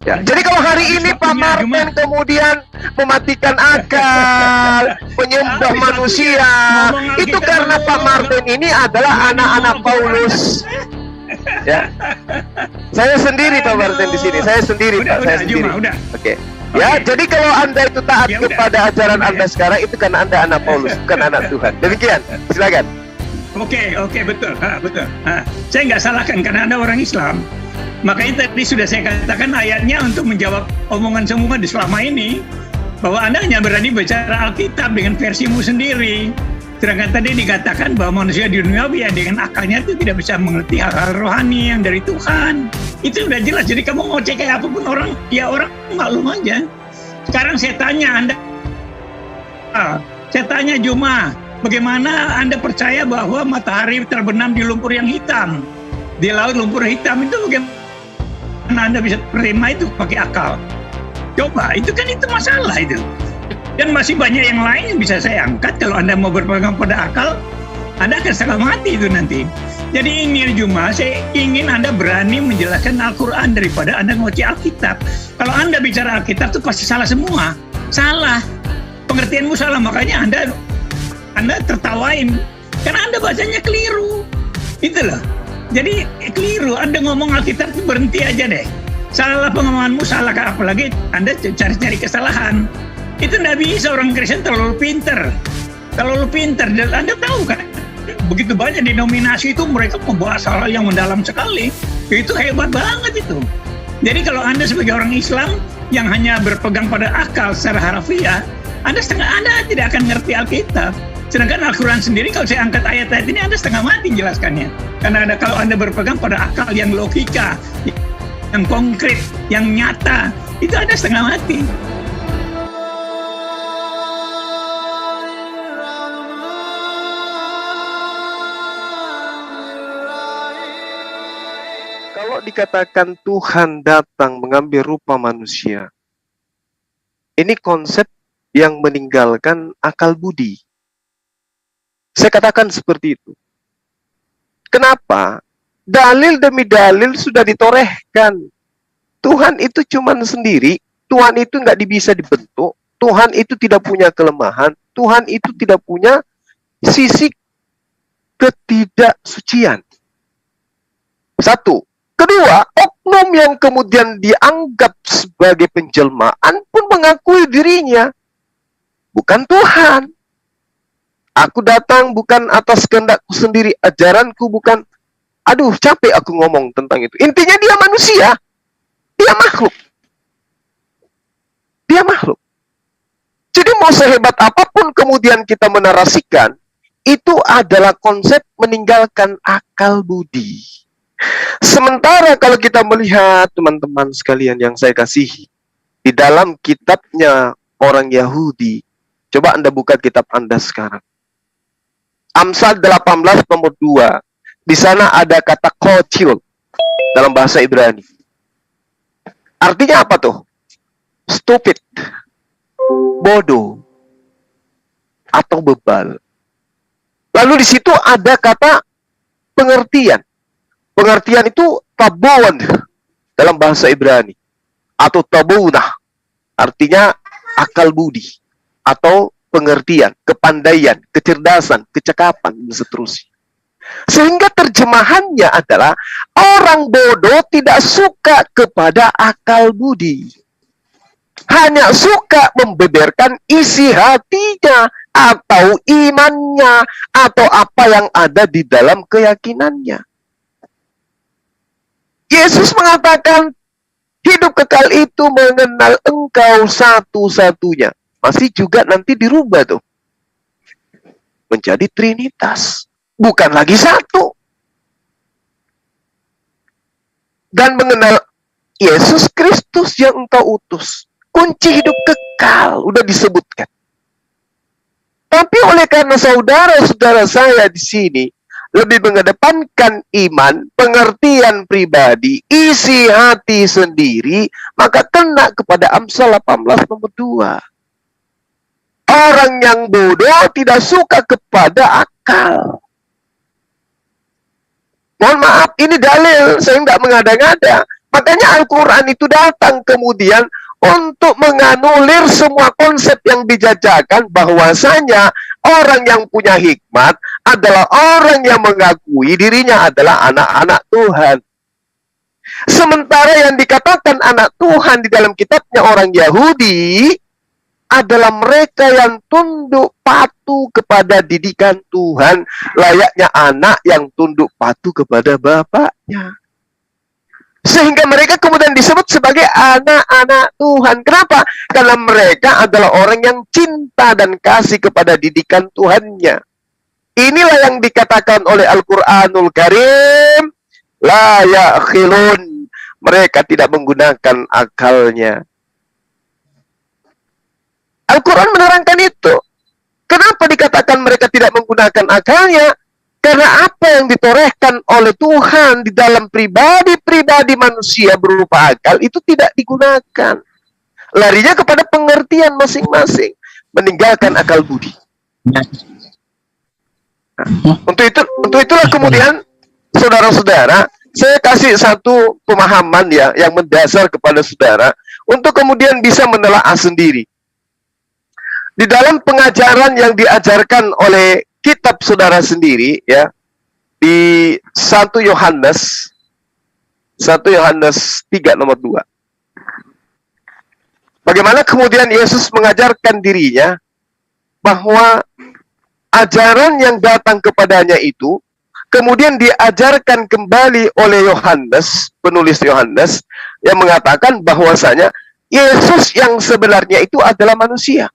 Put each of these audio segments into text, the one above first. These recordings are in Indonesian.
Ya, jadi kalau hari ini Pak Martin kemudian mematikan akal, menyembah manusia, itu karena Pak Martin ini adalah anak-anak Paulus. Ya, saya sendiri Pak Martin di sini, saya sendiri Pak, saya sendiri. Oke. Ya, jadi kalau Anda itu taat kepada ajaran Anda sekarang, itu karena Anda anak Paulus, bukan anak Tuhan. Demikian, silakan. Oke, betul, betul. Saya nggak salahkan karena Anda orang Islam. Makanya tadi sudah saya katakan ayatnya untuk menjawab omongan semua di selama ini, bahwa Anda hanya berani bicara Alkitab dengan versimu sendiri. Sedangkan tadi dikatakan bahwa manusia di dunia ya dengan akalnya itu tidak bisa mengerti hal-hal rohani yang dari Tuhan. Itu udah jelas. Jadi kamu mau cek kayak apapun orang, ya orang maklum aja. Sekarang saya tanya Anda, saya tanya Juma, bagaimana Anda percaya bahwa matahari terbenam di lumpur yang hitam? Di laut lumpur hitam itu bagaimana Anda bisa terima itu pakai akal? Coba, itu kan itu masalah itu. Dan masih banyak yang lain yang bisa saya angkat. Kalau Anda mau berpegang pada akal, Anda akan setengah mati itu nanti. Jadi ini Juma, saya ingin Anda berani menjelaskan Al-Quran daripada Anda ngoci Alkitab. Kalau Anda bicara Alkitab itu pasti salah semua. Salah. Pengertianmu salah, makanya Anda tertawain. Karena Anda bacanya keliru. Itu loh. Jadi keliru, Anda ngomong Alkitab itu berhenti aja deh. Salah pengamaanmu, salah apalagi Anda cari-cari kesalahan. Itu tidak bisa, orang Kristen terlalu pinter. Terlalu pinter, dan Anda tahu kan, begitu banyak denominasi itu mereka membahas hal yang mendalam sekali. Itu hebat banget itu. Jadi kalau Anda sebagai orang Islam yang hanya berpegang pada akal secara harafiah, Anda tidak akan ngerti Alkitab. Sedangkan Al-Quran sendiri, kalau saya angkat ayat-ayat ini, Anda setengah mati jelaskannya. Karena kalau Anda berpegang pada akal yang logika, yang konkret, yang nyata, itu Anda setengah mati. Kalau dikatakan Tuhan datang mengambil rupa manusia, ini konsep yang meninggalkan akal budi. Saya katakan seperti itu. Kenapa? Dalil demi dalil sudah ditorehkan. Tuhan itu cuma sendiri, Tuhan itu nggak bisa dibentuk, Tuhan itu tidak punya kelemahan, Tuhan itu tidak punya sisi ketidaksucian. Satu. Kedua, oknum yang kemudian dianggap sebagai penjelmaan pun mengakui dirinya bukan Tuhan. Aku datang bukan atas kehendakku sendiri, ajaranku bukan. Aduh, capek aku ngomong tentang itu. Intinya dia manusia, dia makhluk. Dia makhluk. Jadi mau sehebat apapun kemudian kita menarasikan, itu adalah konsep meninggalkan akal budi. Sementara kalau kita melihat teman-teman sekalian yang saya kasihi, di dalam kitabnya orang Yahudi, coba Anda buka kitab Anda sekarang. Amsal 18 nomor 2. Di sana ada kata kocil dalam bahasa Ibrani. Artinya apa tuh? Stupid, bodoh, atau bebal. Lalu di situ ada kata pengertian. Pengertian itu tabun dalam bahasa Ibrani, atau tabunah, artinya akal budi, atau pengertian, kepandaian, kecerdasan, kecakapan, dan seterusnya. Sehingga terjemahannya adalah orang bodoh tidak suka kepada akal budi, hanya suka membeberkan isi hatinya, atau imannya, atau apa yang ada di dalam keyakinannya. Yesus mengatakan, hidup kekal itu mengenal engkau satu-satunya. Masih juga nanti dirubah tuh. Menjadi Trinitas. Bukan lagi satu. Dan mengenal Yesus Kristus yang engkau utus. Kunci hidup kekal. Udah disebutkan. Tapi oleh karena saudara-saudara saya di sini lebih mengedepankan iman, pengertian pribadi, isi hati sendiri, maka kena kepada Amsal 18 nomor 2. Orang yang bodoh tidak suka kepada akal. Mohon maaf, ini dalil, saya nggak mengada-ngada. Makanya Al-Quran itu datang kemudian untuk menganulir semua konsep yang dijajakan bahwasanya orang yang punya hikmat adalah orang yang mengakui dirinya adalah anak-anak Tuhan. Sementara yang dikatakan anak Tuhan di dalam kitabnya orang Yahudi adalah mereka yang tunduk patuh kepada didikan Tuhan, layaknya anak yang tunduk patuh kepada bapaknya. Sehingga mereka kemudian disebut sebagai anak-anak Tuhan. Kenapa? Karena mereka adalah orang yang cinta dan kasih kepada didikan Tuhannya. Inilah yang dikatakan oleh Al-Quranul Karim, la ya'khilun. Mereka tidak menggunakan akalnya. Al-Quran menerangkan itu. Kenapa dikatakan mereka tidak menggunakan akalnya? Karena apa yang ditorehkan oleh Tuhan di dalam pribadi-pribadi manusia berupa akal itu tidak digunakan. Larinya kepada pengertian masing-masing, meninggalkan akal budi. Nah, untuk itulah kemudian saudara-saudara, saya kasih satu pemahaman ya yang mendasar kepada saudara untuk kemudian bisa menelaah sendiri. Di dalam pengajaran yang diajarkan oleh kitab saudara sendiri ya, di 1 Yohanes 3 nomor 2. Bagaimana kemudian Yesus mengajarkan dirinya bahwa ajaran yang datang kepadanya itu kemudian diajarkan kembali oleh Yohanes, penulis Yohanes, yang mengatakan bahwasanya Yesus yang sebenarnya itu adalah manusia.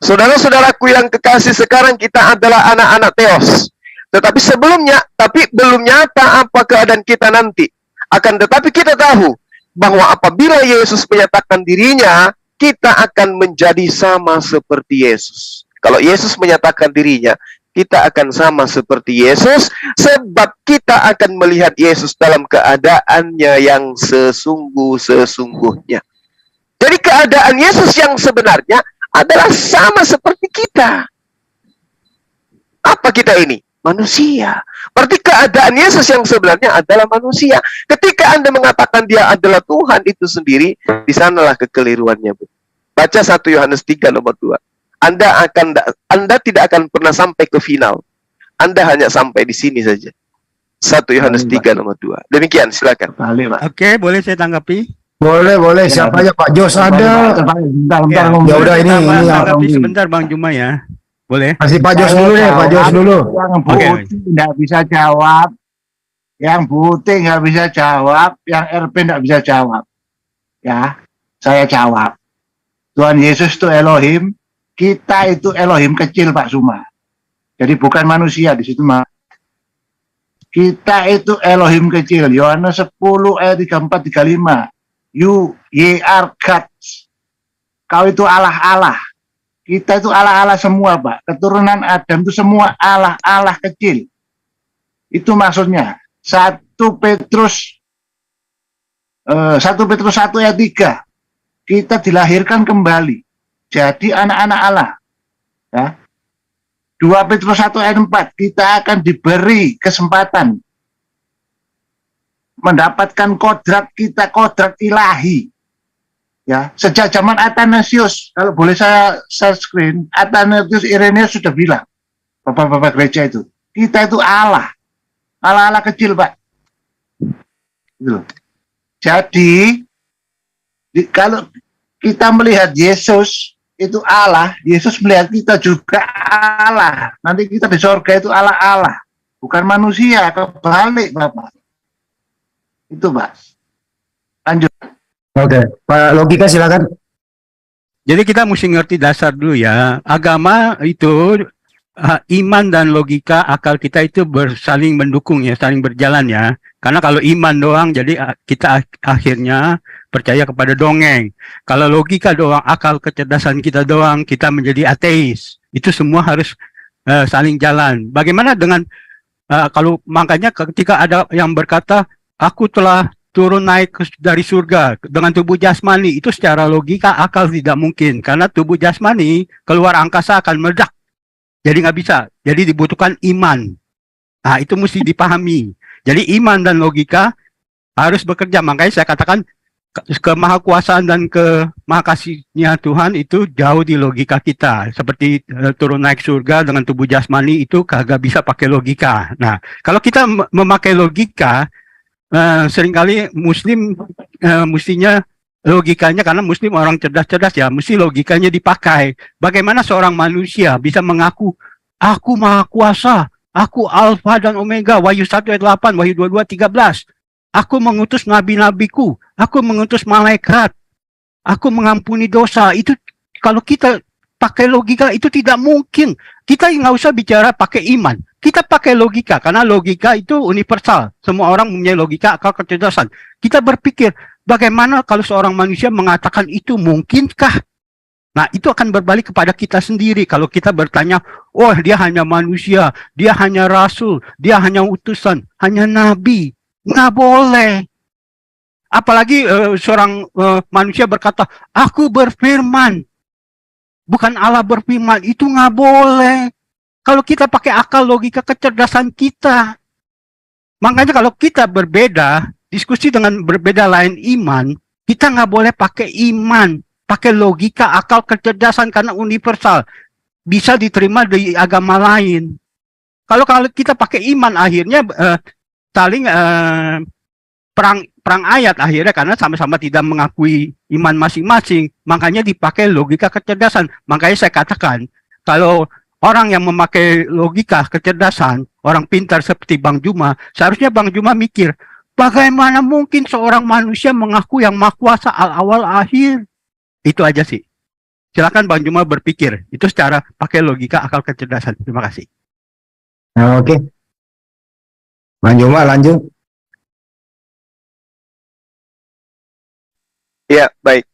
Saudara-saudaraku yang kekasih, sekarang kita adalah anak-anak Theos. Tetapi sebelumnya, belum nyata apa keadaan kita nanti. Akan tetapi kita tahu bahwa apabila Yesus menyatakan dirinya, kita akan menjadi sama seperti Yesus. Kalau Yesus menyatakan dirinya, kita akan sama seperti Yesus, sebab kita akan melihat Yesus dalam keadaannya yang sesungguh-sesungguhnya. Jadi keadaan Yesus yang sebenarnya adalah sama seperti kita. Apa kita ini? Manusia. Berarti keadaan Yesus yang sebenarnya adalah manusia. Ketika Anda mengatakan dia adalah Tuhan itu sendiri, di sanalah kekeliruannya, Bu. Baca 1 Yohanes 3 nomor 2. Anda tidak akan pernah sampai ke final. Anda hanya sampai di sini saja. 1 Yohanes 3 nomor 2. Demikian, silakan. Oke, boleh saya tanggapi? Boleh. Siapa aja, Pak Jos ada. Bentar. Ya udah ini tanggapi sebentar Bang Juma ya. Boleh? Kasih Pak Jos dulu deh, Pak Jos dulu. Yang Putih nggak bisa jawab, yang Putih nggak bisa jawab, yang RP nggak bisa jawab. Ya, saya jawab. Tuhan Yesus itu Elohim, kita itu Elohim kecil, Pak Suma. Jadi bukan manusia di situ, Mak. Kita itu Elohim kecil. Yohanes 10 ayat 34-35. Ye are gods. Kau itu Allah-Allah. Kita itu Allah-Allah semua, Pak. Keturunan Adam itu semua Allah-Allah kecil. Itu maksudnya. 1 Petrus 1 ayat 3. Kita dilahirkan kembali. Jadi anak-anak Allah. Ya. 2 Petrus 1 ayat 4. Kita akan diberi kesempatan mendapatkan kodrat kita, kodrat ilahi. Ya, sejak zaman Athanasius, kalau boleh saya share screen, Athanasius Irenaeus sudah bilang, bapak-bapak gereja itu, kita itu Allah, Allah-Allah kecil, Pak. Gitu. Jadi, kalau kita melihat Yesus itu Allah, Yesus melihat kita juga Allah. Nanti kita di surga itu Allah-Allah, bukan manusia, kebalik, Bapak. Itu, Pak. Lanjut. Oke, Pak Logika silakan. Jadi kita mesti ngerti dasar dulu ya. Agama itu iman dan logika akal kita itu saling mendukung ya, saling berjalan ya. Karena kalau iman doang, jadi kita akhirnya percaya kepada dongeng. Kalau logika doang, akal kecerdasan kita doang, kita menjadi ateis. Itu semua harus saling jalan. Bagaimana dengan kalau makanya ketika ada yang berkata, aku telah turun naik dari surga dengan tubuh jasmani, itu secara logika akal tidak mungkin. Karena tubuh jasmani keluar angkasa akan meledak. Jadi nggak bisa. Jadi dibutuhkan iman. Nah, itu mesti dipahami. Jadi iman dan logika harus bekerja. Makanya saya katakan kemahakuasaan dan kemahakasihnya Tuhan itu jauh di logika kita. Seperti turun naik surga dengan tubuh jasmani itu kagak bisa pakai logika. Nah, kalau kita memakai logika, seringkali Muslim mestinya logikanya, karena Muslim orang cerdas-cerdas ya, mesti logikanya dipakai. Bagaimana seorang manusia bisa mengaku, aku maha kuasa, aku alfa dan omega, Wahyu 1 ayat 8, Wahyu 22, 13. Aku mengutus nabi-nabiku, aku mengutus malaikat, aku mengampuni dosa. Itu kalau kita pakai logika itu tidak mungkin. Kita nggak usah bicara pakai iman. Kita pakai logika, karena logika itu universal. Semua orang mempunyai logika, akal, kecerdasan. Kita berpikir, bagaimana kalau seorang manusia mengatakan itu mungkinkah? Nah, itu akan berbalik kepada kita sendiri. Kalau kita bertanya, oh dia hanya manusia, dia hanya rasul, dia hanya utusan, hanya nabi. Nggak boleh. Apalagi seorang manusia berkata, aku berfirman. Bukan Allah berfirman, itu nggak boleh. Kalau kita pakai akal, logika, kecerdasan kita. Makanya kalau kita berbeda, diskusi dengan berbeda lain iman, kita nggak boleh pakai iman, pakai logika, akal, kecerdasan, karena universal. Bisa diterima di agama lain. Kalau kita pakai iman, akhirnya saling perang ayat akhirnya, karena sama-sama tidak mengakui iman masing-masing. Makanya dipakai logika kecerdasan. Makanya saya katakan, kalau orang yang memakai logika kecerdasan, orang pintar seperti Bang Juma, seharusnya Bang Juma mikir, bagaimana mungkin seorang manusia mengaku yang maha kuasa al-awal akhir? Itu aja sih. Silakan Bang Juma berpikir. Itu secara pakai logika akal kecerdasan. Terima kasih. Nah, oke. Bang Juma lanjut. Ya, baik.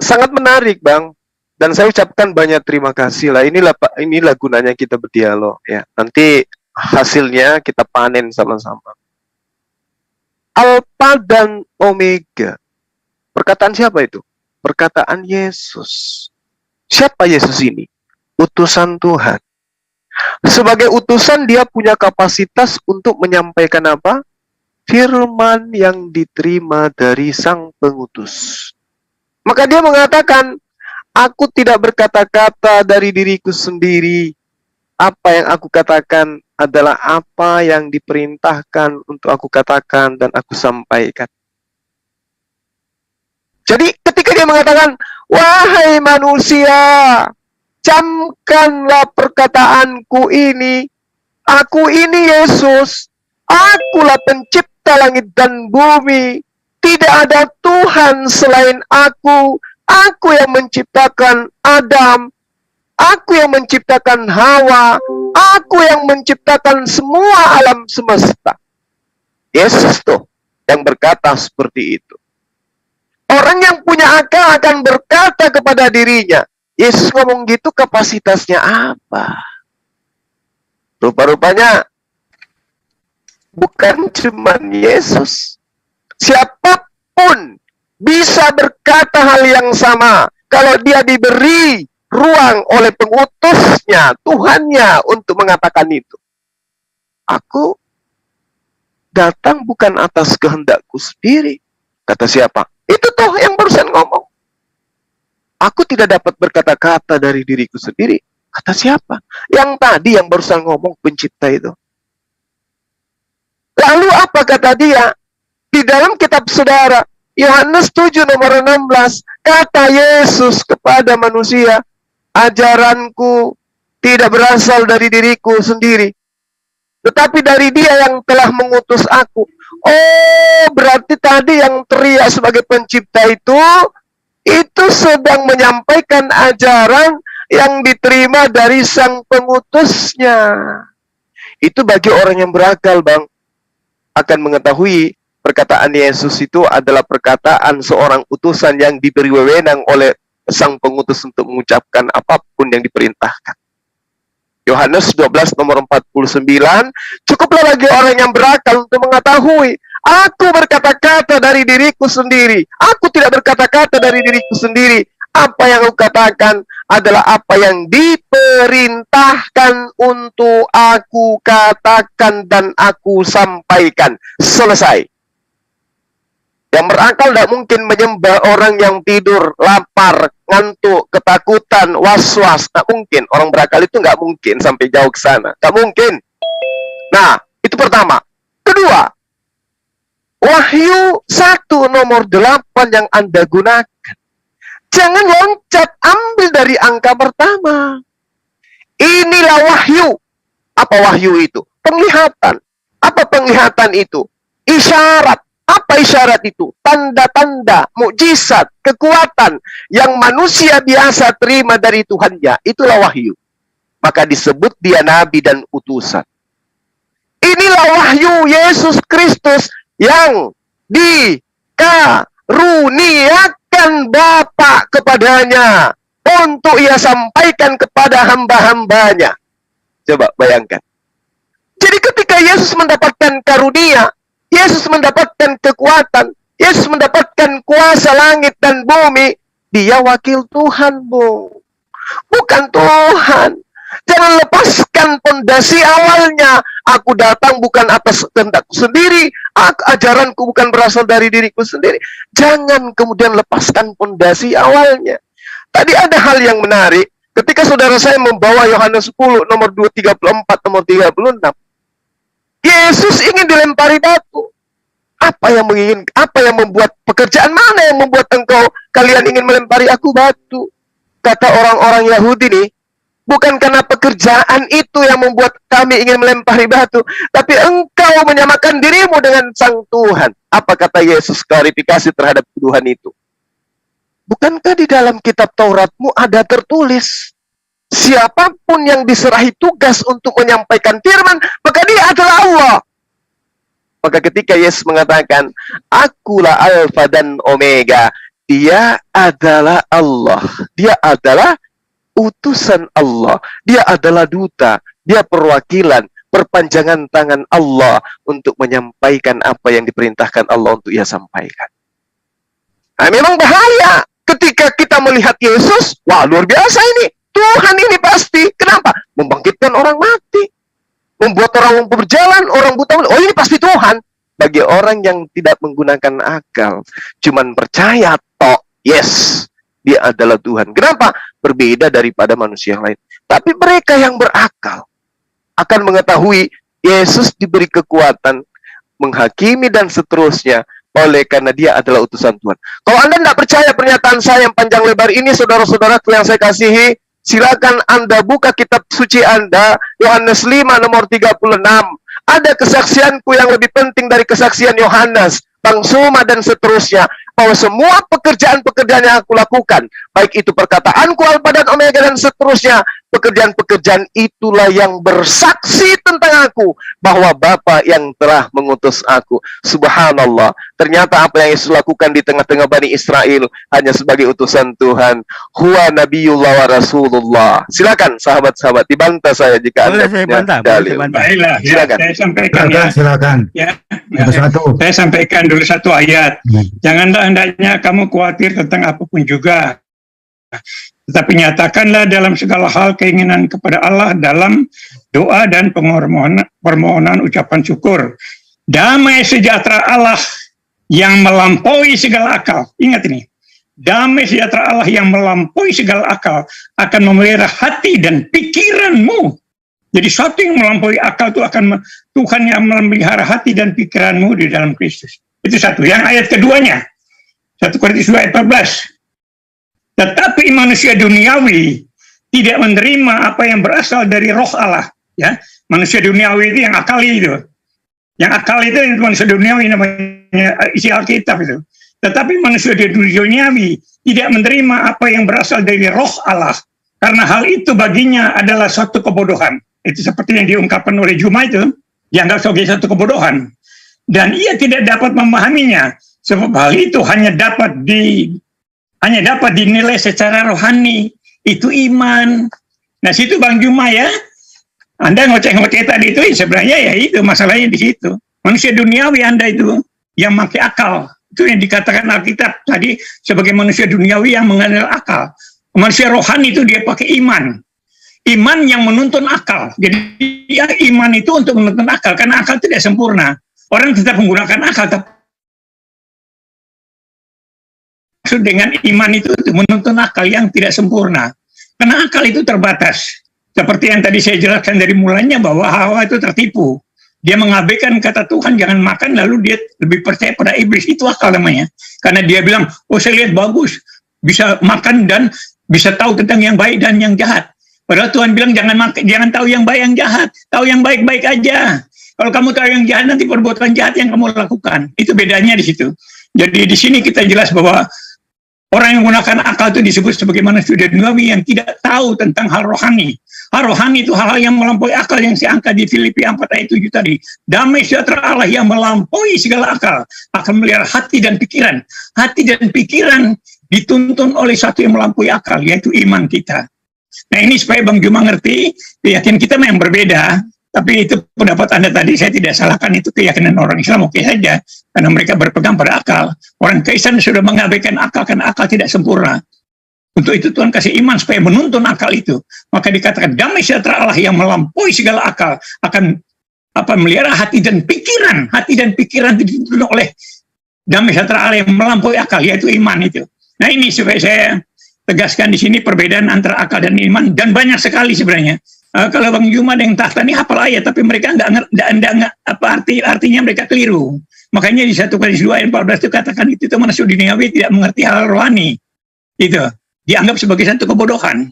Sangat menarik, Bang. Dan saya ucapkan banyak terima kasih lah. Inilah gunanya kita berdialog ya. Nanti hasilnya kita panen sama-sama. Alfa dan Omega. Perkataan siapa itu? Perkataan Yesus. Siapa Yesus ini? Utusan Tuhan. Sebagai utusan dia punya kapasitas untuk menyampaikan apa? Firman yang diterima dari sang pengutus. Maka dia mengatakan, aku tidak berkata-kata dari diriku sendiri. Apa yang aku katakan adalah apa yang diperintahkan untuk aku katakan dan aku sampaikan. Jadi ketika dia mengatakan, wahai manusia, camkanlah perkataanku ini. Aku ini Yesus. Akulah pencipta langit dan bumi. Tidak ada Tuhan selain aku. Aku yang menciptakan Adam. Aku yang menciptakan Hawa. Aku yang menciptakan semua alam semesta. Yesus tuh yang berkata seperti itu. Orang yang punya akal akan berkata kepada dirinya, Yesus ngomong gitu kapasitasnya apa? Rupa-rupanya bukan cuma Yesus. Siapapun bisa berkata hal yang sama kalau dia diberi ruang oleh pengutusnya, Tuhannya untuk mengatakan itu. Aku datang bukan atas kehendakku sendiri. Kata siapa? Itu toh yang barusan ngomong. Aku tidak dapat berkata-kata dari diriku sendiri. Kata siapa? Yang tadi yang barusan ngomong pencipta itu. Lalu apa kata dia? Di dalam kitab saudara, Yohanes 7 nomor 16, kata Yesus kepada manusia, ajaranku tidak berasal dari diriku sendiri, tetapi dari dia yang telah mengutus aku. Oh, berarti tadi yang teriak sebagai pencipta itu sedang menyampaikan ajaran yang diterima dari sang pengutusnya. Itu bagi orang yang berakal, Bang, akan mengetahui perkataan Yesus itu adalah perkataan seorang utusan yang diberi wewenang oleh sang pengutus untuk mengucapkan apapun yang diperintahkan. Yohanes 12 nomor 49, cukuplah bagi orang yang berakal untuk mengetahui, aku berkata-kata dari diriku sendiri. Aku tidak berkata-kata dari diriku sendiri. Apa yang aku katakan adalah apa yang diperintahkan untuk aku katakan dan aku sampaikan. Selesai. Yang berakal tidak mungkin menyembah orang yang tidur, lapar, ngantuk, ketakutan, was-was. Tidak mungkin. Orang berakal itu nggak mungkin sampai jauh ke sana. Nggak mungkin. Nah, itu pertama. Kedua, Wahyu 1 nomor 8 yang Anda gunakan. Jangan loncat, ambil dari angka pertama. Inilah wahyu. Apa wahyu itu? Penglihatan. Apa penglihatan itu? Isyarat. Apa isyarat itu? Tanda-tanda, mukjizat, kekuatan yang manusia biasa terima dari Tuhannya. Itulah wahyu. Maka disebut dia nabi dan utusan. Inilah wahyu Yesus Kristus yang dikaruniakan Bapa kepadanya untuk ia sampaikan kepada hamba-hambanya. Coba bayangkan. Jadi ketika Yesus mendapatkan karunia, Yesus mendapatkan kekuatan, Yesus mendapatkan kuasa langit dan bumi, dia wakil Tuhan, Bu. Bukan Tuhan. Jangan lepaskan pondasi awalnya. Aku datang bukan atas kehendakku sendiri, ajaranku bukan berasal dari diriku sendiri. Jangan kemudian lepaskan pondasi awalnya. Tadi ada hal yang menarik, ketika saudara saya membawa Yohanes 10, nomor 234, nomor 36. Yesus ingin dilempari batu. Apa yang membuat pekerjaan mana yang membuat kalian ingin melempari aku batu? Kata orang-orang Yahudi nih, bukan karena pekerjaan itu yang membuat kami ingin melempari batu, tapi engkau menyamakan dirimu dengan Sang Tuhan. Apa kata Yesus klarifikasi terhadap tuduhan itu? Bukankah di dalam kitab Tauratmu ada tertulis, siapapun yang diserahi tugas untuk menyampaikan firman, maka dia adalah Allah. Maka ketika Yesus mengatakan, akulah Alfa dan Omega, dia adalah Allah. Dia adalah utusan Allah. Dia adalah duta. Dia perwakilan, perpanjangan tangan Allah untuk menyampaikan apa yang diperintahkan Allah untuk ia sampaikan. Nah, memang bahaya ketika kita melihat Yesus, wah luar biasa ini. Tuhan ini pasti. Kenapa? Membangkitkan orang mati. Membuat orang berjalan, orang buta. Oh ini pasti Tuhan. Bagi orang yang tidak menggunakan akal. Cuman percaya, tok. Yes. Dia adalah Tuhan. Kenapa? Berbeda daripada manusia yang lain. Tapi mereka yang berakal akan mengetahui Yesus diberi kekuatan menghakimi dan seterusnya. Oleh karena dia adalah utusan Tuhan. Kalau Anda tidak percaya pernyataan saya yang panjang lebar ini, saudara-saudaraku yang saya kasihi, silakan Anda buka kitab suci Anda, Yohanes 5 nomor 36. Ada kesaksianku yang lebih penting dari kesaksian Yohanes, Bang Suma dan seterusnya, bahwa semua pekerjaan-pekerjaan yang aku lakukan, baik itu perkataanku Alfa dan Omega dan seterusnya, pekerjaan-pekerjaan itulah yang bersaksi tentang aku, bahwa Bapa yang telah mengutus aku. Subhanallah, ternyata apa yang Yesus lakukan di tengah-tengah Bani Israel hanya sebagai utusan Tuhan. Huwa Nabiyullah wa Rasulullah. Silakan sahabat-sahabat, dibantah saya jika Anda punya dalil. Baiklah, ya, Silakan. saya sampaikan ya. Silakan. Saya sampaikan dulu satu ayat. Janganlah hendaknya kamu khawatir tentang apapun juga, tetapi nyatakanlah dalam segala hal keinginan kepada Allah dalam doa dan permohonan ucapan syukur. Damai sejahtera Allah yang melampaui segala akal. Ingat ini. Damai sejahtera Allah yang melampaui segala akal akan memelihara hati dan pikiranmu. Jadi sesuatu yang melampaui akal itu akan Tuhan yang memelihara hati dan pikiranmu di dalam Kristus. Itu satu. Yang ayat keduanya, 1 Korintus 2 ayat 14. Tetapi manusia duniawi tidak menerima apa yang berasal dari roh Allah. Ya, manusia duniawi itu yang akali itu. Yang akal itu manusia duniawi, namanya isi Alkitab itu. Tetapi manusia duniawi tidak menerima apa yang berasal dari roh Allah. Karena hal itu baginya adalah suatu kebodohan. Itu seperti yang diungkapkan oleh Juma itu. Dianggap sebagai satu kebodohan. Dan ia tidak dapat memahaminya. Sebab hal itu hanya dapat dinilai secara rohani. Itu iman. Nah situ Bang Juma ya. Anda ngoceh-ngoceh tadi itu sebenarnya ya itu masalahnya di situ. Manusia duniawi Anda itu yang pakai akal. Itu yang dikatakan Alkitab tadi sebagai manusia duniawi yang mengandalkan akal. Manusia rohani itu dia pakai iman. Iman yang menuntun akal. Jadi ya, iman itu untuk menuntun akal. Karena akal tidak sempurna. Orang tetap menggunakan akal. maksud dengan iman itu untuk menuntun akal yang tidak sempurna. Karena akal itu terbatas. Seperti yang tadi saya jelaskan dari mulanya bahwa Hawa itu tertipu. Dia mengabaikan kata Tuhan jangan makan, lalu dia lebih percaya pada iblis. Itu akal namanya. Karena dia bilang, oh saya lihat bagus, bisa makan dan bisa tahu tentang yang baik dan yang jahat. Padahal Tuhan bilang jangan makan, jangan tahu yang baik yang jahat, tahu yang baik-baik aja. Kalau kamu tahu yang jahat, nanti perbuatan jahat yang kamu lakukan. Itu bedanya di situ. Jadi di sini kita jelas bahwa orang yang menggunakan akal itu disebut sebagai manusia duniawi yang tidak tahu tentang hal rohani. Hal rohani itu hal-hal yang melampaui akal yang saya angkat di Filipi 4 ayat 7 tadi. Damai sejahtera Allah yang melampaui segala akal akan melihara hati dan pikiran. Hati dan pikiran dituntun oleh satu yang melampaui akal, yaitu iman kita. Nah ini supaya Bang Juma ngerti, keyakinan kita memang berbeda, tapi itu pendapat Anda tadi, saya tidak salahkan, itu keyakinan orang Islam oke saja, karena mereka berpegang pada akal. Orang Kristen sudah mengabaikan akal, karena akal tidak sempurna. Untuk itu Tuhan kasih iman supaya menuntun akal itu. Maka dikatakan damai sejahtera Allah yang melampaui segala akal akan melihara hati dan pikiran. Hati dan pikiran dituntun oleh damai sejahtera Allah yang melampaui akal, yaitu iman itu. Nah ini supaya saya tegaskan di sini perbedaan antara akal dan iman, dan banyak sekali sebenarnya. Kalau Bang Juma yang tahta ini hafal ayat, tapi mereka nggak apa artinya mereka keliru. Makanya di 1 Korintus 2 ayat 14 itu katakan itu manusia duniawi tidak mengerti hal rohani. Itu dianggap sebagai satu kebodohan.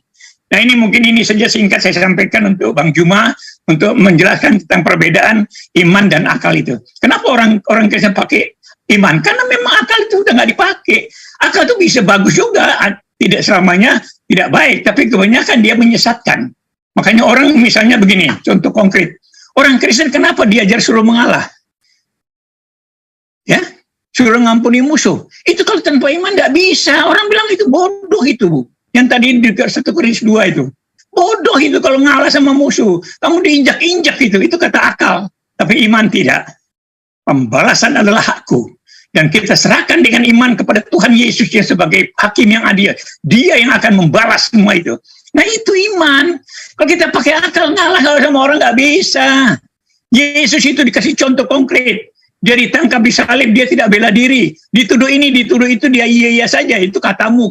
Nah ini mungkin ini saja singkat saya sampaikan untuk Bang Juma untuk menjelaskan tentang perbedaan iman dan akal itu. Kenapa orang Kristen pakai iman? Karena memang akal itu udah nggak dipakai. Akal itu bisa bagus juga, tidak selamanya tidak baik, tapi kebanyakan dia menyesatkan. Makanya orang misalnya begini, contoh konkret. Orang Kristen kenapa diajar suruh mengalah? Ya, suruh ngampuni musuh. Itu kalau tanpa iman nggak bisa. Orang bilang itu bodoh itu, Bu. Yang tadi di 1 Korintus 2 itu. Bodoh itu kalau ngalah sama musuh. Kamu diinjak-injak itu kata akal. Tapi iman tidak. Pembalasan adalah hakku. Dan kita serahkan dengan iman kepada Tuhan Yesus yang sebagai hakim yang adil. Dia yang akan membalas semua itu. Nah itu iman. Kalau kita pakai akal ngalah sama orang nggak bisa. Yesus itu dikasih contoh konkret. Dia ditangkap di salib, dia tidak bela diri. Dituduh ini, dituduh itu, dia iya saja. Itu katamu.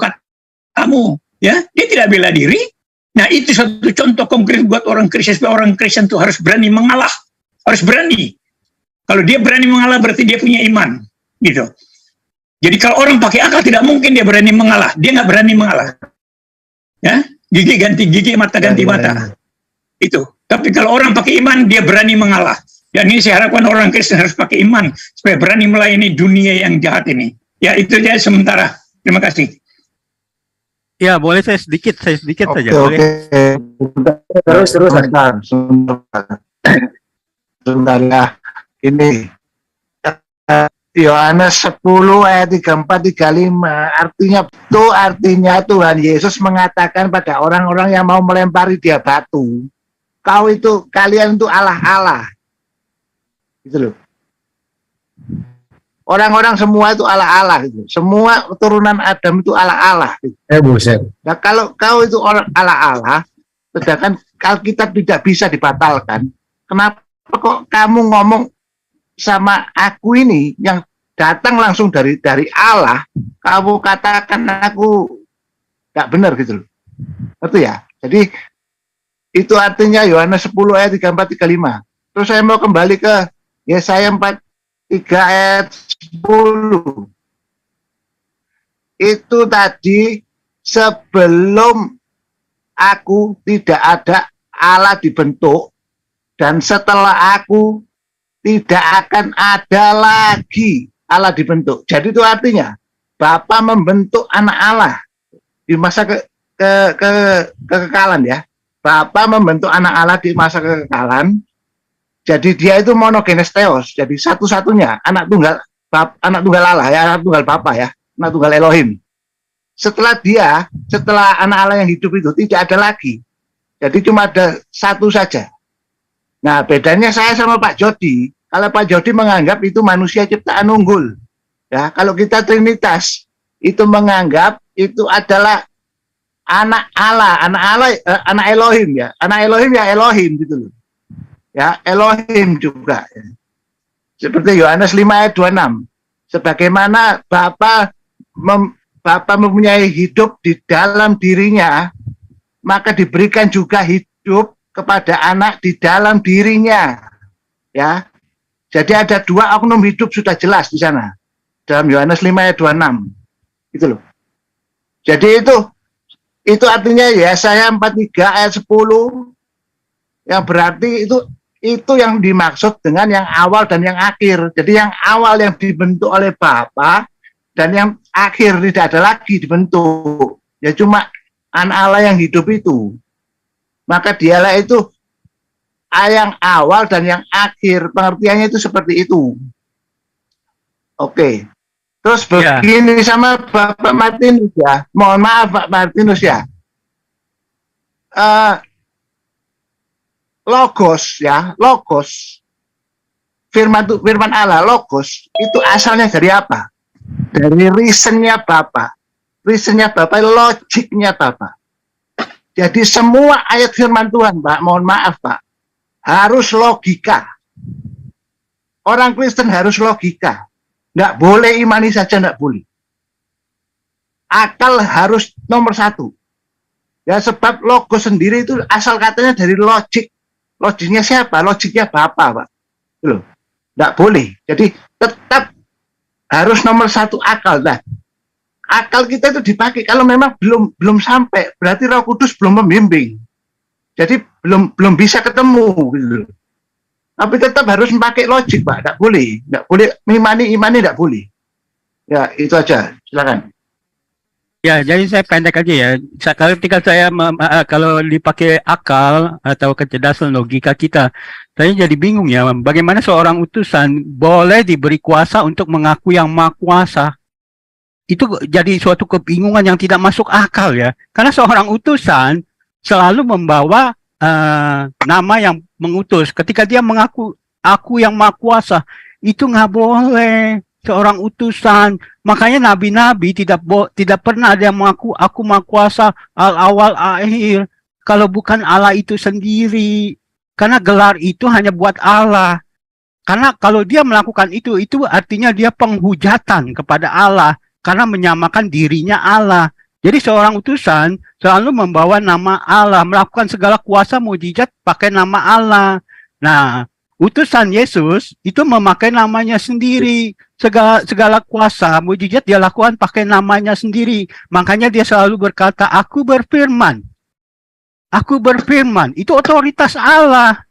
Ya, dia tidak bela diri. Nah itu satu contoh konkret buat orang Kristen. Supaya orang Kristen itu harus berani mengalah. Harus berani. Kalau dia berani mengalah berarti dia punya iman. Gitu. Jadi kalau orang pakai akal tidak mungkin dia berani mengalah. Dia nggak berani mengalah. Ya, gigi ganti gigi, mata ganti mata. Itu. Tapi kalau orang pakai iman, dia berani mengalah. Dan ini saya harapkan orang Kristen harus pakai iman supaya berani melayani dunia yang jahat ini. Ya itu aja sementara. Terima kasih. Ya boleh saya sedikit saja. Oke. Boleh. Terus. Sebentar ya. Ini Yohanes 10 ayat 34-35 artinya Tuhan Yesus mengatakan pada orang-orang yang mau melempari dia batu, kalian itu Allah-Allah. Gitu loh. Orang-orang semua itu Allah-Allah gitu. Semua keturunan Adam itu Allah-Allah gitu. Nah, kalau kau itu orang Allah-Allah, sedangkan Alkitab tidak bisa dibatalkan, kenapa kok kamu ngomong sama aku ini yang datang langsung dari Allah, kamu katakan aku nggak benar gitu loh. Itu ya. Jadi itu artinya Yohanes 10 ayat 34-35. Terus saya mau kembali ke Yesaya 43 ayat 10. Itu tadi sebelum aku tidak ada Allah dibentuk, dan setelah aku tidak akan ada lagi Allah dibentuk. Jadi itu artinya Bapa membentuk anak Allah di masa kekekalan ya. Bapa membentuk anak Allah di masa kekekalan. Jadi dia itu monogenes theos, jadi satu-satunya anak tunggal Allah ya, anak tunggal Bapa ya, anak tunggal Elohim. Setelah anak Allah yang hidup itu tidak ada lagi. Jadi cuma ada satu saja. Nah, bedanya saya sama Pak Jody. Kalau Pak Jody menganggap itu manusia ciptaan unggul. Ya, kalau kita Trinitas itu menganggap itu adalah anak Allah, anak Elohim ya. Anak Elohim ya Elohim gitu loh. Ya, Elohim juga. Ya. Seperti Yohanes 5 ayat 26. Sebagaimana Bapa Bapa mempunyai hidup di dalam dirinya, maka diberikan juga hidup kepada anak di dalam dirinya. Ya. Jadi ada dua oknum hidup sudah jelas di sana. Dalam Yohanes 5 ayat 26. Gitu loh. Jadi itu artinya Yesaya 43 ayat 10 yang berarti itu yang dimaksud dengan yang awal dan yang akhir. Jadi yang awal yang dibentuk oleh Bapa dan yang akhir tidak ada lagi dibentuk. Ya cuma anak Allah yang hidup itu. Maka dialah itu yang awal dan yang akhir. Pengertiannya itu seperti itu. Oke. Terus begini sama Bapak Martinus ya. Mohon maaf Pak Martinus ya. Logos ya, logos. Firman Allah, logos itu asalnya dari apa? Dari reasonnya Bapak. Reasonnya Bapak, logiknya Bapak. Jadi semua ayat firman Tuhan, Pak, mohon maaf, Pak, harus logika. Orang Kristen harus logika. Nggak boleh imani saja, nggak boleh. Akal harus nomor satu. Ya sebab logos sendiri itu asal katanya dari logik. Logiknya siapa? Logiknya Bapak, Pak. Loh, nggak boleh. Jadi tetap harus nomor satu akal. Nah, akal kita itu dipakai kalau memang belum sampai, berarti Roh Kudus belum membimbing. Jadi belum bisa ketemu gitu. Tapi tetap harus memakai logik, Pak. Nggak boleh imani nggak boleh. Ya, itu aja. Silakan. Ya, jadi saya pendek aja ya. Ketika saya kalau dipakai akal atau kecerdasan logika kita, saya jadi bingung ya. Bagaimana seorang utusan boleh diberi kuasa untuk mengaku yang maha kuasa? Itu jadi suatu kebingungan yang tidak masuk akal ya. Karena seorang utusan selalu membawa nama yang mengutus. Ketika dia mengaku aku yang maha kuasa, itu nggak boleh. Seorang utusan, makanya nabi-nabi tidak pernah ada yang mengaku aku maha kuasa awal akhir kalau bukan Allah itu sendiri, karena gelar itu hanya buat Allah. Karena kalau dia melakukan itu artinya dia penghujatan kepada Allah karena menyamakan dirinya Allah. Jadi seorang utusan selalu membawa nama Allah, melakukan segala kuasa mujizat pakai nama Allah. Nah, utusan Yesus itu memakai namanya sendiri. Segala kuasa, mujizat dia lakukan pakai namanya sendiri. Makanya dia selalu berkata, aku berfirman. Aku berfirman. Itu otoritas Allah.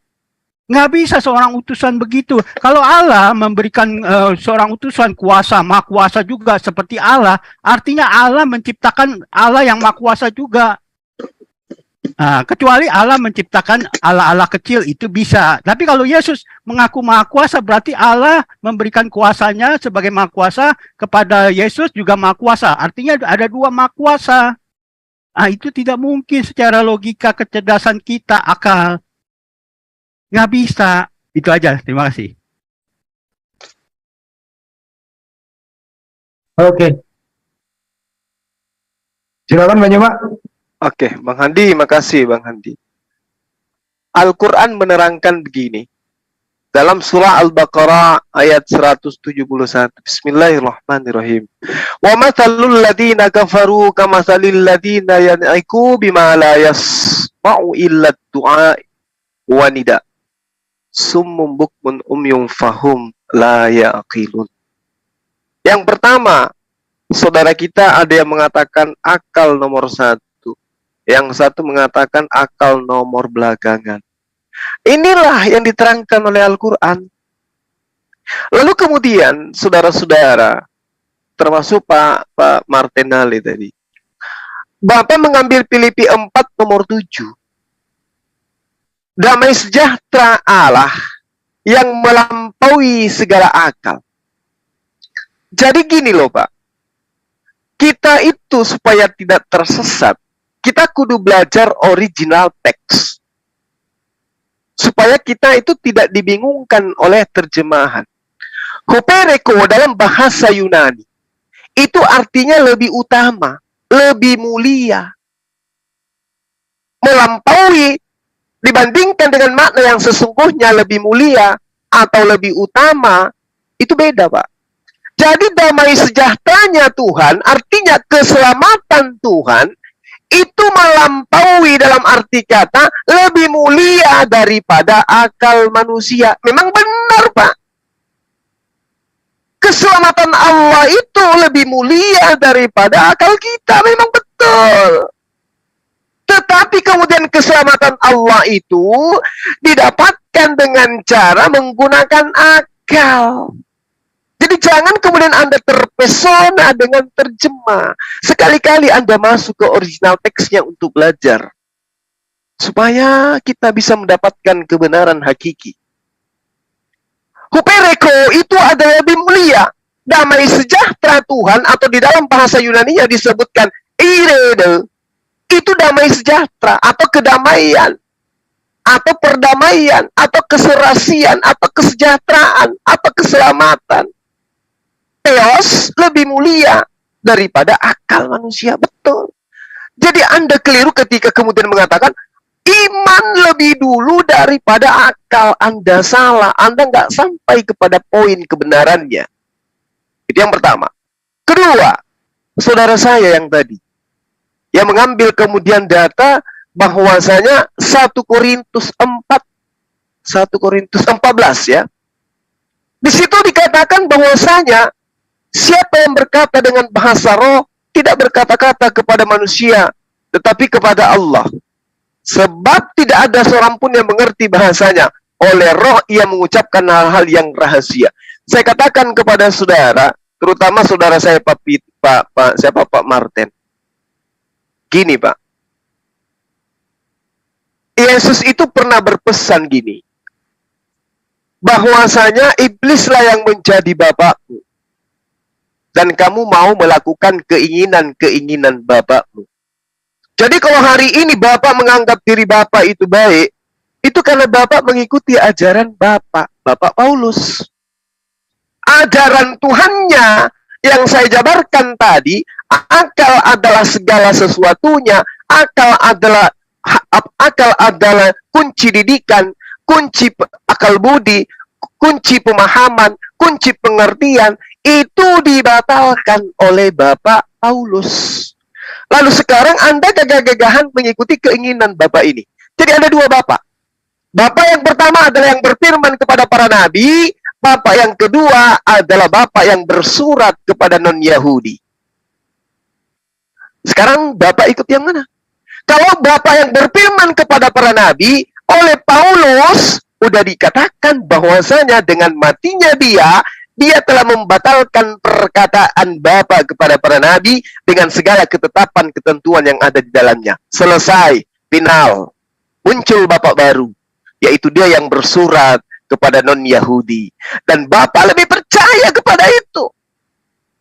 Nggak bisa seorang utusan begitu. Kalau Allah memberikan seorang utusan kuasa, maha kuasa juga seperti Allah, artinya Allah menciptakan Allah yang maha kuasa juga. Kecuali Allah menciptakan Allah-Allah kecil itu bisa. Tapi kalau Yesus mengaku maha kuasa, berarti Allah memberikan kuasanya sebagai maha kuasa kepada Yesus juga maha kuasa. Artinya ada dua maha kuasa. Itu tidak mungkin secara logika kecerdasan kita, akal. Nggak bisa. Itu aja. Terima kasih. Oke. Silakan Bang Juma. Oke, Bang Handi, makasih Bang Handi. Al-Quran menerangkan begini. Dalam surah Al-Baqarah ayat 171. Bismillahirrahmanirrahim. Wa mathalul ladina kafaru kamathalil ladina yan'iku bima la yasma'u illa du'a wa nida. Summum bukmun umyum fahum la yaqilun. Yang pertama, saudara kita ada yang mengatakan akal nomor satu. Yang satu mengatakan akal nomor belakangan. Inilah yang diterangkan oleh Al-Quran. Lalu kemudian, saudara-saudara, termasuk Pak Martinali tadi, Bapak mengambil Filipi 4 nomor 7. Damai sejahtera Allah yang melampaui segala akal. Jadi gini loh Pak, kita itu supaya tidak tersesat, kita kudu belajar original teks. Supaya kita itu tidak dibingungkan oleh terjemahan. Hupereko dalam bahasa Yunani, itu artinya lebih utama, lebih mulia. Melampaui dibandingkan dengan makna yang sesungguhnya lebih mulia atau lebih utama, itu beda Pak. Jadi damai sejahteranya Tuhan, artinya keselamatan Tuhan, itu melampaui dalam arti kata lebih mulia daripada akal manusia. Memang benar, Pak. Keselamatan Allah itu lebih mulia daripada akal kita. Memang betul. Tetapi kemudian keselamatan Allah itu didapatkan dengan cara menggunakan akal. Jadi jangan kemudian Anda terpesona dengan terjemah. Sekali-kali Anda masuk ke original teksnya untuk belajar. Supaya kita bisa mendapatkan kebenaran hakiki. Hupereko itu adalah lebih mulia. Damai sejahtera Tuhan, atau di dalam bahasa Yunani disebutkan irede. Itu damai sejahtera, atau kedamaian. Atau perdamaian, atau keserasian, atau kesejahteraan, atau keselamatan. Theos lebih mulia daripada akal manusia. Betul. Jadi Anda keliru ketika kemudian mengatakan iman lebih dulu daripada akal. Anda salah. Anda nggak sampai kepada poin kebenarannya. Itu yang pertama. Kedua, saudara saya yang tadi yang mengambil kemudian data bahwasanya 1 Korintus 14 ya. Di situ dikatakan bahwasanya siapa yang berkata dengan bahasa roh tidak berkata-kata kepada manusia, tetapi kepada Allah. Sebab tidak ada seorang pun yang mengerti bahasanya. Oleh roh ia mengucapkan hal-hal yang rahasia. Saya katakan kepada saudara, terutama saudara saya Pak Martin. Gini, Pak. Yesus itu pernah berpesan gini. Bahwasanya iblislah yang menjadi bapakmu. Dan kamu mau melakukan keinginan-keinginan bapakmu. Jadi kalau hari ini Bapak menganggap diri Bapak itu baik, itu karena Bapak mengikuti ajaran Bapak Paulus. Ajaran Tuhannya yang saya jabarkan tadi, akal adalah segala sesuatunya, akal adalah kunci didikan, kunci akal budi, kunci pemahaman, kunci pengertian, itu dibatalkan oleh Bapak Paulus. Lalu sekarang Anda gagah-gagahan mengikuti keinginan Bapak ini. Jadi ada dua Bapak. Bapak yang pertama adalah yang berfirman kepada para nabi. Bapak yang kedua adalah Bapak yang bersurat kepada non-Yahudi. Sekarang Bapak ikut yang mana? Kalau Bapak yang berfirman kepada para nabi, oleh Paulus udah dikatakan bahwasanya dengan matinya dia telah membatalkan perkataan Bapa kepada para nabi dengan segala ketetapan ketentuan yang ada di dalamnya. Selesai, final. Muncul Bapak baru, yaitu dia yang bersurat kepada non-Yahudi. Dan Bapak lebih percaya kepada itu.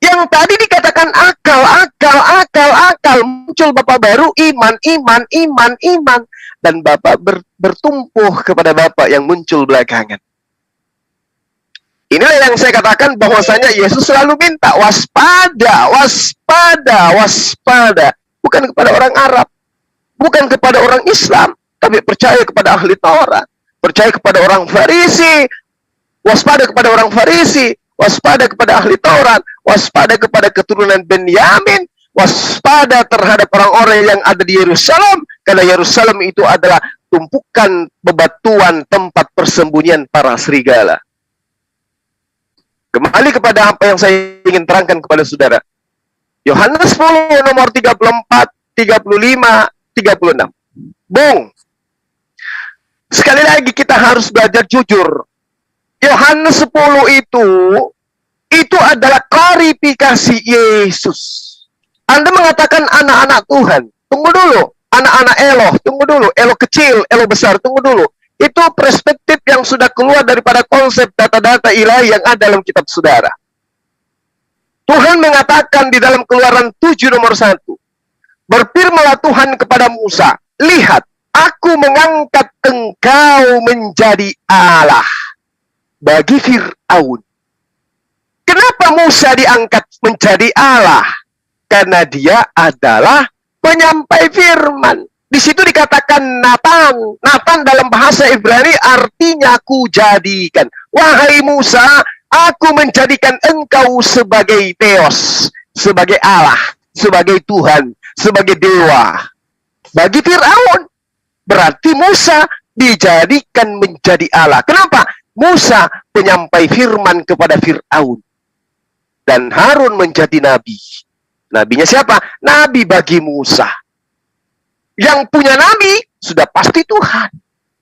Yang tadi dikatakan akal. Muncul Bapak baru, iman. Dan Bapak bertumpuh kepada Bapak yang muncul belakangan. Inilah yang saya katakan bahwasanya Yesus selalu minta waspada. Bukan kepada orang Arab, bukan kepada orang Islam, tapi percaya kepada ahli Taurat, percaya kepada orang Farisi, waspada kepada orang Farisi, waspada kepada ahli Taurat, waspada kepada keturunan Benyamin, waspada terhadap orang-orang yang ada di Yerusalem, karena Yerusalem itu adalah tumpukan bebatuan tempat persembunyian para serigala. Kembali kepada apa yang saya ingin terangkan kepada saudara. Yohanes 10 nomor 34, 35, 36. Bung. Sekali lagi kita harus belajar jujur. Yohanes 10 itu adalah klarifikasi Yesus. Anda mengatakan anak-anak Tuhan. Tunggu dulu. Anak-anak Eloh. Tunggu dulu. Eloh kecil, Eloh besar. Tunggu dulu. Itu perspektif yang sudah keluar daripada konsep data-data ilahi yang ada dalam kitab saudara. Tuhan mengatakan di dalam Keluaran 7 nomor 1. Berfirmanlah Tuhan kepada Musa, lihat, aku mengangkat engkau menjadi Allah bagi Fir'aun. Kenapa Musa diangkat menjadi Allah? Karena dia adalah penyampai firman. Di situ dikatakan Nathan dalam bahasa Ibrani artinya ku jadikan. Wahai Musa, Aku menjadikan engkau sebagai Theos, sebagai Allah, sebagai Tuhan, sebagai dewa. Bagi Firaun, berarti Musa dijadikan menjadi Allah. Kenapa? Musa penyampai firman kepada Firaun. Dan Harun menjadi nabi. Nabinya siapa? Nabi bagi Musa. Yang punya nabi sudah pasti Tuhan.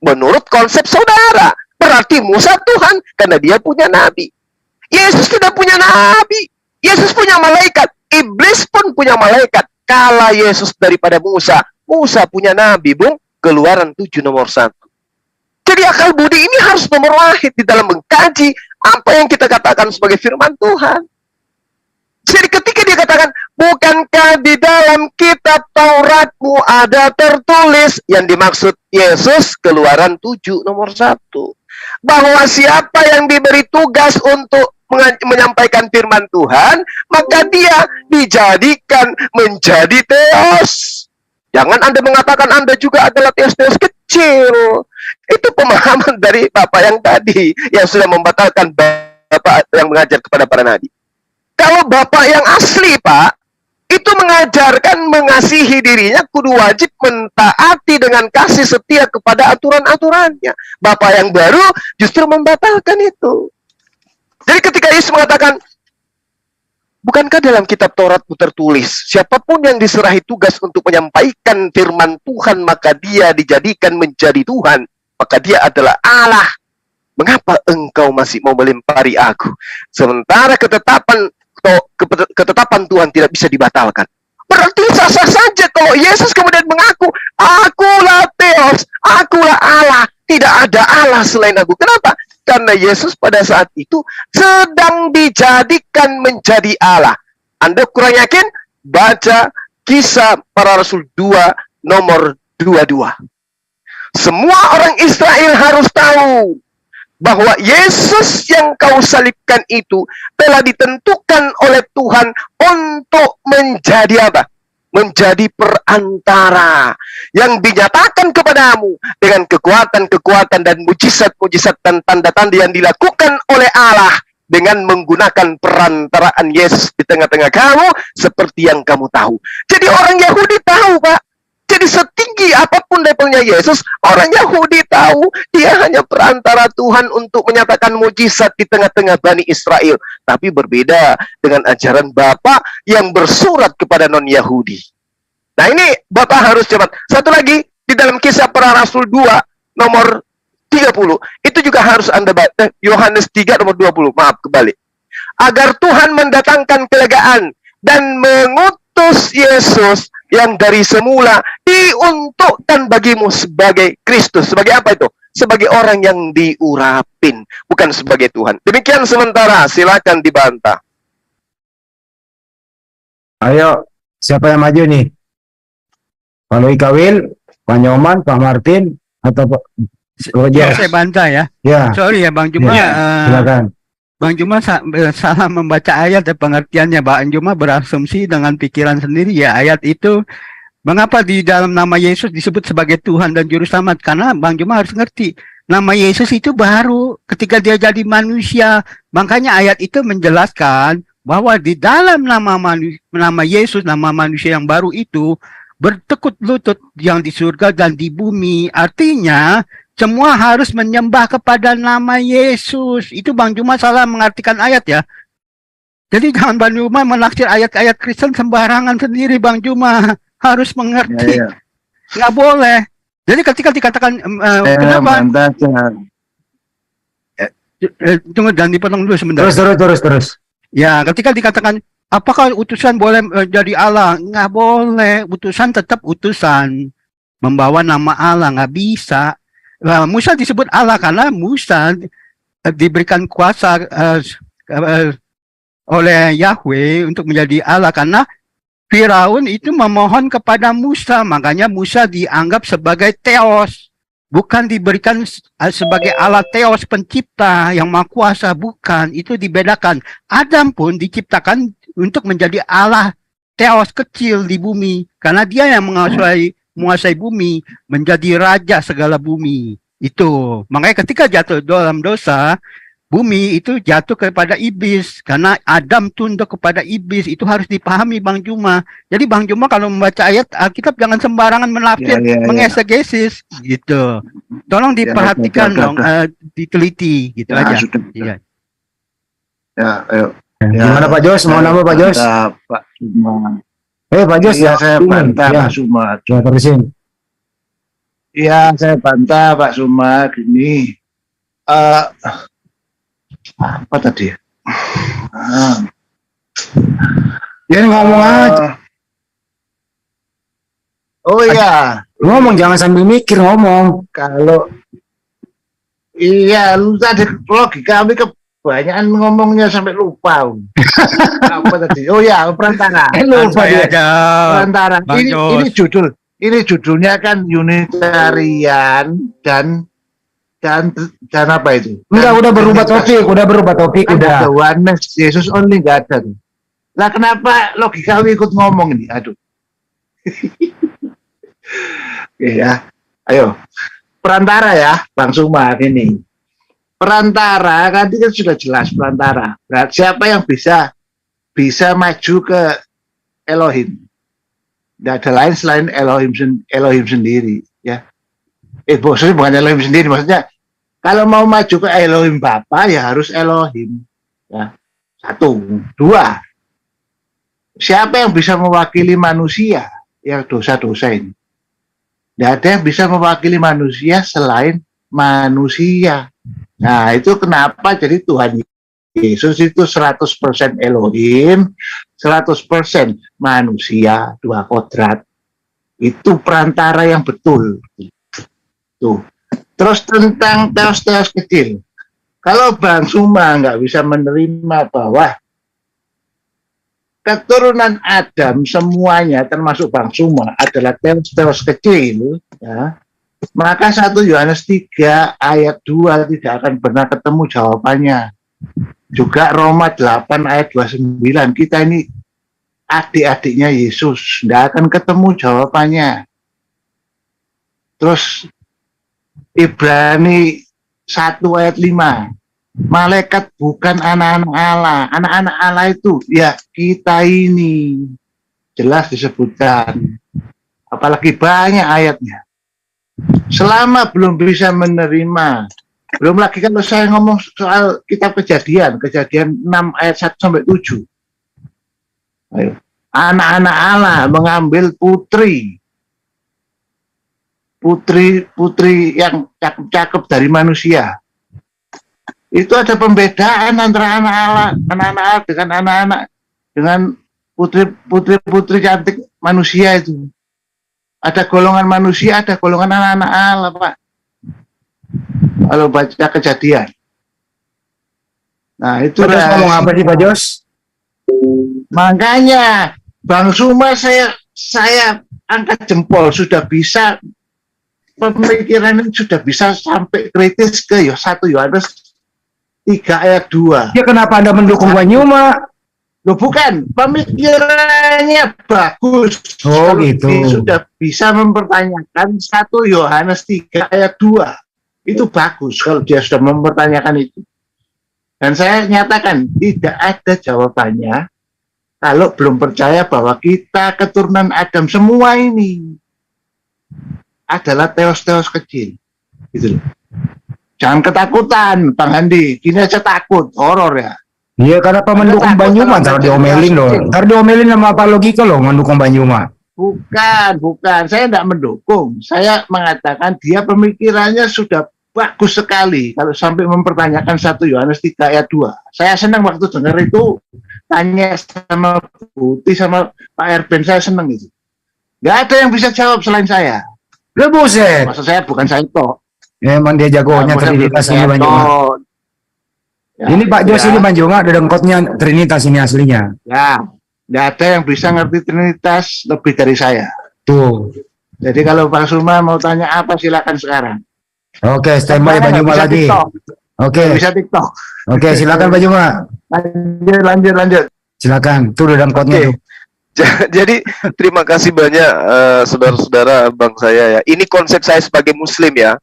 Menurut konsep saudara, berarti Musa Tuhan karena dia punya nabi. Yesus tidak punya nabi. Yesus punya malaikat. Iblis pun punya malaikat. Kalah Yesus daripada Musa. Musa punya nabi, Bung. Keluaran 7 nomor 1. Jadi akal budi ini harus nomor wahid di dalam mengkaji apa yang kita katakan sebagai firman Tuhan. Jadi ketika dia katakan, bukankah di dalam kitab Tauratmu ada tertulis, yang dimaksud Yesus, Keluaran 7 nomor 1. Bahwa siapa yang diberi tugas untuk menyampaikan firman Tuhan, maka dia dijadikan menjadi Theos. Jangan Anda mengatakan Anda juga adalah Theos-Theos kecil. Itu pemahaman dari Bapak yang tadi, yang sudah membatalkan Bapak yang mengajar kepada para nabi. Kalau Bapak yang asli, Pak, itu mengajarkan mengasihi dirinya, kudu wajib mentaati dengan kasih setia kepada aturan-aturannya. Bapak yang baru justru membatalkan itu. Jadi ketika Yesus mengatakan, bukankah dalam kitab Tauratmu tertulis, siapapun yang diserahi tugas untuk menyampaikan firman Tuhan, maka dia dijadikan menjadi Tuhan, maka dia adalah Allah. Mengapa engkau masih mau melempari aku? Sementara ketetapan Tuhan tidak bisa dibatalkan. Berarti sah-sah saja kalau Yesus kemudian mengaku, akulah Theos, akulah Allah, tidak ada Allah selain aku. Kenapa? Karena Yesus pada saat itu sedang dijadikan menjadi Allah. Anda kurang yakin? Baca Kisah Para Rasul 2 nomor 22. Semua orang Israel harus tahu bahwa Yesus yang kau salibkan itu telah ditentukan oleh Tuhan untuk menjadi apa? Menjadi perantara yang dinyatakan kepadamu dengan kekuatan-kekuatan dan mujizat-mujizat dan tanda-tanda yang dilakukan oleh Allah dengan menggunakan perantaraan Yesus di tengah-tengah kamu seperti yang kamu tahu. Jadi orang Yahudi tahu, Pak. Jadi setinggi apapun levelnya Yesus, orang Yahudi tahu dia hanya perantara Tuhan untuk menyatakan mujizat di tengah-tengah Bani Israel. Tapi berbeda dengan ajaran Bapak yang bersurat kepada non-Yahudi. Nah ini Bapak harus cepat. Satu lagi, di dalam Kisah Para Rasul 2 nomor 30, itu juga harus Anda baca. Yohanes 3 nomor 20, maaf kebalik. Agar Tuhan mendatangkan kelegaan dan mengutus Yesus yang dari semula diuntukkan bagimu sebagai Kristus. Sebagai apa itu? Sebagai orang yang diurapin, bukan sebagai Tuhan. Demikian sementara, silakan dibantah. Ayo, siapa yang maju nih? Pak Lui Kawil, Pak Nyoman, Pak Martin, atau Pak Ya, saya bantah ya. Ya, Sorry ya Bang Juma. silakan. Bang Juma salah membaca ayat dan pengertiannya. Bang Juma berasumsi dengan pikiran sendiri ya ayat itu. Mengapa di dalam nama Yesus disebut sebagai Tuhan dan Juru Selamat? Karena Bang Juma harus ngerti. Nama Yesus itu baru ketika dia jadi manusia. Makanya ayat itu menjelaskan bahwa di dalam nama Yesus, nama manusia yang baru itu, bertekuk lutut yang di surga dan di bumi. Artinya, semua harus menyembah kepada nama Yesus. Itu Bang Juma salah mengartikan ayat ya. Jadi jangan Bang Juma menaksir ayat-ayat Kristen sembarangan sendiri Bang Juma. Harus mengerti. Ya, ya. Nggak boleh. Jadi ketika dikatakan, kenapa? Tunggu, dan dipotong dulu sebentar. Terus. Ya, ketika dikatakan, apakah utusan boleh jadi Allah? Nggak boleh. Utusan tetap utusan. Membawa nama Allah, nggak bisa. Musa disebut Allah karena Musa diberikan kuasa oleh Yahweh untuk menjadi Allah karena Firaun itu memohon kepada Musa, makanya Musa dianggap sebagai Theos, bukan diberikan sebagai Allah Theos pencipta yang maha kuasa, bukan, itu dibedakan. Adam pun diciptakan untuk menjadi Allah Theos kecil di bumi karena dia yang menguasai bumi, menjadi raja segala bumi. Itu. Makanya ketika jatuh dalam dosa, bumi itu jatuh kepada iblis karena Adam tunduk kepada iblis. Itu harus dipahami Bang Juma. Jadi Bang Juma kalau membaca ayat Alkitab jangan sembarangan menafsir, mengesegesis gitu. Tolong diperhatikan betul, dong, diteliti gitu aja. Sudah. Iya. Ya, ayo. Gimana Pak Jos? Mau nambah Pak Jos? Pak Suma. Pak Jos Iya, ya. saya bantah Pak Suma. Ya, terusin. Iya, saya bantah Pak Suma gini. Apa tadi? Ya ngomong aja. Oh iya, Ngomong jangan sambil mikir ngomong. kalau iya lu tadi logika kami kebanyakan ngomongnya sampai lupa. Apa tadi? Oh ya, perantara. Lupa dia. Perantara. Bang Ini Jos. judulnya kan Unitarian dan apa itu? Enggak, udah berubah topik, udah. The oneness, Yesus only, nggak ada tuh. Lah kenapa logika lu ikut ngomong ini? Aduh. Oke ya, ayo. Perantara ya, Bang Suma ini. Perantara, kan itu sudah jelas perantara. Berarti siapa yang bisa maju ke Elohim? Tidak ada lain selain Elohim sendiri, ya. Maksudnya bukan Elohim sendiri, maksudnya kalau mau maju ke Elohim Bapa ya harus Elohim. Ya. 1, 2. Siapa yang bisa mewakili manusia yang dosa-dosa ini? Tidak ada yang bisa mewakili manusia selain manusia. Nah, itu kenapa jadi Tuhan Yesus itu 100% Elohim, 100% manusia, 2 kodrat. Itu perantara yang betul. Tuh. Terus tentang teos-teos kecil. Kalau Bang Suma nggak bisa menerima bahwa keturunan Adam semuanya termasuk Bang Suma adalah teos-teos kecil, ya, maka 1 Yohanes 3 ayat 2 tidak akan pernah ketemu jawabannya. Juga Roma 8 ayat 29, kita ini adik-adiknya Yesus, tidak akan ketemu jawabannya. Terus Ibrani 1 ayat 5, malaikat bukan anak-anak Allah. Anak-anak Allah itu ya kita ini, jelas disebutkan. Apalagi banyak ayatnya. Selama belum bisa menerima, belum lagi kalau saya ngomong soal kitab Kejadian 6 ayat 1 sampai 7. Ayo. Anak-anak Allah mengambil putri yang cakep-cakep dari manusia. Itu ada pembedaan antara anak-anak Allah dengan anak-anak dengan putri cantik manusia itu. Ada golongan manusia, ada golongan anak-anak Allah, Pak. Kalau baca Kejadian. Nah, itu Pak Jos ngomong apa sih Pak Jos? Makanya Bang Suma saya angkat jempol, sudah bisa pemikiran ini sudah bisa sampai kritis ke 1 Yohanes 3 ayat 2. Ya kenapa Anda mendukung Bang Juma? Loh bukan, pemikirannya bagus. Oh kalau gitu. dia sudah bisa mempertanyakan 1 Yohanes 3 ayat 2. Itu bagus kalau dia sudah mempertanyakan itu. Dan saya nyatakan tidak ada jawabannya kalau belum percaya bahwa kita keturunan Adam semua ini adalah teos-teos kecil. Gitu loh. Jangan ketakutan, Bang Andi. Gini aja takut, horor ya. Iya, karena Pak mendukung Bang Juma, ntar diomelin loh. Ntar diomelin sama apa logika loh, mendukung Bang Juma. Bukan. Saya tidak mendukung. Saya mengatakan dia pemikirannya sudah bagus sekali kalau sampai mempertanyakan 1 Yohanes 3 ayat 2. Saya senang waktu dengar itu, tanya sama Putih sama Pak Erben, saya senang itu. Nggak ada yang bisa jawab selain saya. Lah buset. Maksud saya bukan saya toh. Emang dia jagonya Trinitas ini Bang Juma. Ya, Ini Pak Jos ya. ini Bang Juma ada dengkotnya Trinitas ini aslinya. Ya, nggak ada yang bisa ngerti Trinitas lebih dari saya. Tuh. Jadi kalau Bang Suma mau tanya apa silakan sekarang. Oke, standby Bang Juma Bisa lagi. TikTok. Oke. Bisa TikTok. Oke, silakan Bang Juma. Lanjut. Silakan. Tuh udah dengkotnya Oke. tuh. Jadi terima kasih banyak saudara-saudara bang saya ya. Ini konsep saya sebagai muslim ya.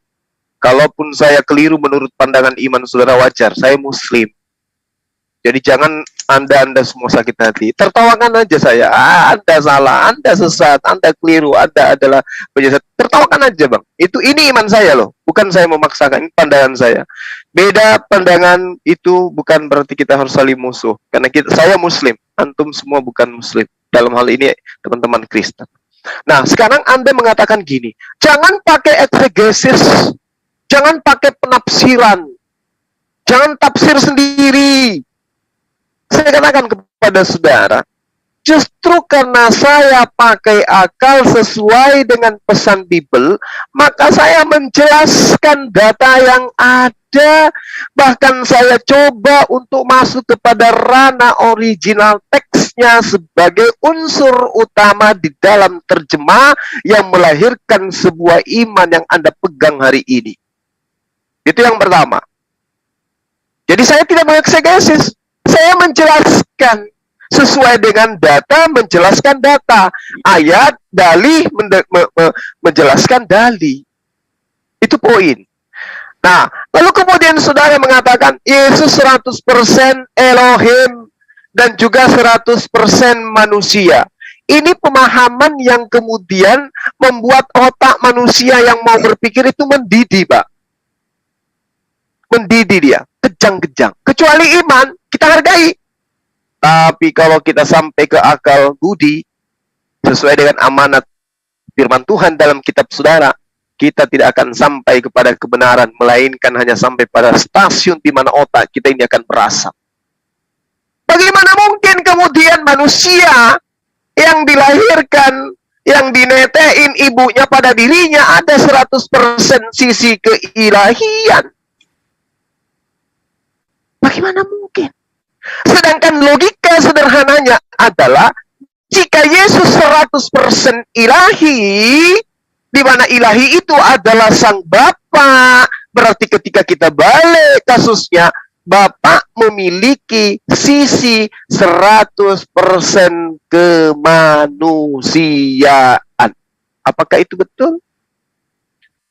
Kalaupun saya keliru menurut pandangan iman saudara, wajar. Saya Muslim. Jadi jangan Anda semua sakit hati. Tertawakan aja saya. Anda salah, Anda sesat, Anda keliru, Anda adalah penjahat. Tertawakan aja, Bang. Ini iman saya loh. Bukan saya memaksakan, ini pandangan saya. Beda pandangan itu bukan berarti kita harus saling musuh. Karena saya Muslim, antum semua bukan Muslim. Dalam hal ini teman-teman Kristen. Nah, sekarang Anda mengatakan gini, jangan pakai eksegesis, jangan pakai penafsiran, jangan tafsir sendiri. Saya katakan kepada saudara, justru karena saya pakai akal sesuai dengan pesan Bible, maka saya menjelaskan data yang ada. Bahkan saya coba untuk masuk kepada ranah original teksnya sebagai unsur utama di dalam terjemah yang melahirkan sebuah iman yang Anda pegang hari ini. Itu yang pertama. Jadi saya tidak mengeksegesis. Saya menjelaskan sesuai dengan data, menjelaskan data. Ayat, dalih, menjelaskan dalih. Itu poin. Nah, lalu kemudian saudara mengatakan, Yesus 100% Elohim dan juga 100% manusia. Ini pemahaman yang kemudian membuat otak manusia yang mau berpikir itu mendidih, Pak. Mendidih dia, kejang-kejang. Kecuali iman, kita hargai. Tapi kalau kita sampai ke akal budi, sesuai dengan amanat firman Tuhan dalam kitab saudara, kita tidak akan sampai kepada kebenaran, melainkan hanya sampai pada stasiun di mana otak kita ini akan merasap. Bagaimana mungkin kemudian manusia yang dilahirkan, yang dinetein ibunya pada dirinya ada 100% sisi keilahian? Bagaimana mungkin? Sedangkan logika sederhananya adalah jika Yesus 100% ilahi, di mana ilahi itu adalah Sang Bapa, berarti ketika kita balik kasusnya, Bapa memiliki sisi 100% kemanusiaan. Apakah itu betul?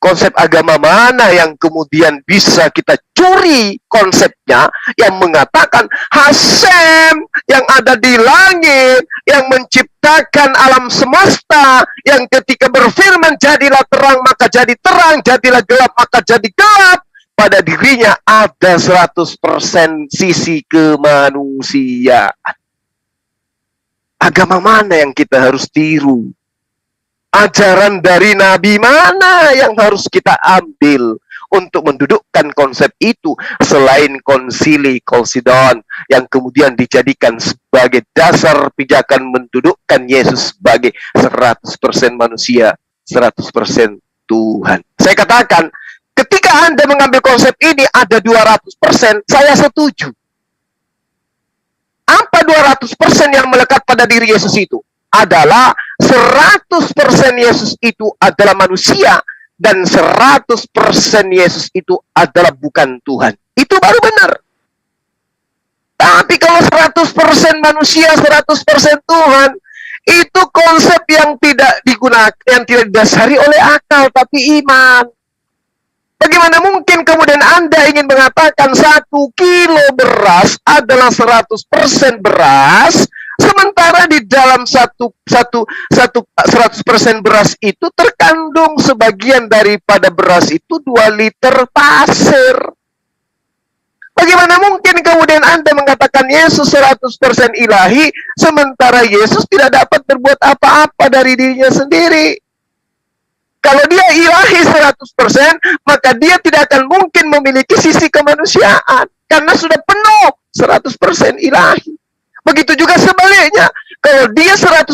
Konsep agama mana yang kemudian bisa kita curi konsepnya, yang mengatakan Hasem yang ada di langit, yang menciptakan alam semesta, yang ketika berfirman jadilah terang maka jadi terang, jadilah gelap maka jadi gelap, pada dirinya ada 100% sisi kemanusiaan. Agama mana yang kita harus tiru? Ajaran dari Nabi mana yang harus kita ambil untuk mendudukkan konsep itu selain konsili Chalcedon yang kemudian dijadikan sebagai dasar pijakan mendudukkan Yesus sebagai 100% manusia, 100% Tuhan. Saya katakan, ketika Anda mengambil konsep ini ada 200%, saya setuju. Apa 200% yang melekat pada diri Yesus itu? Adalah 100% Yesus itu adalah manusia dan 100% Yesus itu adalah bukan Tuhan. Itu baru benar. Tapi kalau 100% manusia, 100% Tuhan, itu konsep yang tidak digunakan, yang tidak didasari oleh akal tapi iman. Bagaimana mungkin kemudian Anda ingin mengatakan 1 kilo beras adalah 100% beras, sementara di dalam 100% beras itu terkandung sebagian daripada beras itu 2 liter pasir. Bagaimana mungkin kemudian Anda mengatakan Yesus 100% ilahi, sementara Yesus tidak dapat berbuat apa-apa dari dirinya sendiri? Kalau dia ilahi 100%, maka dia tidak akan mungkin memiliki sisi kemanusiaan. Karena sudah penuh 100% ilahi. Begitu juga sebaliknya. Kalau dia 100%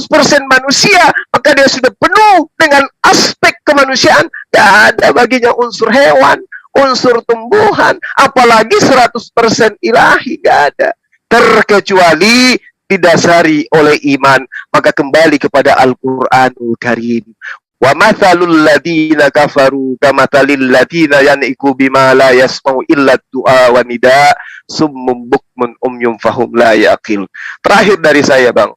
manusia, maka dia sudah penuh dengan aspek kemanusiaan. Tidak ada baginya unsur hewan, unsur tumbuhan. Apalagi 100% ilahi. Tidak ada. Terkecuali didasari oleh iman. Maka kembali kepada Al-Quranul Karim. Wa mathalul ladina kafaru kamathalil ladina yaniku bima la yasma'u illa du'a wa nida summum bukmun umyum fahum la yaqil. Terakhir dari saya, Bang.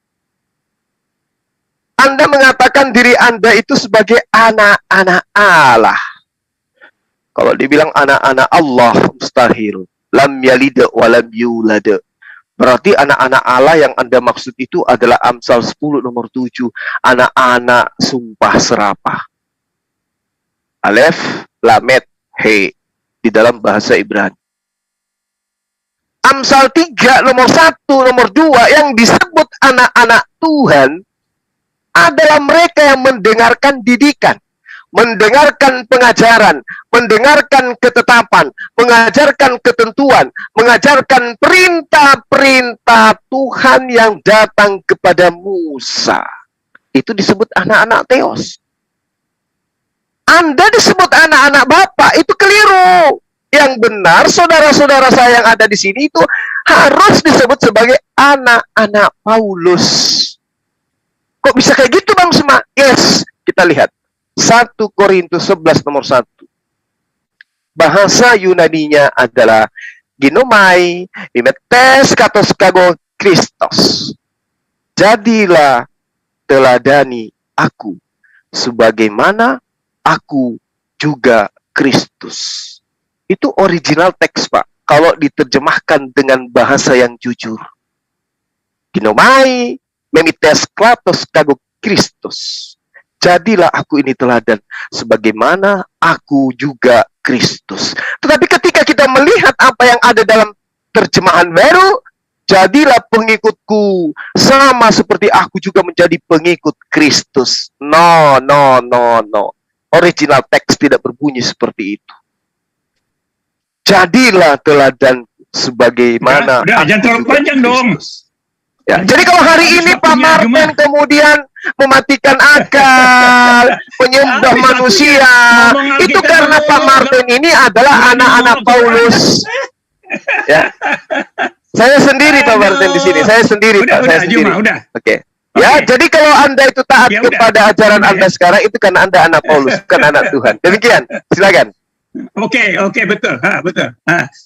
Anda mengatakan diri Anda itu sebagai anak-anak Allah. Kalau dibilang anak-anak Allah, mustahil. Lam yalid wa lam yulad. Berarti anak-anak Allah yang Anda maksud itu adalah Amsal 10 nomor 7. Anak-anak sumpah serapah. Alef, lamet, he. Di dalam bahasa Ibrani. Amsal 3 nomor 1, nomor 2 yang disebut anak-anak Tuhan adalah mereka yang mendengarkan didikan, mendengarkan pengajaran, mendengarkan ketetapan, mengajarkan ketentuan, mengajarkan perintah-perintah Tuhan yang datang kepada Musa. Itu disebut anak-anak Theos. Anda disebut anak-anak Bapak, itu keliru. Yang benar, saudara-saudara saya yang ada di sini itu harus disebut sebagai anak-anak Paulus. Kok bisa kayak gitu, Bang Sema? Yes, kita lihat. 1 Korintus 11 nomor 1. Bahasa Yunaninya adalah ginomai, imetes katos kago Kristos. Jadilah teladani aku, sebagaimana aku juga Kristus. Itu original teks, Pak. Kalau diterjemahkan dengan bahasa yang jujur. Ginomai, memites klatos kago Kristus. Jadilah aku ini teladan, sebagaimana aku juga Kristus. Tetapi ketika kita melihat apa yang ada dalam terjemahan baru, jadilah pengikutku, sama seperti aku juga menjadi pengikut Kristus. No. Original teks tidak berbunyi seperti itu. Jadilah teladan sebagaimana jangan terlalu panjang dong. Ya, jadi kalau hari ini Pak Martin kemudian mematikan akal, menyembah manusia, itu karena Pak Martin ini adalah anak-anak Paulus. Ya, saya sendiri Pak Martin di sini, saya sendiri Pak, saya sendiri. Oke. Ya, jadi kalau Anda itu taat kepada ajaran Anda sekarang, itu karena Anda anak Paulus, bukan anak Tuhan. Demikian, silakan. Oke, betul. Betul.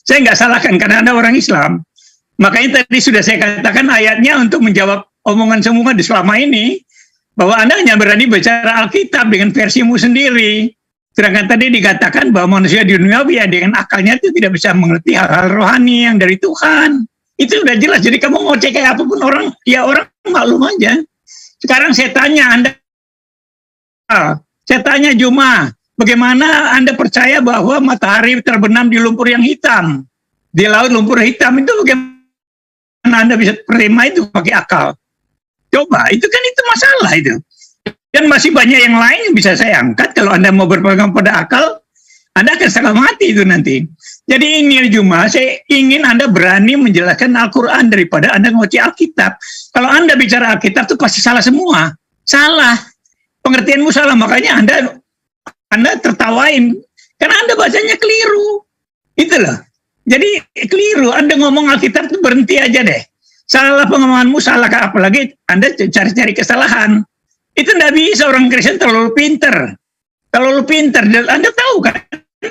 Saya nggak salahkan karena Anda orang Islam. Makanya tadi sudah saya katakan ayatnya untuk menjawab omongan semua di selama ini, bahwa Anda hanya berani bicara Alkitab dengan versimu sendiri. Sedangkan tadi dikatakan bahwa manusia di dunia ya dengan akalnya itu tidak bisa mengerti hal-hal rohani yang dari Tuhan. Itu sudah jelas. Jadi kamu mau cek kayak apapun orang maklum aja. Sekarang saya tanya Anda, Juma, bagaimana Anda percaya bahwa matahari terbenam di lumpur yang hitam? Di laut lumpur hitam itu bagaimana Anda bisa terima itu pakai akal? Coba, itu masalah itu. Dan masih banyak yang lain yang bisa saya angkat. Kalau Anda mau berpegang pada akal, Anda akan setengah mati itu nanti. Jadi ini Juma, saya ingin Anda berani menjelaskan Al-Quran daripada Anda ngoceh Alkitab. Kalau Anda bicara Alkitab itu pasti salah semua. Salah. Pengertianmu salah, makanya Anda tertawain. Karena Anda bacanya keliru. Itulah. Jadi keliru, Anda ngomong Alkitab itu berhenti aja deh. Salah pengamanmu, salah apalagi Anda cari-cari kesalahan. Itu tidak bisa, orang Kristen terlalu pinter. Dan Anda tahu kan,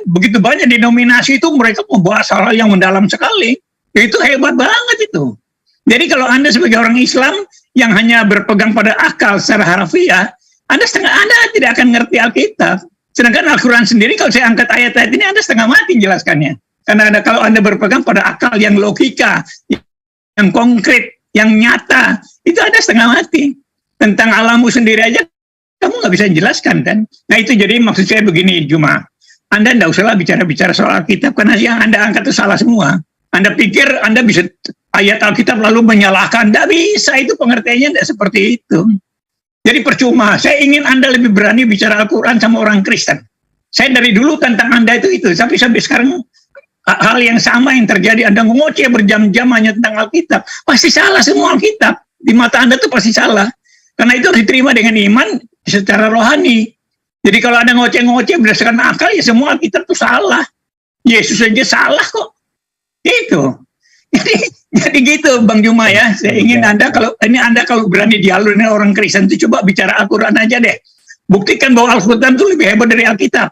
begitu banyak denominasi itu mereka membahas hal yang mendalam sekali. Itu hebat banget itu. Jadi kalau Anda sebagai orang Islam yang hanya berpegang pada akal secara harfiah, Anda tidak akan ngerti Alkitab. Sedangkan Al-Quran sendiri, kalau saya angkat ayat-ayat ini, Anda setengah mati jelaskannya. Karena kalau Anda berpegang pada akal yang logika, yang konkret, yang nyata, itu Anda setengah mati. Tentang alammu sendiri aja, kamu nggak bisa jelaskan kan? Nah itu jadi maksud saya begini, Juma. Anda nggak usahlah bicara-bicara soal Alkitab, karena yang Anda angkat itu salah semua. Anda pikir Anda bisa ayat Alkitab lalu menyalahkan, nggak bisa, itu pengertiannya nggak seperti itu. Jadi percuma, saya ingin Anda lebih berani bicara Al-Quran sama orang Kristen. Saya dari dulu tentang Anda itu, tapi sampai sekarang hal yang sama yang terjadi, Anda ngoceh berjam-jam hanya tentang Alkitab, pasti salah semua Alkitab. Di mata Anda itu pasti salah. Karena itu diterima dengan iman secara rohani. Jadi kalau Anda ngoceh-ngoceh berdasarkan akal, ya semua Alkitab itu salah. Yesus aja salah kok. Gitu. Jadi gitu Bang Juma ya. Saya ingin Anda kalau berani dialog dengan orang Kristen itu coba bicara Al-Quran aja deh. Buktikan bahwa Al-Quran itu lebih hebat dari Alkitab.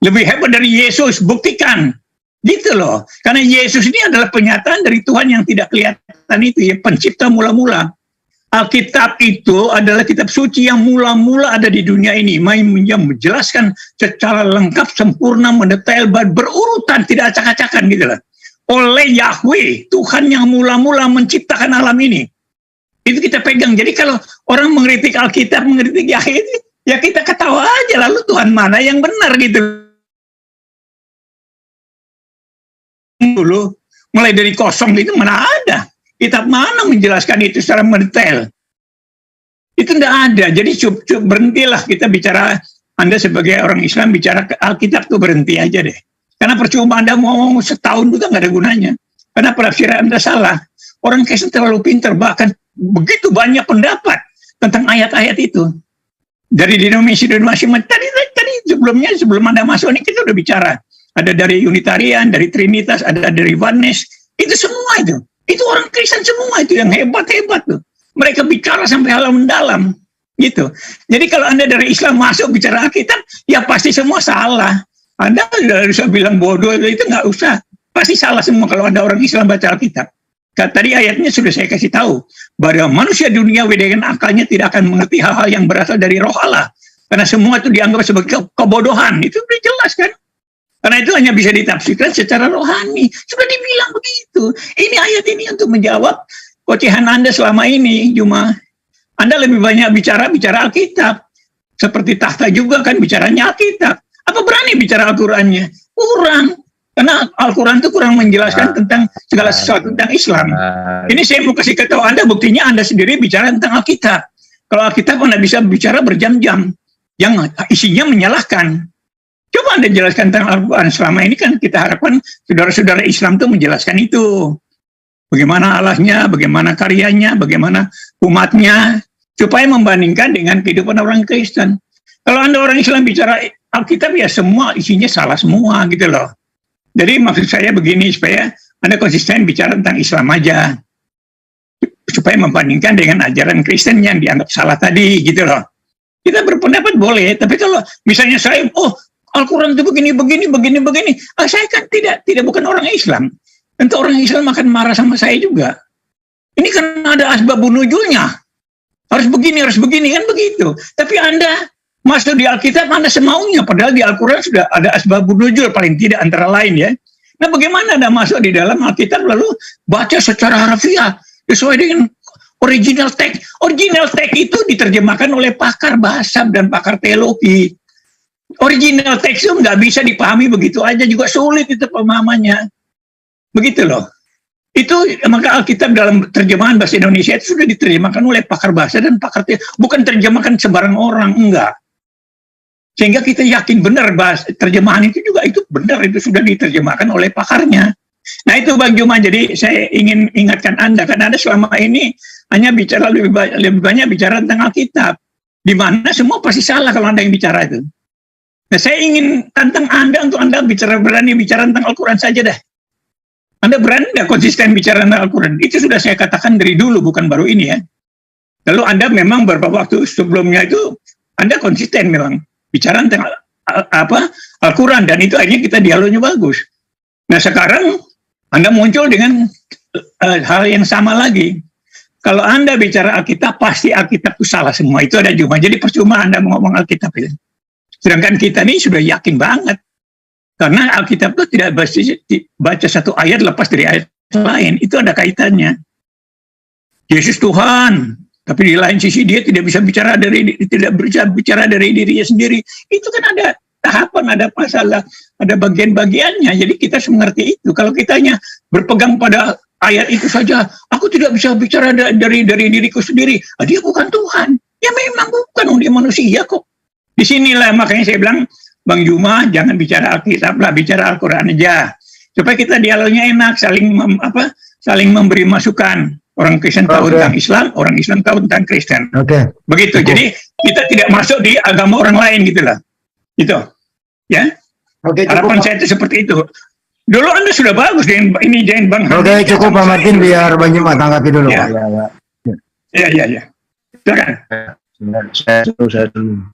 Lebih hebat dari Yesus, buktikan. Gitu loh. Karena Yesus ini adalah penyataan dari Tuhan yang tidak kelihatan itu, ya, pencipta mula-mula. Alkitab itu adalah kitab suci yang mula-mula ada di dunia ini, yang menjelaskan secara lengkap, sempurna, mendetail, berurutan, tidak acak-acakan gitu lah. Oleh Yahweh, Tuhan yang mula-mula menciptakan alam ini. Itu kita pegang. Jadi kalau orang mengkritik Alkitab, mengkritik Yahweh, ya kita ketawa aja, lalu Tuhan mana yang benar gitu. Dulu, mulai dari kosong itu mana ada. Kitab mana menjelaskan itu secara mendetail? Itu tidak ada. Jadi berhentilah kita bicara, Anda sebagai orang Islam bicara ke Alkitab tuh berhenti aja deh. Karena percuma Anda mau ngomong setahun juga nggak ada gunanya. Karena penafsiran Anda salah. Orang Kristen terlalu pintar, bahkan begitu banyak pendapat tentang ayat-ayat itu. Dari denominasi tadi sebelum Anda masuk ini kita udah bicara. Ada dari Unitarian, dari Trinitas, ada dari Oneness. Itu semua itu. Itu orang Kristen semua itu yang hebat-hebat tuh. Mereka bicara sampai halaman dalam gitu. Jadi kalau Anda dari Islam masuk bicara Alkitab, ya pasti semua salah. Anda nggak usah bilang bodoh, itu nggak usah. Pasti salah semua kalau Anda orang Islam baca Alkitab. Tadi ayatnya sudah saya kasih tahu bahwa manusia duniawi dengan akalnya tidak akan mengerti hal-hal yang berasal dari Roh Allah. Karena semua itu dianggap sebagai kebodohan. Itu sudah jelas kan? Karena itu hanya bisa ditafsirkan secara rohani. Sudah dibilang begitu. Ini ayat ini untuk menjawab ocehan Anda selama ini. Cuma Anda lebih banyak bicara Alkitab. Seperti Tahta juga kan bicaranya Alkitab. Apa berani bicara Al-Qurannya? Kurang. Karena Al-Quran itu kurang menjelaskan tentang segala sesuatu tentang Islam. Ini saya mau kasih tahu Anda, buktinya Anda sendiri bicara tentang Alkitab. Kalau Alkitab Anda bisa bicara berjam-jam. Yang isinya menyalahkan. Coba Anda jelaskan tentang Al-Quran. Selama ini kan kita harapkan saudara-saudara Islam itu menjelaskan itu. Bagaimana Allahnya, bagaimana karyanya, bagaimana umatnya. Supaya membandingkan dengan kehidupan orang Kristen. Kalau Anda orang Islam bicara Alkitab, ya semua isinya salah semua gitu loh. Jadi maksud saya begini, supaya Anda konsisten bicara tentang Islam aja. Supaya membandingkan dengan ajaran Kristen yang dianggap salah tadi gitu loh. Kita berpendapat boleh, tapi kalau misalnya saya, Al-Quran itu begini. Saya kan tidak bukan orang Islam. Tentu orang Islam akan marah sama saya juga. Ini kan ada asbabun nuzulnya. Harus begini, kan begitu. Tapi Anda masuk di Alkitab, Anda semaunya. Padahal di Al-Quran sudah ada asbabun nuzul, paling tidak antara lain ya. Nah bagaimana Anda masuk di dalam Alkitab lalu baca secara harfiah, sesuai dengan original text. Original text itu diterjemahkan oleh pakar bahasa dan pakar teologi. Original teks itu nggak bisa dipahami begitu aja, juga sulit itu pemahamannya. Begitu loh. Itu maka Alkitab dalam terjemahan bahasa Indonesia itu sudah diterjemahkan oleh pakar bahasa dan pakar teologi. Bukan terjemahkan sembarang orang, enggak. Sehingga kita yakin benar terjemahan itu juga itu benar, itu sudah diterjemahkan oleh pakarnya. Nah itu Bang Juma, jadi saya ingin ingatkan Anda, karena Anda selama ini hanya bicara lebih banyak bicara tentang Alkitab. Di mana semua pasti salah kalau Anda yang bicara itu. Nah, saya ingin tantang Anda untuk Anda berani bicara tentang Al-Quran saja deh. Anda berani nggak konsisten bicara tentang Al-Quran? Itu sudah saya katakan dari dulu, bukan baru ini ya. Lalu Anda memang beberapa waktu sebelumnya itu, Anda konsisten memang bicara tentang Al-Quran, dan itu akhirnya kita dialognya bagus. Nah sekarang Anda muncul dengan hal yang sama lagi. Kalau Anda bicara Alkitab, pasti Alkitab itu salah semua. Itu ada cuma. Jadi percuma Anda ngomong Alkitab itu. Sedangkan kita ini sudah yakin banget. Karena Alkitab itu tidak baca satu ayat lepas dari ayat lain. Itu ada kaitannya. Yesus Tuhan, tapi di lain sisi dia tidak bisa bicara dari dirinya sendiri. Itu kan ada tahapan, ada masalah, ada bagian-bagiannya. Jadi kita harus mengerti itu. Kalau kita hanya berpegang pada ayat itu saja, aku tidak bisa bicara dari diriku sendiri. Dia bukan Tuhan. Ya memang bukan, dia manusia kok. Disinilah makanya saya bilang, Bang Juma jangan bicara Alkitab lah, bicara Al-Quran aja. Supaya kita dialognya enak, saling memberi masukan. Orang Kristen tahu tentang Islam, orang Islam tahu tentang Kristen. Begitu. Jadi kita tidak masuk di agama orang lain gitu lah. Itu. Ya. Harapan saya itu seperti itu. Dulu Anda sudah bagus dengan ini, jangan Bang. Cukup Pak Martin, biar Bang Juma tanggapi dulu. Ya. Silakan. Saya dulu.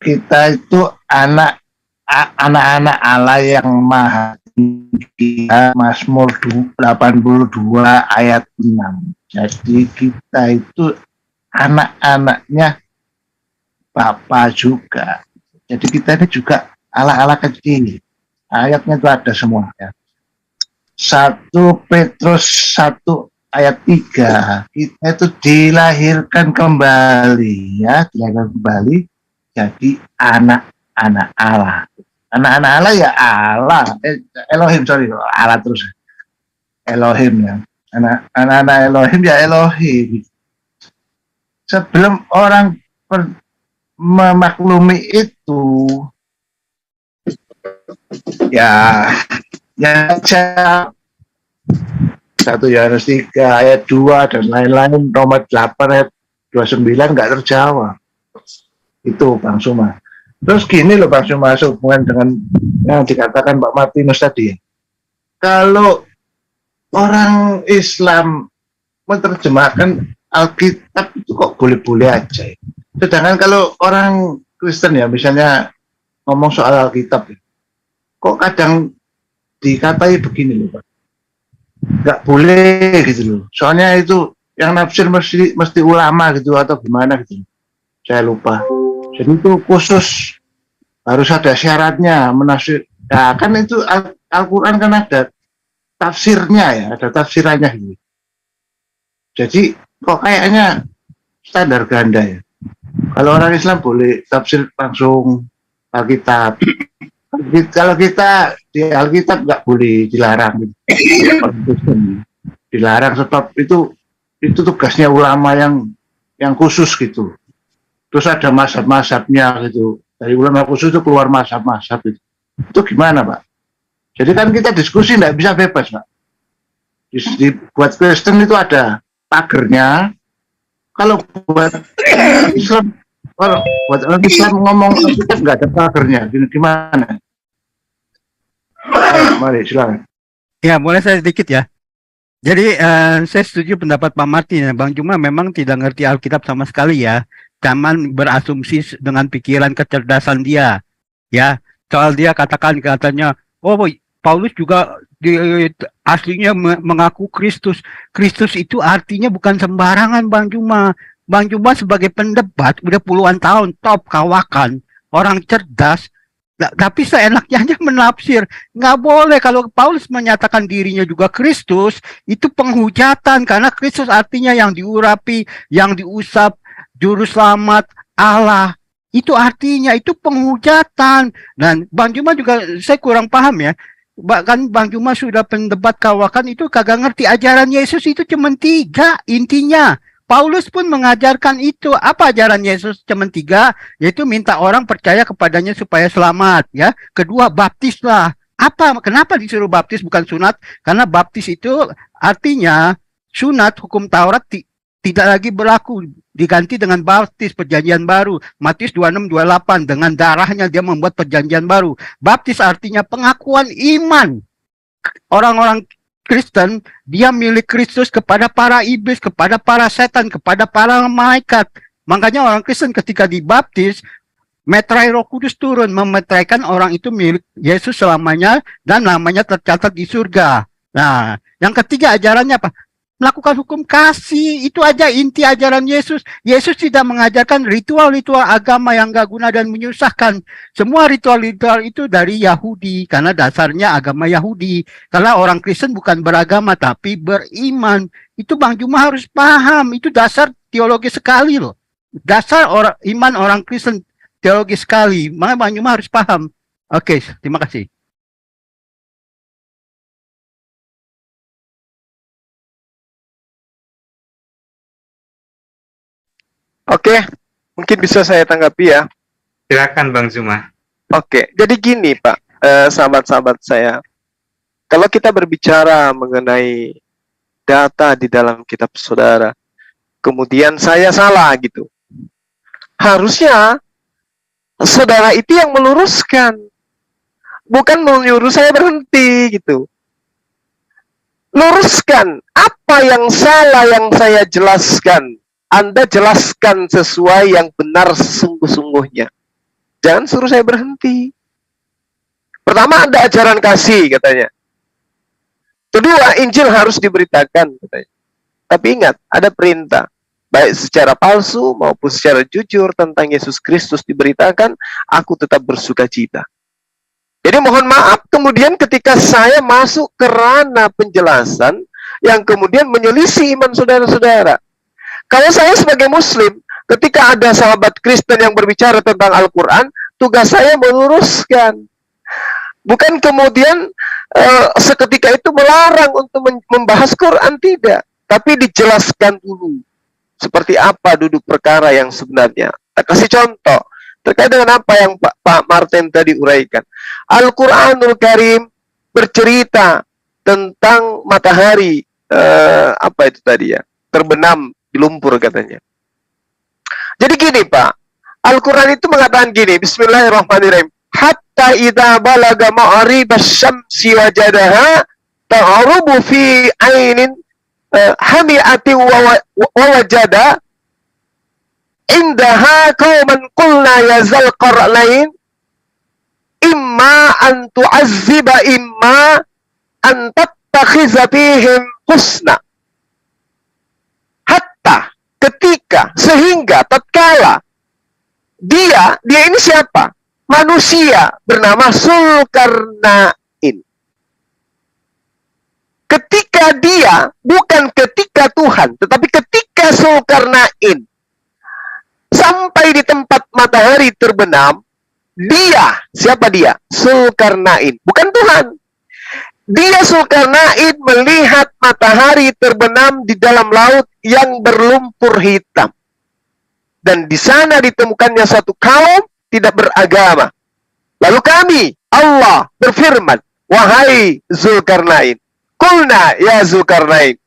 Kita itu anak-anak Allah yang maha Mazmur 82 ayat 6. Jadi kita itu anak-anaknya Bapa juga. Jadi kita ini juga ala-ala kecil. Ayatnya itu ada semua ya. 1 Petrus 1 ayat 3. Kita itu dilahirkan kembali ya, dilahirkan kembali jadi anak-anak Allah. Anak-anak Allah ya Allah. Elohim, sorry, Allah terus. Elohim ya. Anak-anak Elohim ya Elohim. Sebelum orang memaklumi itu ya aja 1 Yohanes 3 ayat 2 dan lain-lain, Roma 8 ayat 29 nggak terjawab. Itu Bang Suma. Terus gini loh Bang Suma, hubungan dengan yang dikatakan Pak Martinus tadi. Kalau orang Islam menerjemahkan Alkitab itu kok boleh-boleh aja. Sedangkan kalau orang Kristen ya, misalnya ngomong soal Alkitab, kok kadang dikatai begini loh Pak. Nggak boleh gitu loh. Soalnya itu yang nafsir mesti ulama gitu atau gimana gitu. Saya lupa. Jadi itu khusus harus ada syaratnya menafsir. Nah, kan itu Al-Quran kan ada tafsirnya ya, ada tafsirannya gitu. Jadi kok kayaknya standar ganda ya. Kalau orang Islam boleh tafsir langsung Alkitab. Kalau kita di Alkitab nggak boleh, dilarang gitu. Dilarang sebab itu tugasnya ulama yang khusus gitu. Terus ada mazhab-mazhabnya gitu. Dari ulama khusus itu keluar mazhab-mazhab gitu. Itu gimana Pak? Jadi kan kita diskusi nggak bisa bebas Pak. Buat Kristen itu ada pagernya. Kalau buat Islam, buat orang Islam ngomong Alkitab nggak ada pagernya. Gimana? Mari silakan. Ya, boleh saya sedikit ya. Jadi saya setuju pendapat Pak Martin ya, Bang. Cuma memang tidak ngerti Alkitab sama sekali ya. Cuman berasumsi dengan pikiran kecerdasan dia. Ya, soal dia katanya, oh Paulus juga aslinya mengaku Kristus. Kristus itu artinya bukan sembarangan Bang Juma. Bang Juma sebagai pendebat udah puluhan tahun, top kawakan, orang cerdas. Tapi seenaknya aja menafsir. Nggak boleh. Kalau Paulus menyatakan dirinya juga Kristus, itu penghujatan. Karena Kristus artinya yang diurapi, yang diusap, juru selamat, Allah. Itu artinya, itu penghujatan. Dan Bang Juma juga, saya kurang paham ya. Bahkan Bang Juma sudah pendebat kawakan, itu kagak ngerti ajaran Yesus itu cuma 3 intinya. Paulus pun mengajarkan itu. Apa ajaran Yesus cuma 3? Yaitu minta orang percaya kepadanya supaya selamat. Ya. Kedua, baptislah. Kenapa disuruh baptis bukan sunat? Karena baptis itu artinya sunat hukum Taurat tidak lagi berlaku. Diganti dengan baptis perjanjian baru. Matius 26-28. Dengan darahnya dia membuat perjanjian baru. Baptis artinya pengakuan iman. Orang-orang Kristen, dia milik Kristus kepada para iblis, kepada para setan, kepada para malaikat. Makanya orang Kristen ketika dibaptis, metrai Roh Kudus turun, memetraikan orang itu milik Yesus selamanya dan namanya tercatat di surga. Nah, yang ketiga ajarannya apa? Melakukan hukum kasih, itu aja inti ajaran Yesus. Yesus tidak mengajarkan ritual-ritual agama yang gak guna dan menyusahkan. Semua ritual-ritual itu dari Yahudi, karena dasarnya agama Yahudi. Karena orang Kristen bukan beragama, tapi beriman. Itu Bang Juma harus paham, itu dasar teologi sekali loh. Dasar iman orang Kristen teologi sekali, makanya Bang Juma harus paham. Oke, terima kasih. Oke, mungkin bisa saya tanggapi ya. Silakan Bang Zuma. Oke, jadi gini Pak, sahabat-sahabat saya. Kalau kita berbicara mengenai data di dalam kitab saudara, kemudian saya salah gitu. Harusnya saudara itu yang meluruskan, bukan menyuruh saya berhenti gitu. Luruskan apa yang salah yang saya jelaskan. Anda jelaskan sesuai yang benar sesungguh-sungguhnya. Jangan suruh saya berhenti. Pertama, ada ajaran kasih katanya. Kedua, Injil harus diberitakan katanya. Tapi ingat, ada perintah. Baik secara palsu maupun secara jujur tentang Yesus Kristus diberitakan, aku tetap bersuka cita. Jadi mohon maaf kemudian ketika saya masuk ke ranah penjelasan yang kemudian menyelisih iman saudara-saudara. Kalau saya sebagai muslim, ketika ada sahabat Kristen yang berbicara tentang Al-Quran, tugas saya meluruskan. Bukan kemudian seketika itu melarang untuk membahas Quran, tidak. Tapi dijelaskan dulu. Seperti apa duduk perkara yang sebenarnya. Kita kasih contoh. Terkait dengan apa yang Pak Martin tadi uraikan. Al-Quranul Karim bercerita tentang matahari. Apa itu tadi ya? Terbenam di lumpur katanya. Jadi gini Pak. Al-Quran itu mengatakan gini. Bismillahirrahmanirrahim. Hatta idha balaga ma'aribas syamsi wajadaha ta'arubu fi ainin hami'ati wa wajada indaha qauman qulna yazal qarnain imma an tu'azziba imma an tattakhiza fihim husna. Hatta, ketika, sehingga, tatkala dia ini siapa? Manusia bernama Zulkarnain. Ketika dia, bukan ketika Tuhan, tetapi ketika Zulkarnain sampai di tempat matahari terbenam, dia, siapa dia? Zulkarnain, bukan Tuhan. Dia Zulkarnain melihat matahari terbenam di dalam laut yang berlumpur hitam. Dan di sana ditemukannya satu kaum tidak beragama. Lalu kami, Allah berfirman, wahai Zulkarnain, qulna ya Zulkarnain,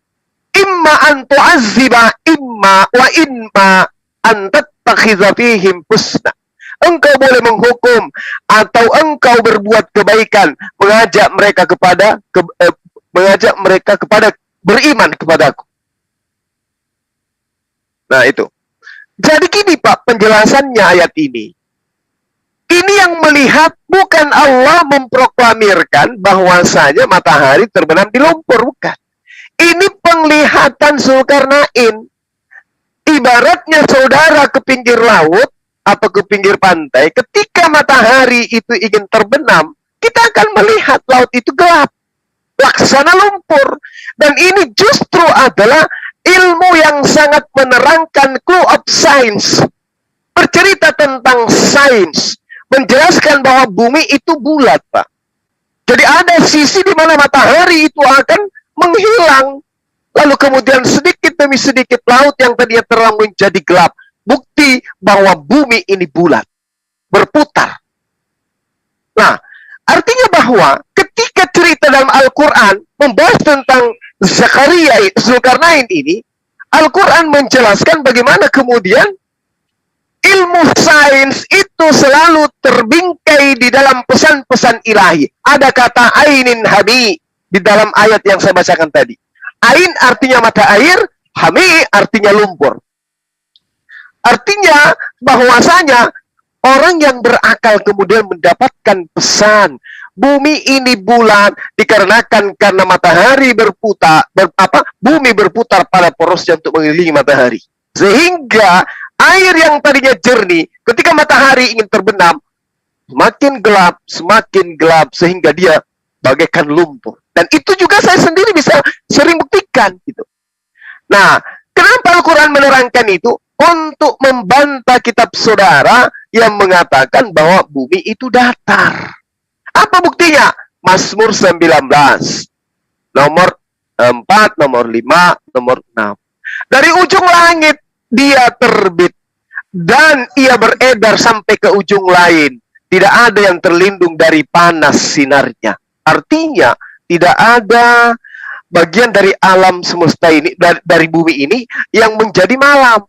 imma an tu'azziba imma wa imma an tattakhiza fihim husna. Engkau boleh menghukum atau engkau berbuat kebaikan, mengajak mereka kepada beriman kepadaku. Nah itu. Jadi gini Pak penjelasannya ayat ini. Ini yang melihat bukan Allah memproklamirkan bahwasanya matahari terbenam di lumpur, bukan. Ini penglihatan Zulkarnain. Ibaratnya saudara ke pinggir laut atau ke pinggir pantai, ketika matahari itu ingin terbenam, kita akan melihat laut itu gelap, laksana lumpur. Dan ini justru adalah ilmu yang sangat menerangkan clue of science. Bercerita tentang sains, menjelaskan bahwa bumi itu bulat, Pak. Jadi ada sisi di mana matahari itu akan menghilang. Lalu kemudian sedikit demi sedikit laut yang tadinya terang menjadi gelap. Bukti bahwa bumi ini bulat, berputar. Nah, artinya bahwa ketika cerita dalam Al-Quran membahas tentang Zulkarnain ini, Al-Quran menjelaskan bagaimana kemudian ilmu sains itu selalu terbingkai di dalam pesan-pesan ilahi. Ada kata ainin hami di dalam ayat yang saya bacakan tadi. Ain artinya mata air, hami artinya lumpur. Artinya bahwasanya orang yang berakal kemudian mendapatkan pesan bumi ini bulat dikarenakan karena matahari berputar, bumi berputar pada porosnya untuk mengelilingi matahari. Sehingga air yang tadinya jernih ketika matahari ingin terbenam semakin gelap sehingga dia bagaikan lumpur. Dan itu juga saya sendiri bisa sering buktikan gitu. Nah, kenapa Al-Quran menerangkan itu? Untuk membantah kitab saudara yang mengatakan bahwa bumi itu datar. Apa buktinya? Mazmur 19. Nomor 4, nomor 5, nomor 6. Dari ujung langit dia terbit dan ia beredar sampai ke ujung lain. Tidak ada yang terlindung dari panas sinarnya. Artinya tidak ada bagian dari alam semesta ini, dari bumi ini yang menjadi malam.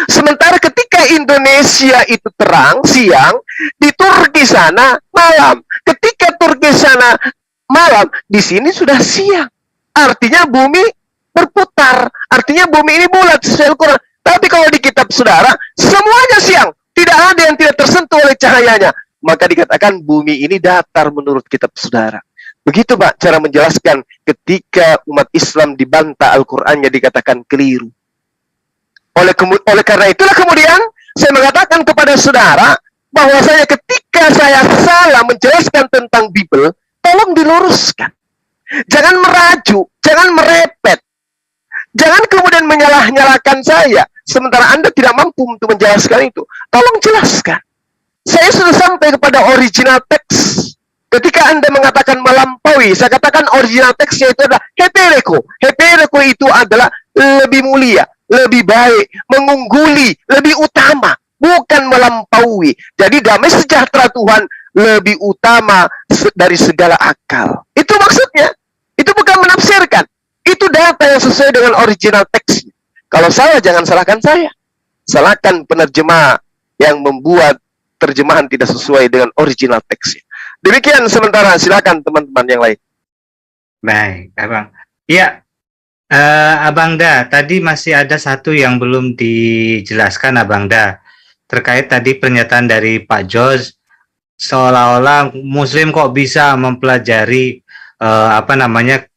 Sementara ketika Indonesia itu terang siang, di Turki sana malam. Ketika Turki sana malam, di sini sudah siang. Artinya bumi berputar. Artinya bumi ini bulat sesuai Al-Quran. Tapi kalau di kitab saudara, semuanya siang. Tidak ada yang tidak tersentuh oleh cahayanya. maka dikatakan bumi ini datar menurut kitab saudara. Begitu Pak cara menjelaskan ketika umat Islam dibantah Al-Qur'annya dikatakan keliru. Oleh karena itulah kemudian saya mengatakan kepada saudara bahwasanya ketika saya salah menjelaskan tentang Bible, tolong diluruskan. Jangan merajuk, jangan merepet. Jangan kemudian menyalah-nyalahkan saya sementara Anda tidak mampu untuk menjelaskan itu. Tolong jelaskan. Saya sudah sampai kepada original teks. Ketika Anda mengatakan melampaui, saya katakan original teksnya itu adalah hepereko. Hepereko itu adalah lebih mulia, lebih baik, mengungguli, lebih utama, bukan melampaui. Jadi damai sejahtera Tuhan lebih utama dari segala akal. Itu maksudnya. Itu bukan menafsirkan. Itu data yang sesuai dengan original teksnya. Kalau salah, jangan salahkan saya. Salahkan penerjemah yang membuat terjemahan tidak sesuai dengan original teksnya. Demikian sementara, silakan teman-teman yang lain. Baik, Abang. Iya, Abang Da, tadi masih ada satu yang belum dijelaskan, Abang Da. Terkait tadi pernyataan dari Pak Jos, seolah-olah Muslim kok bisa mempelajari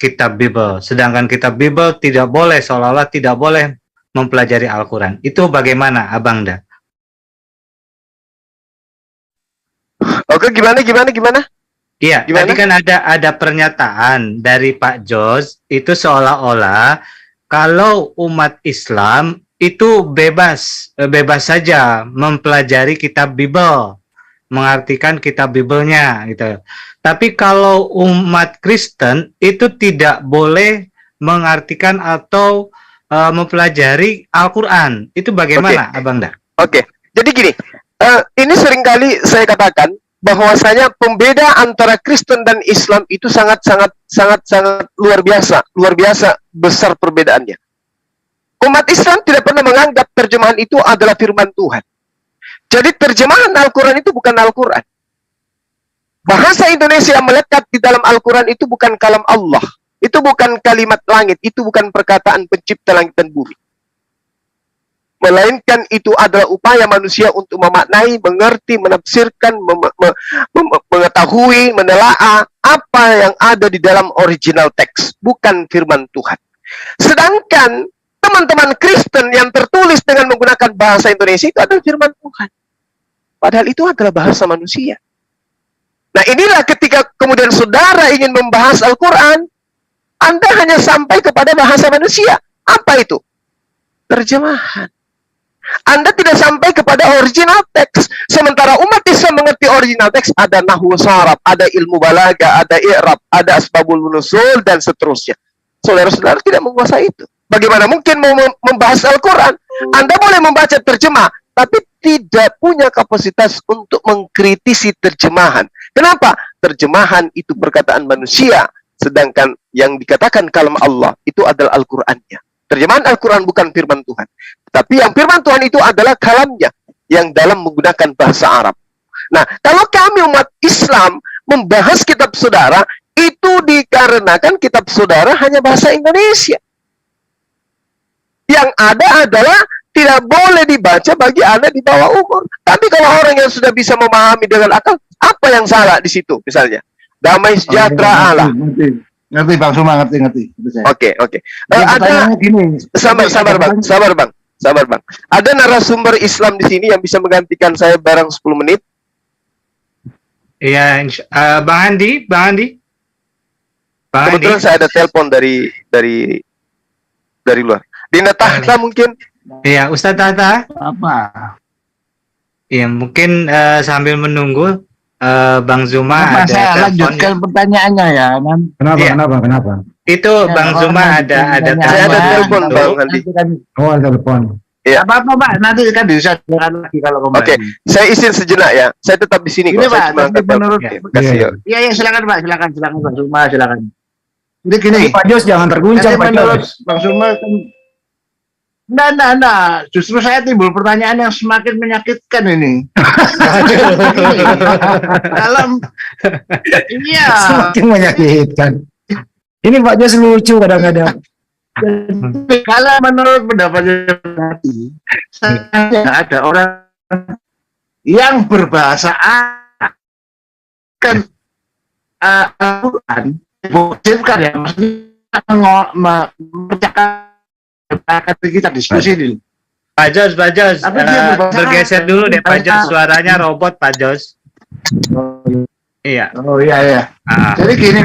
kitab Bible, sedangkan kitab Bible tidak boleh, seolah-olah tidak boleh mempelajari Al-Quran. Itu bagaimana, Abang Da? Oke, gimana? Iya, Gimana? tadi kan ada pernyataan dari Pak Jos, itu seolah-olah kalau umat Islam itu bebas saja mempelajari kitab Bible, mengartikan kitab Bible-nya gitu. Tapi kalau umat Kristen itu tidak boleh mengartikan atau mempelajari Al-Quran. Itu bagaimana, Abang Da? Oke. Jadi gini, ini seringkali saya katakan bahwasanya pembeda antara Kristen dan Islam itu sangat luar biasa besar perbedaannya. Umat Islam tidak pernah menganggap terjemahan itu adalah firman Tuhan. Jadi terjemahan Al-Quran itu bukan Al-Quran. Bahasa Indonesia yang melekat di dalam Al-Quran itu bukan kalam Allah. Itu bukan kalimat langit. Itu bukan perkataan pencipta langit dan bumi. Melainkan itu adalah upaya manusia untuk memaknai, mengerti, menafsirkan, mengetahui, menelaah apa yang ada di dalam original teks. Bukan firman Tuhan. Sedangkan teman-teman Kristen yang tertulis dengan menggunakan bahasa Indonesia itu adalah firman Tuhan. Padahal itu adalah bahasa manusia. Nah inilah ketika kemudian saudara ingin membahas Al-Quran, Anda hanya sampai kepada bahasa manusia. Apa itu? Terjemahan. Anda tidak sampai kepada original teks. Sementara umat Islam mengerti original teks, ada nahwu saraf, ada ilmu balaga, ada i'rab, ada asbabul nuzul, dan seterusnya. Saudara-saudara tidak menguasai itu. Bagaimana mungkin mau membahas Al-Quran? Anda boleh membaca terjemah, tapi tidak punya kapasitas untuk mengkritisi terjemahan. Kenapa? Terjemahan itu perkataan manusia, sedangkan yang dikatakan kalam Allah itu adalah Al-Qur'annya. Terjemahan Al-Quran bukan firman Tuhan. Tapi yang firman Tuhan itu adalah kalamnya, yang dalam menggunakan bahasa Arab. Nah, kalau kami umat Islam membahas kitab saudara, itu dikarenakan kitab saudara hanya bahasa Indonesia. Yang ada adalah tidak boleh dibaca bagi anak di bawah umur. Tapi kalau orang yang sudah bisa memahami dengan akal, apa yang salah di situ misalnya? Damai sejahtera Allah. Ngerti Bang Suma, ngerti. Oke. Ya, Ada gini. sabar bang. Ada narasumber Islam di sini yang bisa menggantikan saya barang 10 menit. Iya, Bang Andi. Kebetulan saya ada telepon dari luar. Dina Tahta mungkin. Iya, Ustadz Tata. Apa? Iya, mungkin sambil menunggu Bang Zuma Apa ada saya telepon. lanjutkan pertanyaannya ya. Kenapa? Iya. Kenapa? Itu Bang Zuma ada Saya ada telepon Bang Andi. Oh, ada telepon. Iya. Apa Pak? Nanti kan bisa dengarkan lagi kalau kembali. Oke, saya izin sejenak ya. Saya tetap di sini Ini kok. Saya Pak, cuma tapi angkat telepon. menurut Terima kasih ya. Iya, silakan Pak, silakan Bang Suma, silakan. Jadi gini, Pak Jos jangan terguncang, jadi Pak menurut Jos. Bang Suma kan Nah, justru saya timbul pertanyaan yang semakin menyakitkan ini. Dalam iya, Semakin menyakitkan. Ini Pak Jos lucu kadang-kadang. kalau menurut pendapatnya tadi, saya ada orang yang berbahasa Arab kan Al-Quran kan ya, maksudnya memecahkan kita diskusi ini. Pak Jos, Tapi dia berbahasa bergeser Arab. dulu deh Pak Jos, suaranya robot Pak Jos. Iya. Oh iya. Ah, Jadi gini,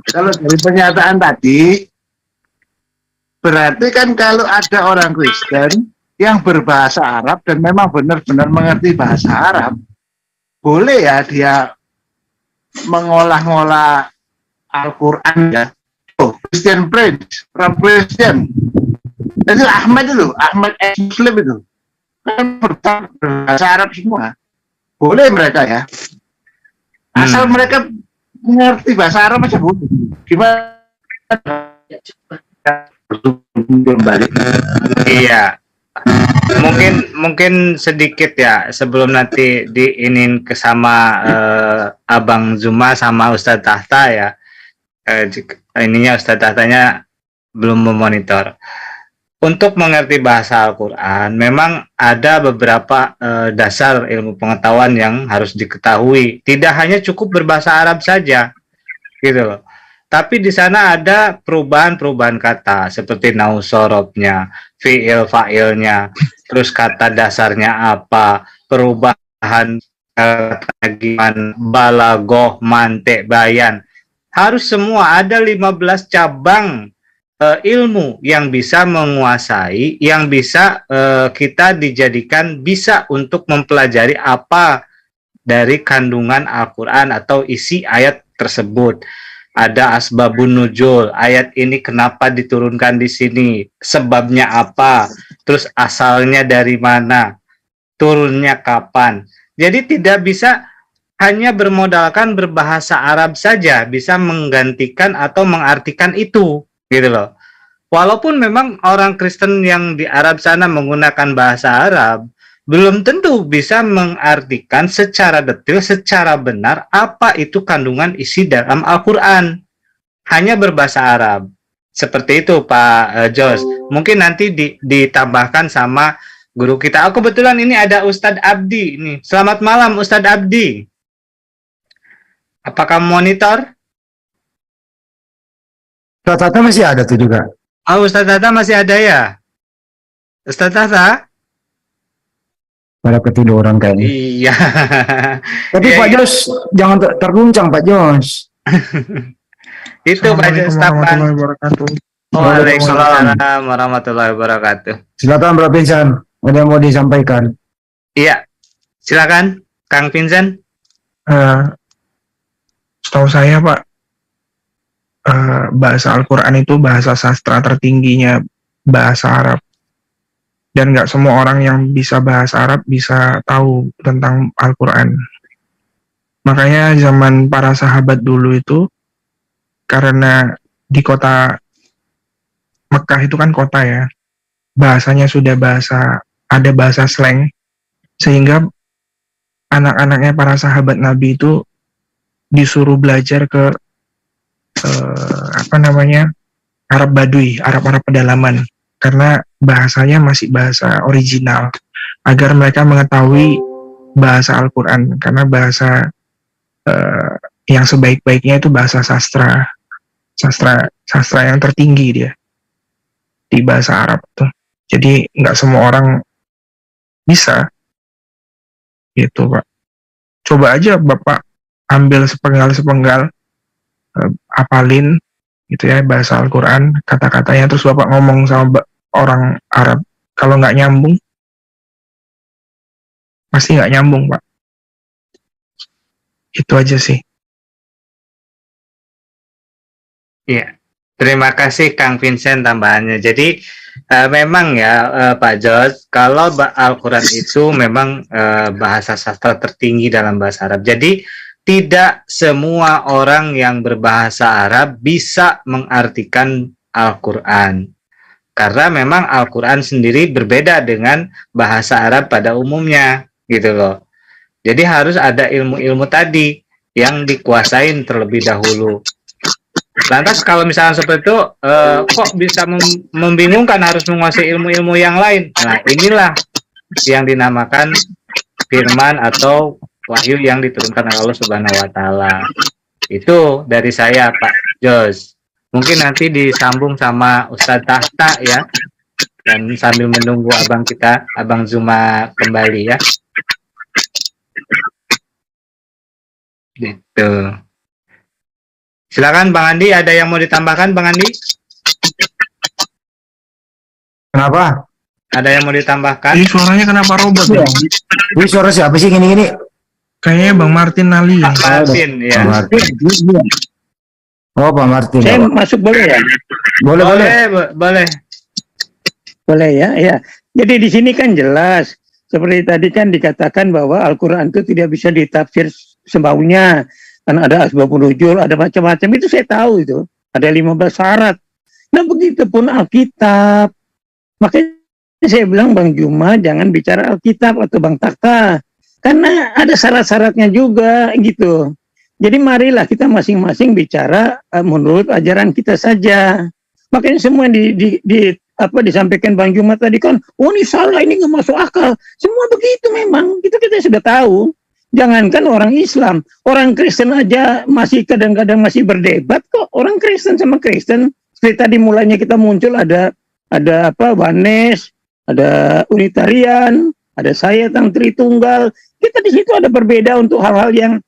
kalau dari pernyataan tadi, berarti kan kalau ada orang Kristen yang berbahasa Arab dan memang benar-benar mengerti bahasa Arab, boleh ya dia mengolah-ngolah Al-Quran ya. Oh, Christian Prince, from Christian. Jadi Ahmad Muslim itu kan berbahasa Arab semua. Boleh mereka ya. Asal mereka mengerti bahasa Arab aja boleh. Gimana? Kembali. iya. Mungkin sedikit ya sebelum nanti diinin ke sama Abang Zuma sama Ustadz Tahta ya. Ininya Ustadz Tahtanya belum memonitor. Untuk mengerti bahasa Al-Quran, memang ada beberapa dasar ilmu pengetahuan yang harus diketahui. Tidak hanya cukup berbahasa Arab saja, gitu loh. Tapi di sana ada perubahan-perubahan kata, seperti nausorobnya, fiil fa'ilnya, terus kata dasarnya apa, perubahan gimana, balagoh, mantek, bayan. Harus semua ada 15 cabang ilmu yang bisa menguasai, yang bisa kita dijadikan bisa untuk mempelajari apa dari kandungan Al-Quran atau isi ayat tersebut. Ada asbabun nuzul, ayat ini kenapa diturunkan di sini, sebabnya apa, terus asalnya dari mana, turunnya kapan. Jadi tidak bisa hanya bermodalkan berbahasa Arab saja bisa menggantikan atau mengartikan itu, gitu loh. Walaupun memang orang Kristen yang di Arab sana menggunakan bahasa Arab, belum tentu bisa mengartikan secara detail, secara benar apa itu kandungan isi dalam Al-Quran. Hanya berbahasa Arab. Seperti itu Pak Jos. Mungkin nanti ditambahkan sama guru kita. Oh, kebetulan ini ada Ustadz Abdi. Ini. Selamat malam Ustadz Abdi. Apakah monitor? Ustadz Tata masih ada tuh juga. Oh, Ustadz Tata masih ada ya? Ustadz Tata? Pada ketiduran kayaknya. Iya. Tapi Ya, Pak Jos, jangan terguncang Pak Jos. itu Pak Jos Tapan. wabarakatuh. Waalaikumsalam warahmatullahi wabarakatuh. Silakan Bro Vincent, ada yang mau disampaikan. Iya, silakan Kang Vincent. Setahu saya Pak, bahasa Al-Quran itu bahasa sastra tertingginya bahasa Arab. Dan nggak semua orang yang bisa bahasa Arab bisa tahu tentang Al-Quran. Makanya zaman para sahabat dulu itu, karena di kota Mekah itu kan kota ya, bahasanya sudah ada bahasa slang, sehingga anak-anaknya para sahabat Nabi itu disuruh belajar ke Arab Badui, Arab pedalaman, karena bahasanya masih bahasa original, agar mereka mengetahui bahasa Al-Quran, karena bahasa yang sebaik-baiknya itu bahasa sastra yang tertinggi dia di bahasa Arab tuh. Jadi nggak semua orang bisa gitu Pak. Coba aja Bapak ambil sepenggal apalin gitu ya bahasa Al-Quran, kata-katanya, terus Bapak ngomong sama orang Arab, kalau nggak nyambung pasti nggak nyambung Pak. Itu aja sih. Iya, terima kasih Kang Vincent tambahannya. Jadi memang ya Pak Jos, kalau Al-Quran itu memang bahasa sastra tertinggi dalam bahasa Arab. Jadi tidak semua orang yang berbahasa Arab bisa mengartikan Al-Quran. Karena memang Al-Quran sendiri berbeda dengan bahasa Arab pada umumnya, gitu loh. Jadi harus ada ilmu-ilmu tadi yang dikuasain terlebih dahulu. Lantas kalau misalnya seperti itu, kok bisa membingungkan harus menguasai ilmu-ilmu yang lain? Nah, inilah yang dinamakan firman atau wahyu yang diturunkan oleh Allah Subhanahu wa taala. Itu dari saya, Pak Jos. Mungkin nanti disambung sama Ustadz Tahta ya. Dan sambil menunggu Abang Zuma kembali ya. Gitu. Silakan Bang Andi, ada yang mau ditambahkan Bang Andi? Kenapa? Ada yang mau ditambahkan? Ini suaranya kenapa robot ya? Ini suara siapa sih gini-gini? Kayaknya Bang Martin Nali ya. Pak Martin ya. Pak Martin. Oh, Pak Martin. Saya masuk boleh ya? Boleh. Boleh. Boleh ya, ya. Jadi di sini kan jelas, seperti tadi kan dikatakan bahwa Al-Quran itu tidak bisa ditafsir semaunya. Kan ada asbabun nuzul, ada macam-macam, itu saya tahu itu. Ada 15 syarat. Nah begitu pun Alkitab. Makanya saya bilang Bang Juma jangan bicara Alkitab atau Bang Takta. Karena ada syarat-syaratnya juga gitu. Jadi marilah kita masing-masing bicara menurut ajaran kita saja. Makanya semua disampaikan Bang Juma tadi kan, oh ini salah, ini nggak masuk akal. Semua begitu memang, itu kita sudah tahu. Jangankan orang Islam, orang Kristen aja masih kadang-kadang masih berdebat kok. Orang Kristen sama Kristen, seperti tadi mulanya kita muncul ada Wanes, ada Unitarian, ada saya Tang Tritunggal. Kita di situ ada berbeda untuk hal-hal yang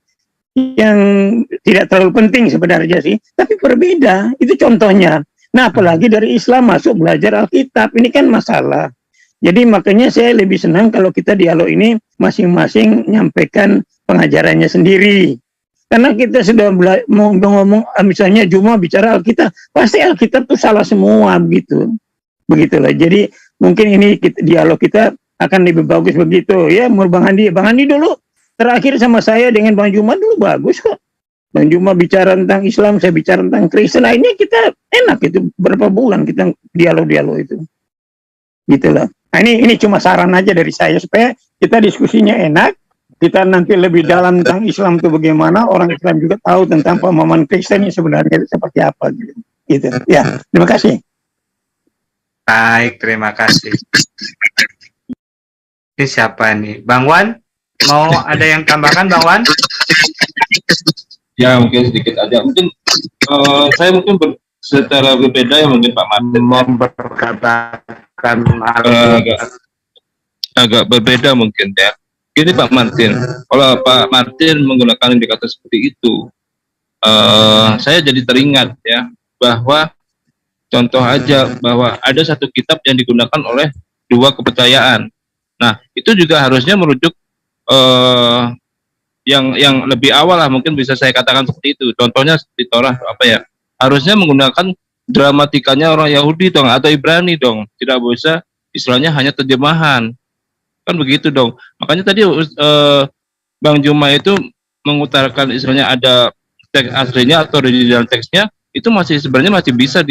tidak terlalu penting sebenarnya sih, tapi berbeda. Itu contohnya. Nah, apalagi dari Islam masuk belajar Alkitab, ini kan masalah. Jadi makanya saya lebih senang kalau kita dialog ini masing-masing nyampaikan pengajarannya sendiri. Karena kita sudah ngomong, misalnya Juma bicara Alkitab, pasti Alkitab itu salah semua begitu. Begitulah. Jadi mungkin ini dialog kita akan lebih bagus begitu. Ya, menurut Bang Andi dulu terakhir sama saya dengan Bang Juma dulu bagus kok. Bang Juma bicara tentang Islam, saya bicara tentang Kristen. Nah, ini kita enak itu berapa bulan kita dialog itu. Gitulah. Nah, ini cuma saran aja dari saya supaya kita diskusinya enak. Kita nanti lebih dalam tentang Islam itu bagaimana, orang Islam juga tahu tentang pemahaman Kristen yang sebenarnya seperti apa gitu. Ya, terima kasih. Baik, terima kasih. Ini siapa nih? Bang Wan? Mau ada yang tambahkan Bang Wan? Ya mungkin sedikit aja. Mungkin saya mungkin secara berbeda ya mungkin Pak Martin memperkatakan agak berbeda mungkin ya. Gini Pak Martin, kalau Pak Martin menggunakan indikator seperti itu, saya jadi teringat ya bahwa contoh aja bahwa ada satu kitab yang digunakan oleh dua kepercayaan. Nah itu juga harusnya merujuk yang lebih awal lah, mungkin bisa saya katakan seperti itu. Contohnya seperti Torah apa ya, harusnya menggunakan dramatikanya orang Yahudi dong atau Ibrani dong, tidak bisa istilahnya hanya terjemahan, kan begitu dong. Makanya tadi Bang Juma itu mengutarakan istilahnya ada teks aslinya atau di dalam teksnya itu masih sebenarnya masih bisa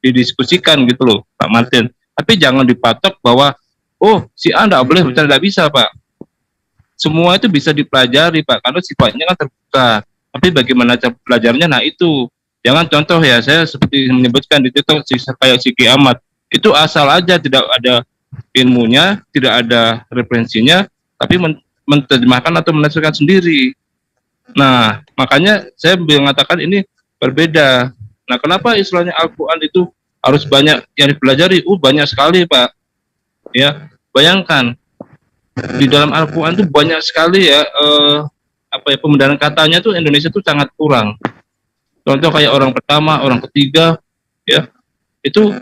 didiskusikan gitu loh Pak Martin. Tapi jangan dipatok bahwa oh si A tidak boleh, tidak bisa Pak. Semua itu bisa dipelajari Pak, karena sifatnya kan terbuka. Tapi bagaimana cara belajarnya, nah itu. Jangan contoh ya, saya seperti menyebutkan di TikTok kayak Siki Ahmad. Itu asal aja, tidak ada ilmunya, tidak ada referensinya, tapi menerjemahkan atau menafsirkan sendiri. Nah, makanya saya mengatakan ini berbeda. Nah, kenapa istilahnya Al-Quran itu harus banyak yang dipelajari? Banyak sekali Pak. Ya, bayangkan. Di dalam Al-Quran itu banyak sekali ya pembenaran katanya tuh Indonesia tuh sangat kurang. Contoh kayak orang pertama, orang ketiga, ya itu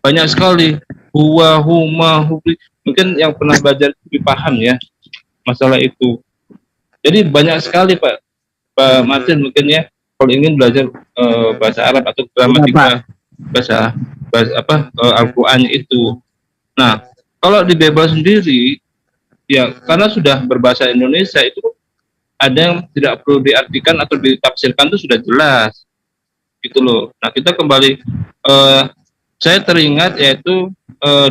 banyak sekali. Huwa, huma, hubli. Mungkin yang pernah belajar lebih paham ya masalah itu. Jadi banyak sekali Pak Martin mungkin ya kalau ingin belajar bahasa Arab atau gramatika bahasa Al-Quran itu. Nah kalau di Bible sendiri ya, karena sudah berbahasa Indonesia itu ada yang tidak perlu diartikan atau ditafsirkan itu sudah jelas, gitu loh. Nah kita kembali, saya teringat yaitu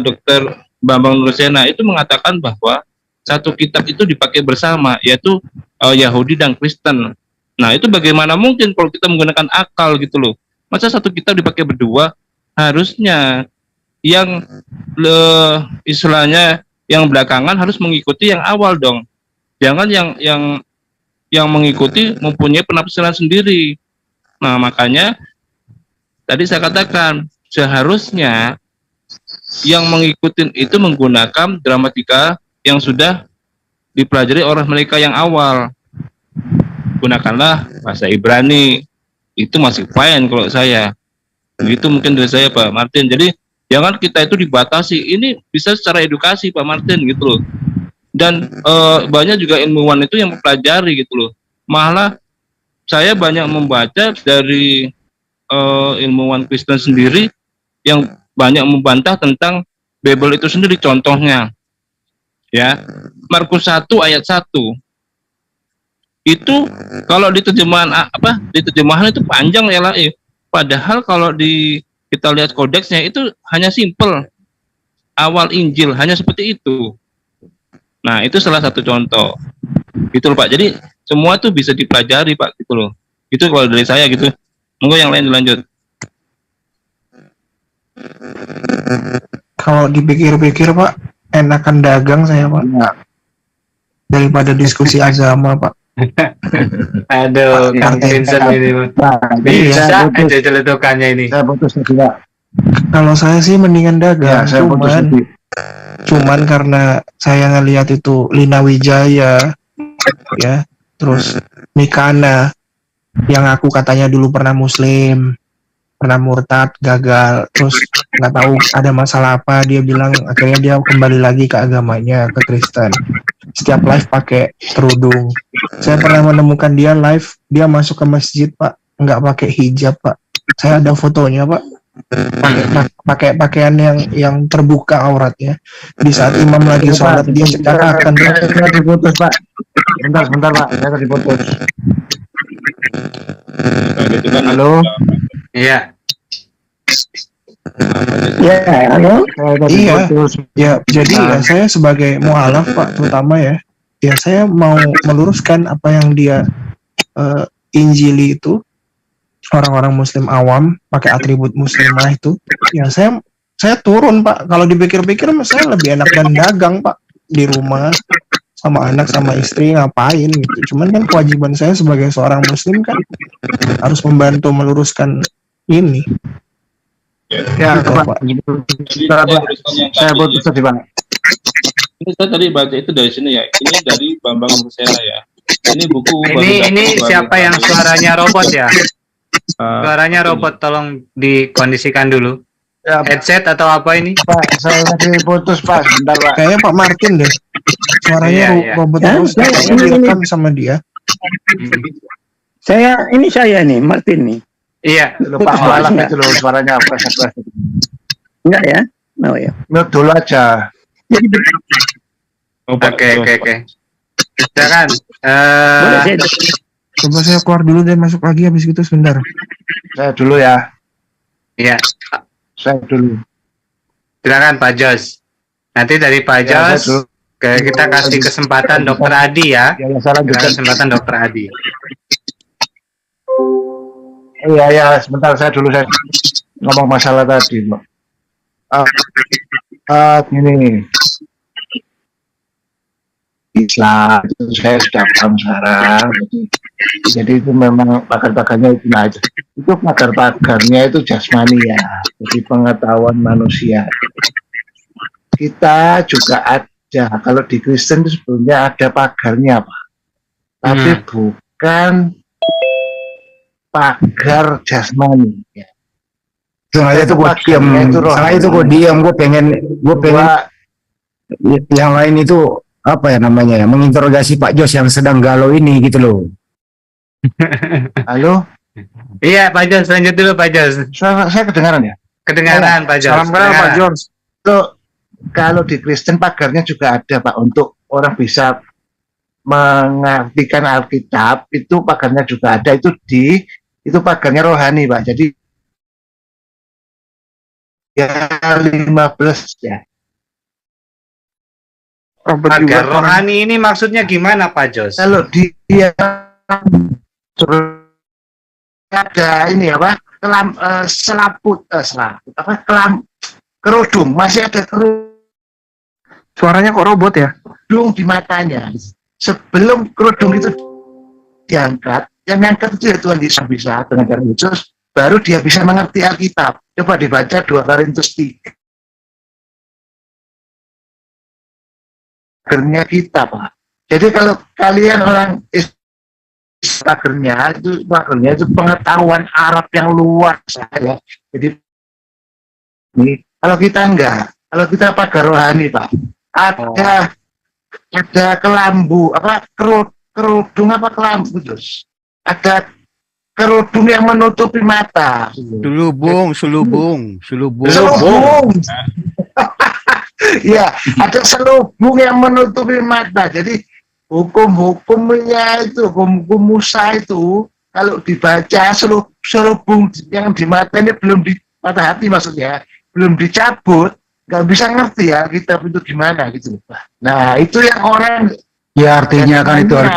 Dr. Bambang Nursena itu mengatakan bahwa satu kitab itu dipakai bersama, yaitu Yahudi dan Kristen. Nah itu bagaimana mungkin kalau kita menggunakan akal gitu loh? Masa satu kitab dipakai berdua? Harusnya yang istilahnya yang belakangan harus mengikuti yang awal dong. Jangan yang mengikuti mempunyai penafsiran sendiri. Nah, makanya tadi saya katakan seharusnya yang mengikuti itu menggunakan gramatika yang sudah dipelajari oleh mereka yang awal. Gunakanlah bahasa Ibrani, itu masih fine kalau saya. Begitu mungkin dari saya, Pak Martin. Jadi jangan kita itu dibatasi. Ini bisa secara edukasi, Pak Martin, gitu loh. Dan banyak juga ilmuwan itu yang mempelajari gitu loh. Malah saya banyak membaca dari ilmuwan Kristen sendiri yang banyak membantah tentang Bible itu sendiri. Contohnya, ya, Markus 1 ayat 1 itu kalau di terjemahan itu panjang ya lah. Padahal kalau kita lihat kodeksnya itu hanya simple. Awal Injil hanya seperti itu. Nah, itu salah satu contoh. Gitu loh, Pak. Jadi semua tuh bisa dipelajari, Pak, gitu loh. Itu kalau dari saya gitu. Monggo yang lain dilanjut. Kalau dipikir-pikir Pak, enakan dagang saya Pak. Daripada diskusi agama Pak. Aduh, Kang Vincent ini bisa aja celetukannya ini. Saya putus tadi, Pak. Kalau saya sih mendingan dagang, Ya, saya putus tadi. cuman karena saya ngelihat itu Lina Wijaya, ya, terus Mikana, yang aku katanya dulu pernah Muslim, pernah murtad, gagal, terus nggak tahu ada masalah apa, dia bilang akhirnya dia kembali lagi ke agamanya, ke Kristen. Setiap live pakai kerudung. Saya pernah menemukan dia live, dia masuk ke masjid Pak, nggak pakai hijab Pak. Saya ada fotonya Pak. Pakai pakaian yang terbuka auratnya. Di saat imam lagi sholat dia cekakakan. Saya diputus Pak. Bentar Pak, saya diputus. Halo. Iya. Ya, halo. Iya. Ya, jadi ya, saya sebagai mualaf Pak, terutama ya saya mau meluruskan apa yang dia injili itu. Orang-orang Muslim awam pakai atribut muslimah itu, ya saya turun Pak. Kalau dipikir-pikir saya lebih enak dan dagang Pak, di rumah sama anak sama istri ngapain gitu. Cuman kan kewajiban saya sebagai seorang Muslim kan harus membantu meluruskan ini. Ya, Gitu, Pak. Saya putus tadi Pak. Ini saya tadi baca itu dari sini ya. Ini dari Bambang Musera ya. Ini buku. Ini siapa yang suaranya robot ya? Suaranya robot, tolong dikondisikan dulu. Ya, Headset atau apa ini? Pak, saya tadi putus Pak. Bentar Pak. Kayaknya Pak Martin deh. Suaranya Iya. robot terus, kayaknya direkam sama dia. Saya nih, Martin nih. Iya. Lupa malah itu loh suaranya fresh. Enggak ya? Oh ya. Mute dulu aja. Jadi Oke. Silakan. boleh saya Coba saya keluar dulu dan masuk lagi habis itu sebentar. Saya dulu ya. Iya. Saya dulu. Silakan Pak Jos. Nanti dari Pak Ya, Jos saya dulu. kita kasih kesempatan Dokter Adi ya. Ya, saya lanjutkan. Kesempatan Dokter Adi. Iya, sebentar saya dulu saya ngomong masalah tadi, Mbak. Gini. Islam itu saya sudah paham sekarang. Jadi itu memang pakar-pakarnya itu aja. Itu pakar-pakarnya itu jasmani ya. Jadi pengetahuan manusia. Kita juga ada. Kalau di Kristen itu sebetulnya ada pagarnya, Pak. Tapi bukan pagar jasmani. Ya. Sengaja itu gue diam. Sengaja itu gue diam. Gue pengen yang lain itu apa ya namanya ya, menginterogasi Pak Jos yang sedang galau ini gitu loh. Halo? Iya Pak Jos, lanjut dulu Pak Jos. Saya kedengaran ya? Kedengaran Pak Jos. Salam kenal Pak Jos. Kalau di Kristen pagarnya juga ada Pak, untuk orang bisa mengartikan Alkitab, itu pagarnya juga ada. Itu pagarnya rohani Pak. Jadi ya 15 ya. Pagar rohani ini maksudnya gimana Pak Jos? Kalau dia ada ini apa? Selaput apa? Kerudung, masih ada kerudung Suaranya kok robot ya? di matanya. sebelum kerudung itu diangkat, yang ngangkat itu ya Tuhan Yesus bisa dengan cara Yesus, baru dia bisa mengerti Alkitab. Coba dibaca 2 Korintus 3. Akhirnya kita, Pak. Jadi kalau kalian orang pagernya itu pengetahuan Arab yang luas ya. Jadi ini kalau kita enggak, kalau kita pagar rohani, Pak, ada kelambu apa kerudung apa kelambu terus. Ada kerudung yang menutupi mata. Selubung. Ya, ada selubung yang menutupi mata. Jadi hukum-hukumnya itu, hukum Musa itu kalau dibaca selubung yang di mata ini belum di mata hati maksudnya, belum dicabut, nggak bisa ngerti ya kitab itu gimana gitu. Nah, itu yang orang Ya artinya kan itu harus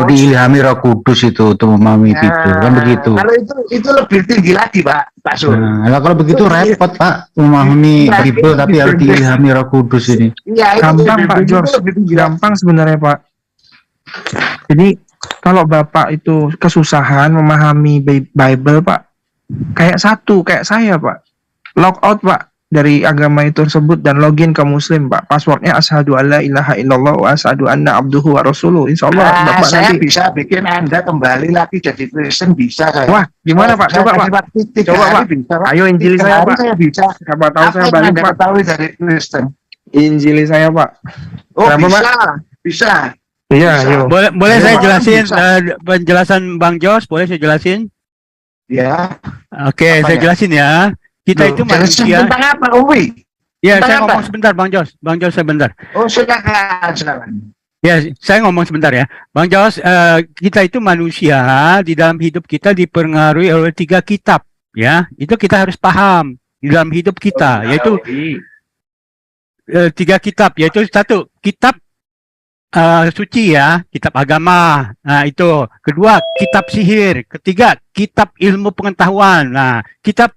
diilhami Roh Kudus itu untuk memahami itu kan begitu. Kalau itu lebih tinggi lagi Pak Sur. Nah, kalau begitu repot Pak memahami Bible tapi harus diilhami Roh Kudus ini. Ya, gampang Pak George, gampang sebenarnya Pak. Jadi kalau Bapak itu kesusahan memahami Bible Pak, kayak saya Pak, log out Pak dari agama itu tersebut dan login ke Muslim Pak. Passwordnya asyhadu alla ilaha illallah wa asyhadu anna abduhu wa rasuluh. Insyaallah Bapak saya nanti bisa bikin Anda kembali lagi jadi Kristen, bisa saya. Wah, gimana Pak? Coba Pak. Coba Pak. Ayo injili saya Pak. Saya bisa. Siapa tahu saya balik Pak. Ketahui dari Kristen. Injili saya Pak. Oh, Kenapa, bisa. Pak? Bisa. Iya, ayo. Boleh saya jelasin bisa. penjelasan Bang Jos? Boleh saya jelasin? Ya. Oke, saya jelasin ya. Kita itu manusia. Tentang apa, Umi? Ya, Tentang saya apa? ngomong sebentar, Bang Jos. Bang Jos sebentar. Oh, silakan. Ya, saya ngomong sebentar ya. Bang Jos, kita itu manusia, di dalam hidup kita dipengaruhi oleh 3 kitab. Ya, itu kita harus paham di dalam hidup kita, yaitu 3 kitab, yaitu 1 kitab suci ya, kitab agama. Nah, itu. Kedua, kitab sihir. Ketiga, kitab ilmu pengetahuan. Nah, kitab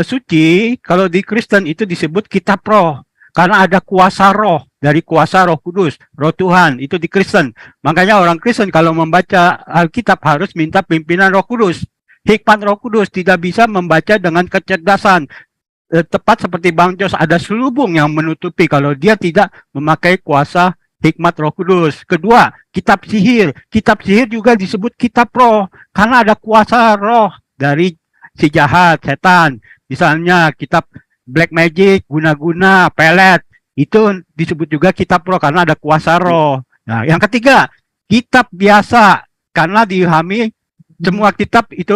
suci kalau di Kristen itu disebut kitab roh karena ada kuasa roh, dari kuasa Roh Kudus, Roh Tuhan itu di Kristen. Makanya orang Kristen kalau membaca Alkitab harus minta pimpinan Roh Kudus, hikmat Roh Kudus, tidak bisa membaca dengan kecerdasan. Tepat seperti Bang Jos, ada selubung yang menutupi kalau dia tidak memakai kuasa hikmat Roh Kudus. Kedua, kitab sihir juga disebut kitab roh karena ada kuasa roh dari si jahat, setan. Misalnya kitab black magic, guna-guna, pelet, itu disebut juga kitab roh karena ada kuasa roh. Nah, yang ketiga, kitab biasa karena diilhami, semua kitab itu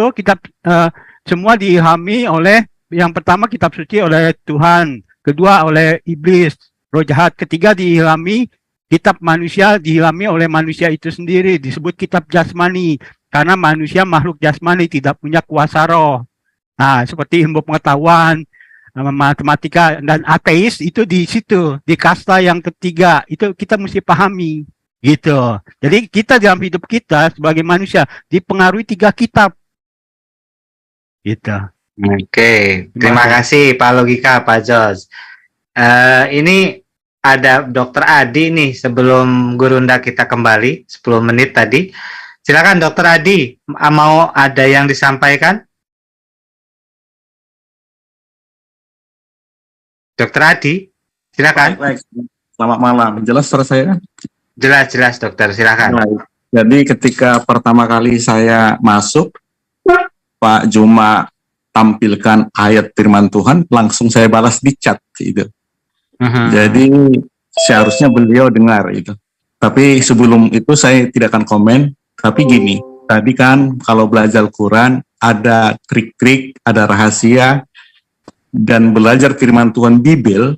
semua diilhami oleh, yang pertama kitab suci oleh Tuhan, kedua oleh iblis, roh jahat, ketiga diilhami kitab manusia, diilhami oleh manusia itu sendiri, disebut kitab jasmani karena manusia makhluk jasmani tidak punya kuasa roh. Nah, seperti ilmu pengetahuan, matematika, dan ateis itu di situ, di kasta yang ketiga, itu kita mesti pahami, gitu. Jadi kita dalam hidup kita sebagai manusia dipengaruhi 3 kitab, gitu. Oke, terima kasih Pak Logika, Pak Jos. Ini ada Dokter Adi nih sebelum Gurunda kita kembali 10 menit tadi. Silakan Dokter Adi, mau ada yang disampaikan? Dokter Adi, silakan. Baik. Selamat malam. Jelas suara saya kan? Jelas dokter, silakan. Baik. Jadi ketika pertama kali saya masuk, Pak Juma tampilkan ayat firman Tuhan, langsung saya balas di chat itu. Jadi seharusnya beliau dengar itu. Tapi sebelum itu saya tidak akan komen. Tapi gini, tadi kan kalau belajar Quran ada trik-trik, ada rahasia. Dan belajar firman Tuhan Bible,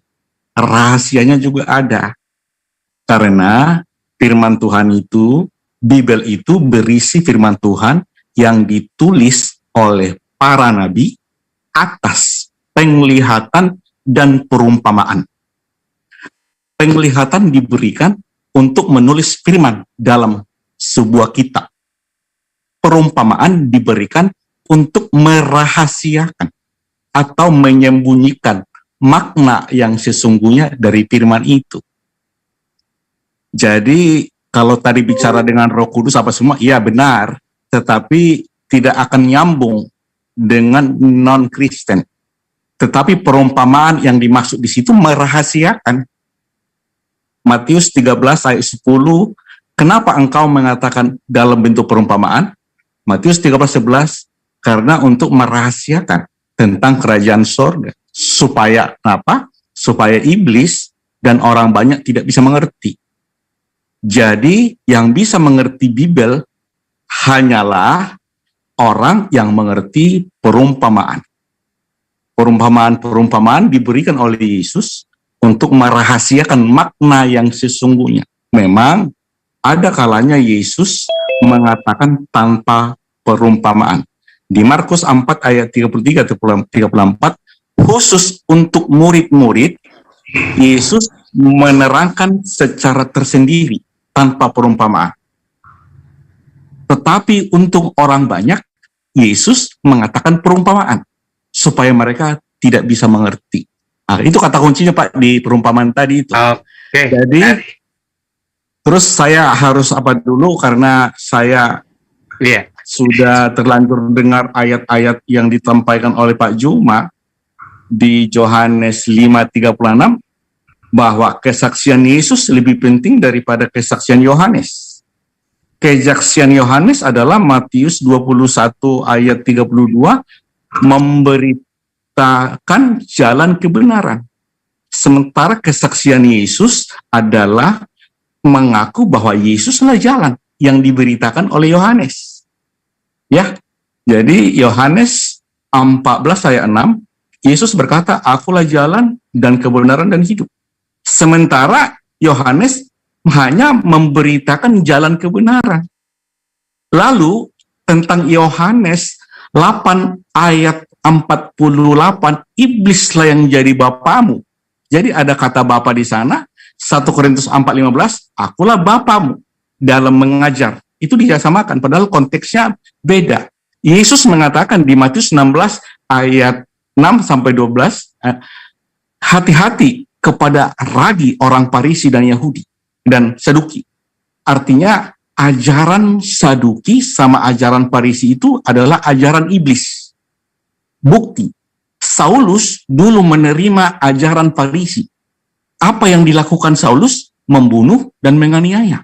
rahasianya juga ada. Karena firman Tuhan itu, Bible itu berisi firman Tuhan yang ditulis oleh para nabi atas penglihatan dan perumpamaan. Penglihatan diberikan untuk menulis firman dalam sebuah kitab. Perumpamaan diberikan untuk merahasiakan atau menyembunyikan makna yang sesungguhnya dari firman itu. Jadi kalau tadi bicara dengan Roh Kudus apa semua, iya benar, tetapi tidak akan nyambung dengan non-Kristen. Tetapi perumpamaan yang dimaksud di situ merahasiakan. Matius 13 ayat 10, kenapa engkau mengatakan dalam bentuk perumpamaan? Matius 13:11, karena untuk merahasiakan tentang kerajaan sorga. Supaya apa? Supaya iblis dan orang banyak tidak bisa mengerti. Jadi yang bisa mengerti Bible hanyalah orang yang mengerti perumpamaan. Perumpamaan diberikan oleh Yesus untuk merahasiakan makna yang sesungguhnya. Memang ada kalanya Yesus mengatakan tanpa perumpamaan. Di Markus 4 ayat 33-34, khusus untuk murid-murid, Yesus menerangkan secara tersendiri tanpa perumpamaan. Tetapi untuk orang banyak, Yesus mengatakan perumpamaan supaya mereka tidak bisa mengerti. Nah, itu kata kuncinya Pak di perumpamaan tadi itu. Jadi terus saya harus apa dulu karena saya sudah terlanjur dengar ayat-ayat yang disampaikan oleh Pak Juma di Yohanes 5:36 bahwa kesaksian Yesus lebih penting daripada kesaksian Yohanes. Kesaksian Yohanes adalah Matius 21 ayat 32 memberitakan jalan kebenaran. Sementara kesaksian Yesus adalah mengaku bahwa Yesuslah jalan yang diberitakan oleh Yohanes. Ya, jadi Yohanes 14 ayat 6, Yesus berkata, akulah jalan dan kebenaran dan hidup. Sementara Yohanes hanya memberitakan jalan kebenaran. Lalu tentang Yohanes 8 ayat 48, iblislah yang jadi bapamu. Jadi ada kata bapa di sana, 1 Korintus 4:15, akulah bapamu dalam mengajar. Itu disamakan, padahal konteksnya beda. Yesus mengatakan di Matius 16 ayat 6-12, hati-hati kepada ragi orang Farisi dan Yahudi dan Saduki. Artinya ajaran Saduki sama ajaran Farisi itu adalah ajaran iblis. Bukti, Saulus dulu menerima ajaran Farisi. Apa yang dilakukan Saulus? Membunuh dan menganiaya.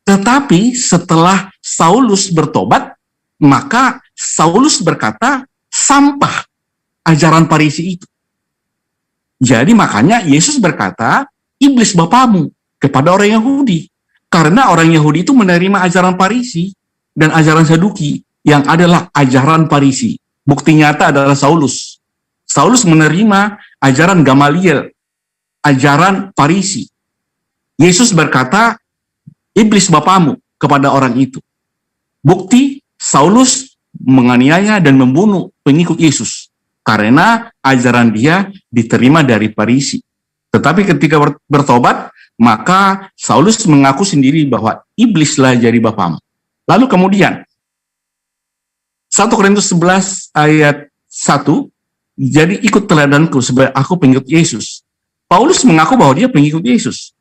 Tetapi setelah Saulus bertobat, maka Saulus berkata, sampah ajaran Farisi itu. Jadi makanya Yesus berkata, iblis bapamu kepada orang Yahudi. Karena orang Yahudi itu menerima ajaran Farisi dan ajaran Saduki yang adalah ajaran Farisi. Bukti nyata adalah Saulus. Saulus menerima ajaran Gamaliel, ajaran Farisi. Yesus berkata, iblis bapamu kepada orang itu. Bukti, Saulus menganiaya dan membunuh pengikut Yesus karena ajaran dia diterima dari Farisi. Tetapi ketika bertobat, maka Saulus mengaku sendiri bahwa iblislah jadi bapamu. Lalu kemudian 1 Korintus 11 ayat 1, jadi ikut teladanku sebagai aku pengikut Yesus. Paulus mengaku bahwa dia pengikut Yesus.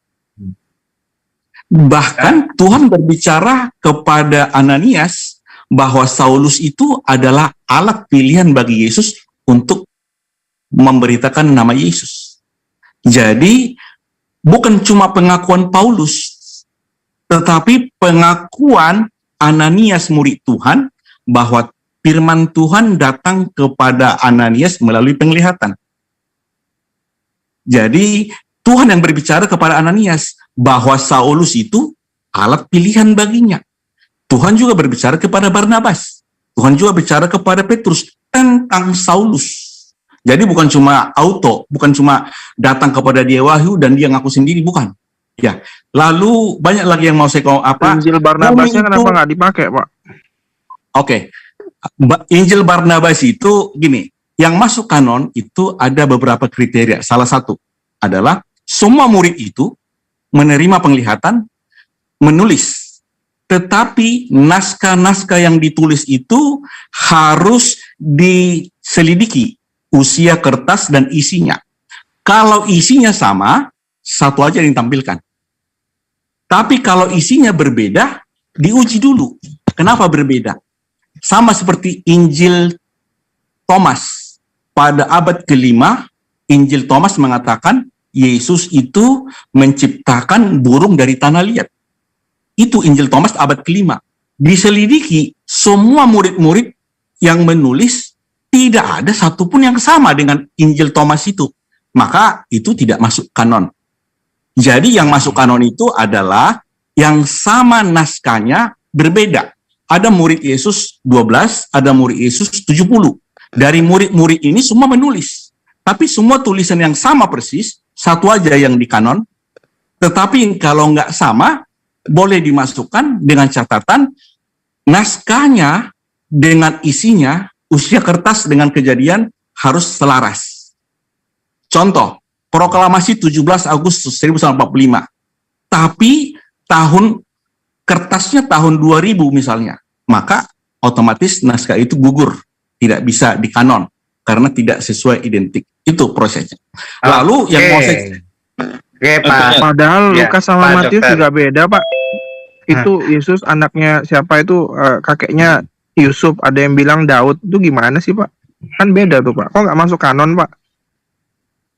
Bahkan Tuhan berbicara kepada Ananias bahwa Saulus itu adalah alat pilihan bagi Yesus untuk memberitakan nama Yesus. Jadi bukan cuma pengakuan Paulus, tetapi pengakuan Ananias murid Tuhan bahwa firman Tuhan datang kepada Ananias melalui penglihatan. Jadi Tuhan yang berbicara kepada Ananias bahwa Saulus itu alat pilihan baginya. Tuhan juga berbicara kepada Barnabas. Tuhan juga bicara kepada Petrus tentang Saulus. Jadi bukan cuma bukan cuma datang kepada dia wahyu dan dia ngaku sendiri, bukan. Ya. Lalu banyak lagi yang mau saya Injil Barnabasnya kenapa nggak dipakai, Pak? Oke. Injil Barnabas itu gini, yang masuk kanon itu ada beberapa kriteria. Salah satu adalah semua murid itu menerima penglihatan, menulis. Tetapi naskah-naskah yang ditulis itu harus diselidiki usia kertas dan isinya. Kalau isinya sama, satu aja yang ditampilkan. Tapi kalau isinya berbeda, diuji dulu. Kenapa berbeda? Sama seperti Injil Thomas. Pada abad ke-5, Injil Thomas mengatakan Yesus itu menciptakan burung dari tanah liat. Itu Injil Thomas abad ke-5. Diselidiki, semua murid-murid yang menulis tidak ada satupun yang sama dengan Injil Thomas itu. Maka itu tidak masuk kanon. Jadi yang masuk kanon itu adalah yang sama naskahnya berbeda. Ada murid Yesus 12, ada murid Yesus 70. Dari murid-murid ini semua menulis. Tapi semua tulisan yang sama persis, satu aja yang di kanon. Tetapi kalau nggak sama, boleh dimasukkan dengan catatan naskahnya dengan isinya, usia kertas dengan kejadian harus selaras. Contoh, proklamasi 17 Agustus 1945. Tapi tahun kertasnya tahun 2000 misalnya, maka otomatis naskah itu gugur, tidak bisa dikanon karena tidak sesuai identik. Itu prosesnya. Lalu yang mau Pak. Padahal Ya, Lukas sama Pak Matius Dokter. juga beda, Pak. Itu Yesus anaknya siapa itu, kakeknya Yusuf, ada yang bilang Daud. Itu gimana sih, Pak? Kan beda tuh, Pak. Kok nggak masuk kanon, Pak?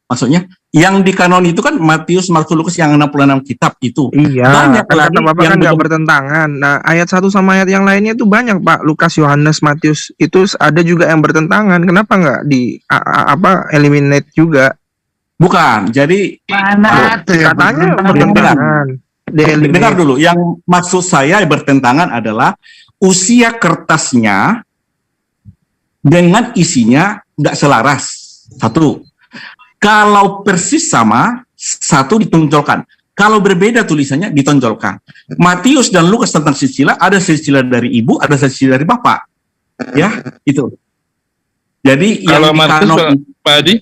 Maksudnya, yang di kanon itu kan Matius, Markus, Lukas yang 66 kitab itu. Iya, Banyak kan lagi kata Bapak yang kan nggak belum- bertentangan. Nah, ayat 1 sama ayat yang lainnya itu banyak, Pak. Lukas, Yohanes, Matius, itu ada juga yang bertentangan. Kenapa nggak di eliminate juga? Bukan. Jadi Mana ada yang Katanya bertentangan? bertentangan. Di-eliminate. dengar dulu. Yang maksud saya bertentangan adalah usia kertasnya dengan isinya nggak selaras. Satu. Kalau persis sama, satu ditonjolkan. Kalau berbeda tulisannya ditonjolkan. Matius dan Lukas tentang silsilah, ada silsilah dari ibu, ada silsilah dari bapak. Ya, itu. Jadi Kalau yang di Markus, kanon Pak Adi,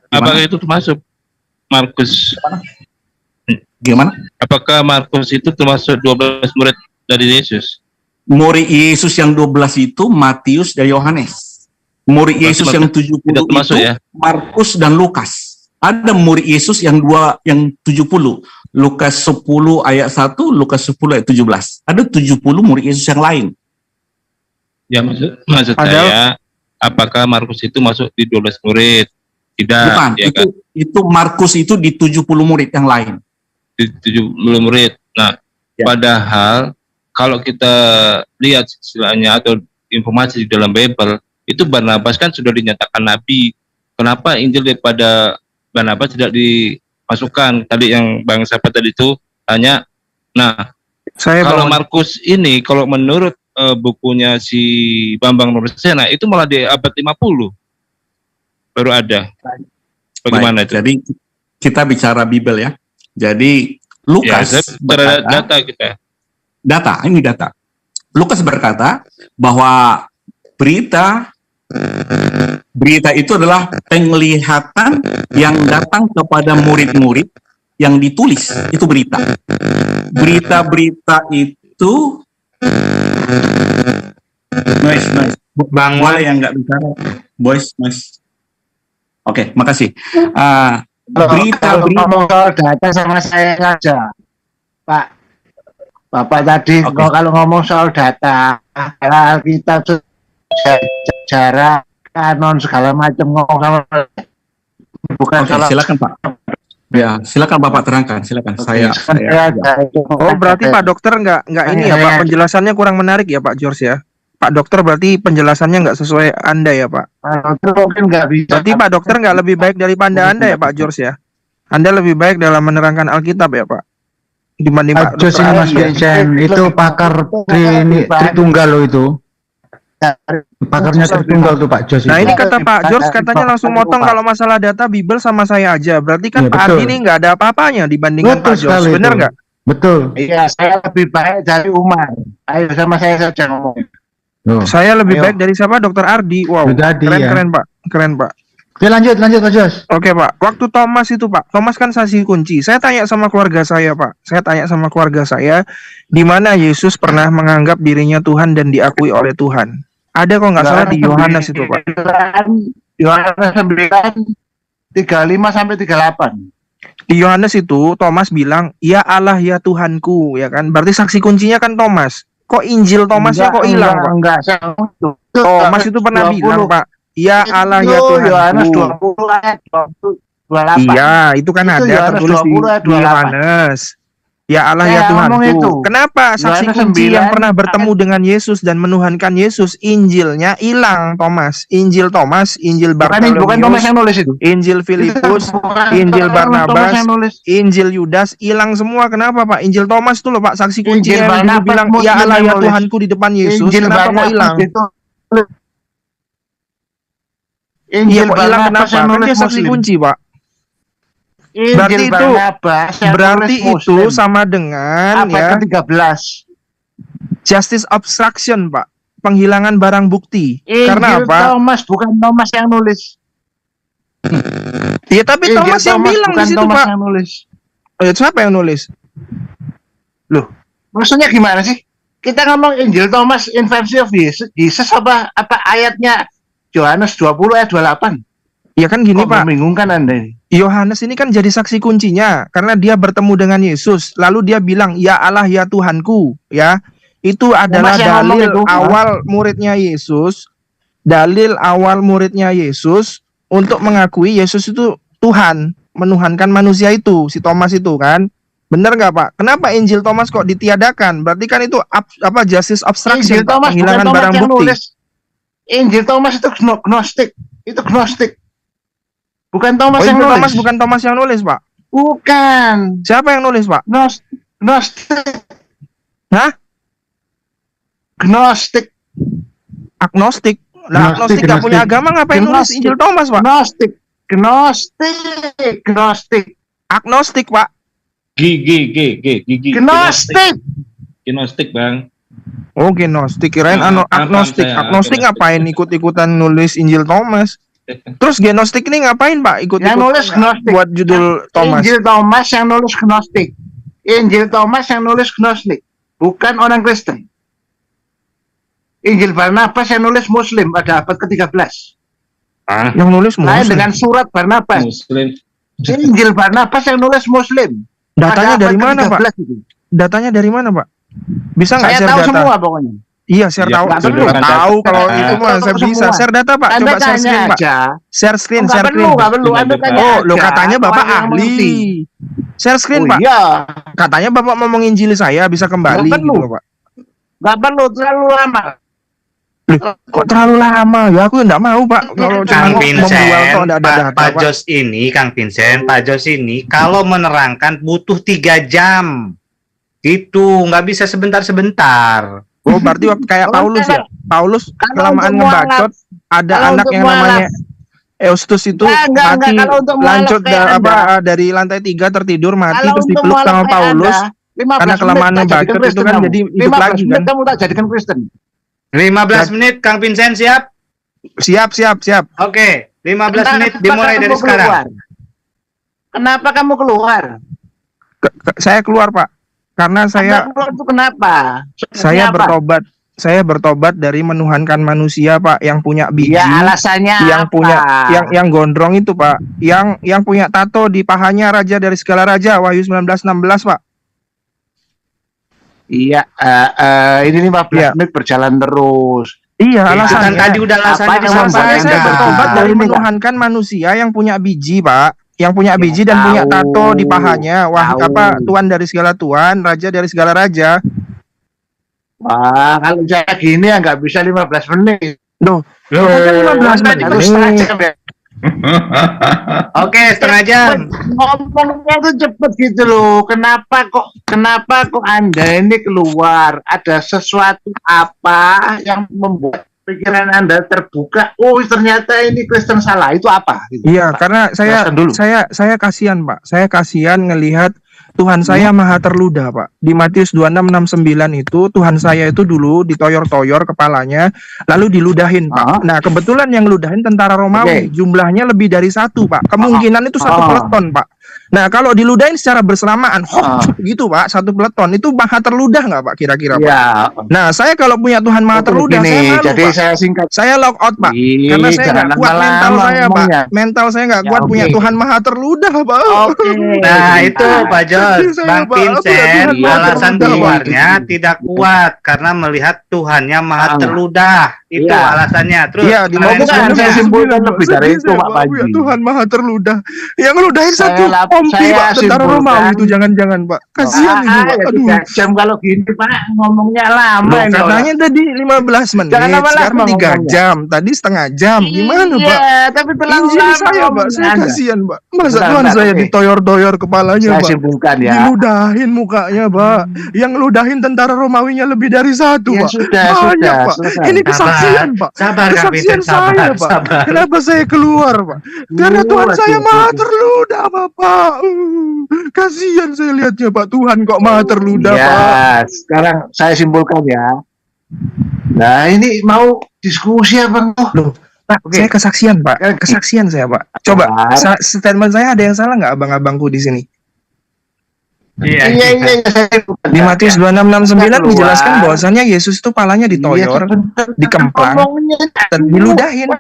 Gimana? apakah itu termasuk Markus? gimana? Apakah Markus itu termasuk 12 murid dari Yesus? Murid Yesus yang 12 itu Matius dan Yohanes. Murid Yesus yang 70 Tidak termasuk itu ya? Markus dan Lukas. Ada murid Yesus yang 70. Lukas 10 ayat 1, Lukas 10 ayat 17. Ada 70 murid Yesus yang lain. Ya maksud Padahal- saya, apakah Markus itu masuk di 12 murid? Tidak, Bukan, ya kan? itu Markus itu di 70 murid yang lain. Di 70 murid. Nah, Ya. padahal kalau kita lihat istilahnya atau informasi di dalam Bible, itu Barnabas kan sudah dinyatakan nabi. Kenapa Injil daripada Barnabas tidak dimasukkan? Tadi yang Bang Sahabat tadi itu tanya. Nah, Saya kalau bawa- Markus ini, kalau menurut bukunya si Bambang Nursena, itu malah di abad 50 baru ada. Bagaimana Baik, itu? jadi kita bicara Bible ya. Jadi Lukas Ya, berkata, data kita. ini data. Lukas berkata bahwa berita itu adalah penglihatan yang datang kepada murid-murid yang ditulis, itu berita. Berita-berita itu noise. Bang Boleh yang nggak bicara, noise. Oke, makasih. Kalau Berita-berita ngomong soal data sama saya saja, Pak. Bapak tadi Oke. kalau ngomong soal data, kita sejarah, kanon segala macam ngomong sama bukan Oke, salah. silakan Pak. Ya, silakan Bapak terangkan, silakan. Saya Oh, berarti Pak Dokter nggak ini ya, Pak, penjelasannya kurang menarik ya, Pak George ya. Pak Dokter berarti penjelasannya nggak sesuai Anda ya, Pak. Dokter mungkin nggak bisa. Berarti Pak Dokter nggak lebih baik daripada Anda ya, Pak George ya. Anda lebih baik dalam menerangkan Alkitab ya, Pak, dibanding Pak Jos Dokter ini Mas Ari ya. Vincent, itu pakar Tritunggal loh itu. Pakarnya Tritunggal tuh Pak Jos Nah, itu. ini kata Pak George katanya langsung motong kalau masalah data Bible sama saya aja. Berarti kan Iya, Pak betul. Ardi ini nggak ada apa-apanya dibandingkan Betul Pak George. sekali Benar itu. nggak? Betul. Iya, saya lebih baik dari Umar. Ayo sama saya saja ngomong. Tuh. Saya lebih Ayo. baik dari siapa? Dokter Ardi. Wow. Dokter Ardi, Keren, ya. keren Pak. Keren Pak. Oke, lanjut Pak Jos. Oke Pak, waktu Thomas itu Pak, Thomas kan saksi kunci. Saya tanya sama keluarga saya Pak, di mana Yesus pernah menganggap dirinya Tuhan dan diakui oleh Tuhan. Ada kok nggak salah di Yohanes itu Pak. Yohanes 9 35 sampai 38. Di Yohanes itu Thomas bilang, "Ya Allah ya Tuhanku," ya kan? Berarti saksi kuncinya kan Thomas. Kok Injil Thomasnya kok hilang, Pak? Enggak. Thomas itu pernah bilang, Pak, "Ya Allah ya Yohanes Tuhanku." 20 ayat 28. Iya, itu kan Itu ada Yohanes tertulis 20 ayat di 28. Yohanes. Ya Allah Saya ya ngomong itu. Tuhanku. Kenapa saksi Yohanes kunci 9 yang pernah bertemu dengan Yesus dan menuhankan Yesus, Injilnya hilang, Thomas. Injil Thomas, Injil Bukan Thomas Bartolomeus, yang nulis itu. Injil Filipus, Bukan Injil Thomas Barnabas, yang nulis. Injil Yudas, hilang semua. Kenapa, Pak? Injil Thomas itu loh, Pak, saksi kunci Injil yang dulu Barnabas bilang, Muslim "Ya Allah yang ya nulis. Tuhanku" di depan Yesus. Injil Kenapa kok Barnabas hilang? itu. Iya, Injil kok hilang Barnabas kenapa? yang Kan nulis dia saksi Muslim. kunci, Pak. Injil Berarti itu Barnabas yang Berarti nulis itu Muslim. sama dengan Abad ya ke-13. justice obstruction, Pak. Penghilangan barang bukti. Karena Injil apa? Thomas, bukan Thomas yang nulis. Ya tapi Injil Thomas yang bilang di bukan situ, Thomas Pak. yang nulis. Oh, ya, siapa yang nulis? Maksudnya gimana sih? Kita ngomong Injil Thomas inversi of Jesus apa ayatnya Yohanes 20 ayat 28. Ya kan gini, Kok Pak. membingungkan Anda ini? Yohanes ini kan jadi saksi kuncinya karena dia bertemu dengan Yesus, lalu dia bilang, "Ya Allah ya Tuhanku," ya. Itu adalah Thomas yang ngomong dalil itu, awal muridnya Yesus. Dalil awal muridnya Yesus untuk mengakui Yesus itu Tuhan, menuhankan manusia itu, si Thomas itu kan. Bener nggak, Pak? Kenapa Injil Thomas kok ditiadakan? Berarti kan itu apa justice obstruction, Injil Pak, Thomas bukan penghilangan Thomas barang yang bukti. nulis. Injil Thomas itu gnostik. Itu gnostik. Bukan Thomas Oh, yang Injil nulis. Thomas bukan Thomas yang nulis, Pak. Bukan. Siapa yang nulis, Pak? Gnostik. Hah? Gnostik. Agnostik. Nah, agnostik nggak punya agama, ngapain nulis Injil Thomas, Pak? Gnostik. Gnostik. Agnostik, Pak. Gigi. Gnostik. Gnostik, Bang. Oh, gnostik. Kirain agnostik. Agnostik ngapain ikut-ikutan nulis Injil Thomas? Terus gnostik ini ngapain, Pak? Ikut-ikut Yang nulis gnostik. buat judul Thomas. Injil Thomas yang nulis gnostik. Injil Thomas yang nulis gnostik. Bukan orang Kristen. Injil Barnabas yang nulis Muslim pada abad ke-13. Yang nulis Lain Muslim. dengan surat Barnabas. Muslim. Injil Barnabas yang nulis Muslim. Datanya Pada dari abad mana, Pak? ke-13 itu. Datanya dari mana, Pak? Bisa nggak Saya share tahu data? semua pokoknya. Iya, share Iya, tahu. nggak Saya perlu. tahu kalau Saya itu mah tahu saya bisa. semua. Share data, Pak. Anda Coba share tanya screen, Pak. aja. Share screen, Nggak share perlu, screen. nggak perlu. Anda tanya Oh, lo aja. katanya Bapak Orang yang ahli. mengerti. Share screen, Oh Pak. iya. Katanya Bapak mau menginjili saya, bisa kembali Nggak perlu. gitu loh, Pak. Nggak perlu, terlalu lama. Kok terlalu lama? Ya aku nggak mau, Pak. Kalau cuma Kang membual kok Vincent, nggak ada data, Pak Pak. Jos ini, Kang Vincent, Pak Jos ini kalau menerangkan butuh 3 jam. Itu nggak bisa sebentar-sebentar. Oh, berarti kayak Paulus ya? Paulus Kalau kelamaan untuk mualaf, ngebacot, ada kalau anak untuk yang mualaf. namanya Eustus itu Enggak, mati kalau untuk mualaf lanjut kayak Anda. dari lantai 3 tertidur mati Kalau terus untuk dipeluk mualaf sama kayak Paulus. Anda, 15 Karena kelamaan menit tak ngebacot jadikan itu Kristen kan kamu. jadi hidup 15 lagi menit kan. kamu tak jadikan Kristen. 15 menit, Kang Vincent siap? Siap. Oke, 15 menit Kenapa dimulai kamu dari sekarang. keluar? Kenapa kamu keluar? Saya keluar, Pak. Karena saya Anda keluar itu kenapa? saya Kenapa? bertobat dari menuhankan manusia, Pak, yang punya biji. Ya alasannya yang apa? punya yang gondrong itu, Pak, yang punya tato di pahanya raja dari segala raja, Wahyu 19:16, Pak. Iya, ini 15 Iya. menit berjalan terus. Iya, Kan alasannya. tadi udah alasannya Apa yang disampaikan. membuat Saya bertobat dari Ini, Pak. menuhankan manusia yang punya biji, Pak, yang punya Ya, biji dan punya tahu. tato di pahanya. Wah, Tahu. apa Tuhan dari segala Tuhan, raja dari segala raja. Wah, kalau saya gini ya nggak bisa 15 menit. Loh, kan 15 tadi menit. Harus setengah jam ya. Oke, setengah jam. Ngomongnya tuh cepet gitu loh. Kenapa kok Anda ini keluar? Ada sesuatu apa yang membuat pikiran Anda terbuka? Oh, ternyata ini Kristen salah. Itu apa? Gitu. Iya, karena Jelaskan dulu. saya kasihan, Pak. Saya kasihan ngelihat Tuhan saya maha terludah, Pak. Di Matius 26:69 itu Tuhan saya itu dulu ditoyor-toyor kepalanya, lalu diludahin, Pak. Nah, kebetulan yang ludahin tentara Romawi, Oke. jumlahnya lebih dari 1, Pak. Kemungkinan itu 1 peleton, Pak. Nah, kalau diludahin secara bersamaan, gitu Pak, satu peleton, itu maha terludah nggak Pak kira-kira Pak? Ya, Nah, saya kalau punya Tuhan maha terludah, saya malu jadi Pak. saya singkat. Saya lock out Pak, karena saya nggak kuat mental saya Pak. Mental saya nggak kuat punya Tuhan maha terludah Pak. Oke. Nah, itu Pak Jos, Bang Vincent, alasan keluarnya tidak kuat karena melihat Tuhannya maha terludah. Itu alasannya. Terus Iya, di bukan saya simpulkan lebih dari itu Pak ya, Panji. Tuhan maha terludah. Yang ngeludahin satu Ompi saya Pak, tentara simpulkan. Romawi itu jangan-jangan Pak. Kasihan itu Pak. Aduh. 3 jam kalau gini Pak ngomongnya lama Loh, ini katanya tadi 15 menit, Jangan lama-lama sekarang 3 ngomongnya. jam, tadi setengah jam. Gimana Pak? Iya, tapi terlalu Injil lama saya Pak, ngomongnya saya Anda. kasihan Pak. Masa Bentar, Tuhan bentar, saya oke. ditoyor-toyor kepalanya Saya Pak. simpulkan ya. Diludahin mukanya Pak. Yang ngeludahin tentara Romawinya lebih dari satu Ya Pak. sudah, Banyak sudah, Pak. selesai. Ini kesaksian Pak. Sabar, Kak Kesaksian Vincent, sabar, saya Pak. sabar. Kenapa saya keluar Pak? Karena Tuhan saya maha terludah Bapak. Kasihan saya lihatnya Pak. Tuhan kok maha terludah Ya, Pak. sekarang saya simpulkan ya. Nah, ini mau diskusi apa? Loh, Pak, Oke. saya kesaksian Pak. Kesaksian saya Pak. Coba, Sabar. statement saya ada yang salah nggak abang-abangku di sini? Iya, Iya, saya simpulkan. Di Matius 2669 Keluar. dijelaskan bahwasannya Yesus itu palanya ditoyor, dikemplang, dan diludahin. Loh,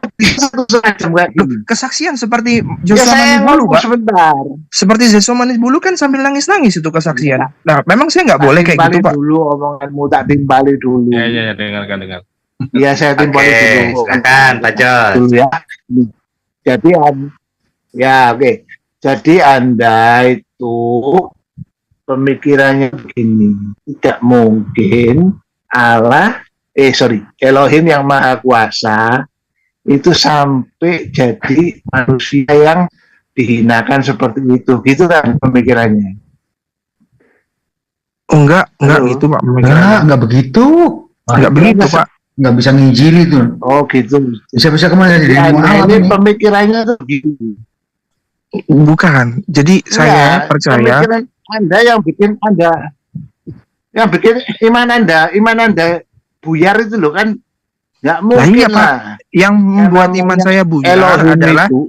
kesaksian seperti Ya Joshua saya Manis Bulu, ngomong Pak. sebentar. Seperti Joshua Manis Bulu kan sambil nangis-nangis itu kesaksian. Nah, memang saya nggak boleh kayak gitu, Timbali Pak. dulu omonganmu, tak timbali dulu. Ya, dengarkan. Iya, saya Oke, timbali dulu. silakan Pak Jos. Dulu ya. Jadi oke. Jadi Anda itu pemikirannya begini, tidak mungkin Elohim yang Maha Kuasa itu sampai jadi manusia yang dihinakan seperti itu, gitu kan pemikirannya? Enggak Halo? gitu, Pak. pemikirannya. Enggak begitu. Enggak begitu, Pak. Enggak bisa nginjili tuh. Oh gitu. Bisa kemana jadi ilmu Anda alam ini ini? pemikirannya tuh begitu. Bukan. Jadi saya Enggak, percaya pemikiran Anda yang bikin iman Anda buyar itu loh kan, nggak mungkin iya, Pak. lah. yang membuat iman saya buyar Elohim adalah itu,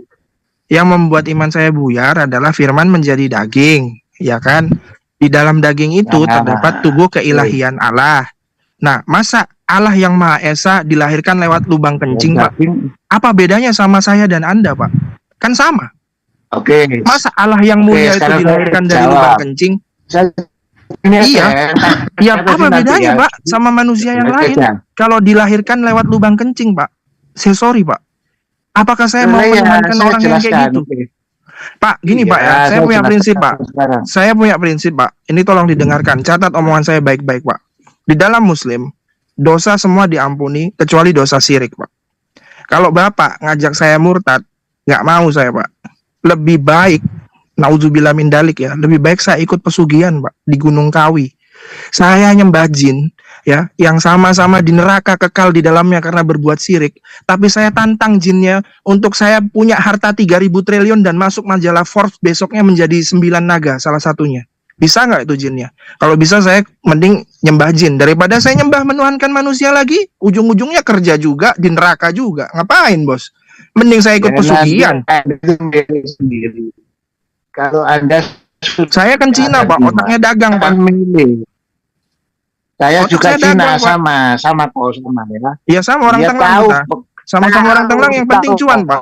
yang membuat iman saya buyar adalah firman menjadi daging, ya kan? Di dalam daging itu Nah, terdapat tubuh keilahian Allah. Nah, masa Allah yang Maha Esa dilahirkan lewat lubang kencing, Pak? daging. Apa bedanya sama saya dan Anda, Pak? Kan sama. Oke. Masa Allah yang mulia itu sekarang dilahirkan saya dari jawab. lubang kencing? Saya- ini Iya. Ya, kata apa nanti bedanya, ya. Pak, sama manusia yang Oke, lain? Jang. Kalau dilahirkan lewat lubang kencing, Pak. Saya sorry, Pak. Apakah saya mau Iya, menuhankan saya orang yang kayak jelaskan. gitu? Oke. Pak, gini Iya, Pak ya, saya saya punya jelaskan prinsip Pak. sekarang. Saya punya prinsip Pak. Ini tolong didengarkan, catat omongan saya baik-baik Pak. Di dalam Muslim, dosa semua diampuni kecuali dosa syirik Pak. Kalau Bapak ngajak saya murtad, nggak mau saya Pak. Lebih baik, naudzubillah min dalik ya, lebih baik saya ikut pesugihan Pak di Gunung Kawi. Saya nyembah jin ya, yang sama-sama di neraka kekal di dalamnya karena berbuat syirik. Tapi saya tantang jinnya untuk saya punya harta 3.000 triliun dan masuk majalah Forbes besoknya menjadi 9 naga salah satunya. Bisa nggak itu jinnya? Kalau bisa saya mending nyembah jin daripada saya nyembah menuhankan manusia lagi. Ujung-ujungnya kerja juga di neraka juga. Ngapain bos? Mending saya ikut pesugihan. Anda itu milih sendiri. Kalau Anda Saya kan Cina Pak, otaknya dagang Pak. akan milih. Saya Otak juga saya Cina dagang, Pak. sama kok sama ya. Ya sama orang Dia tengah tahu kita. Sama-sama orang tengah yang penting cuan Pak.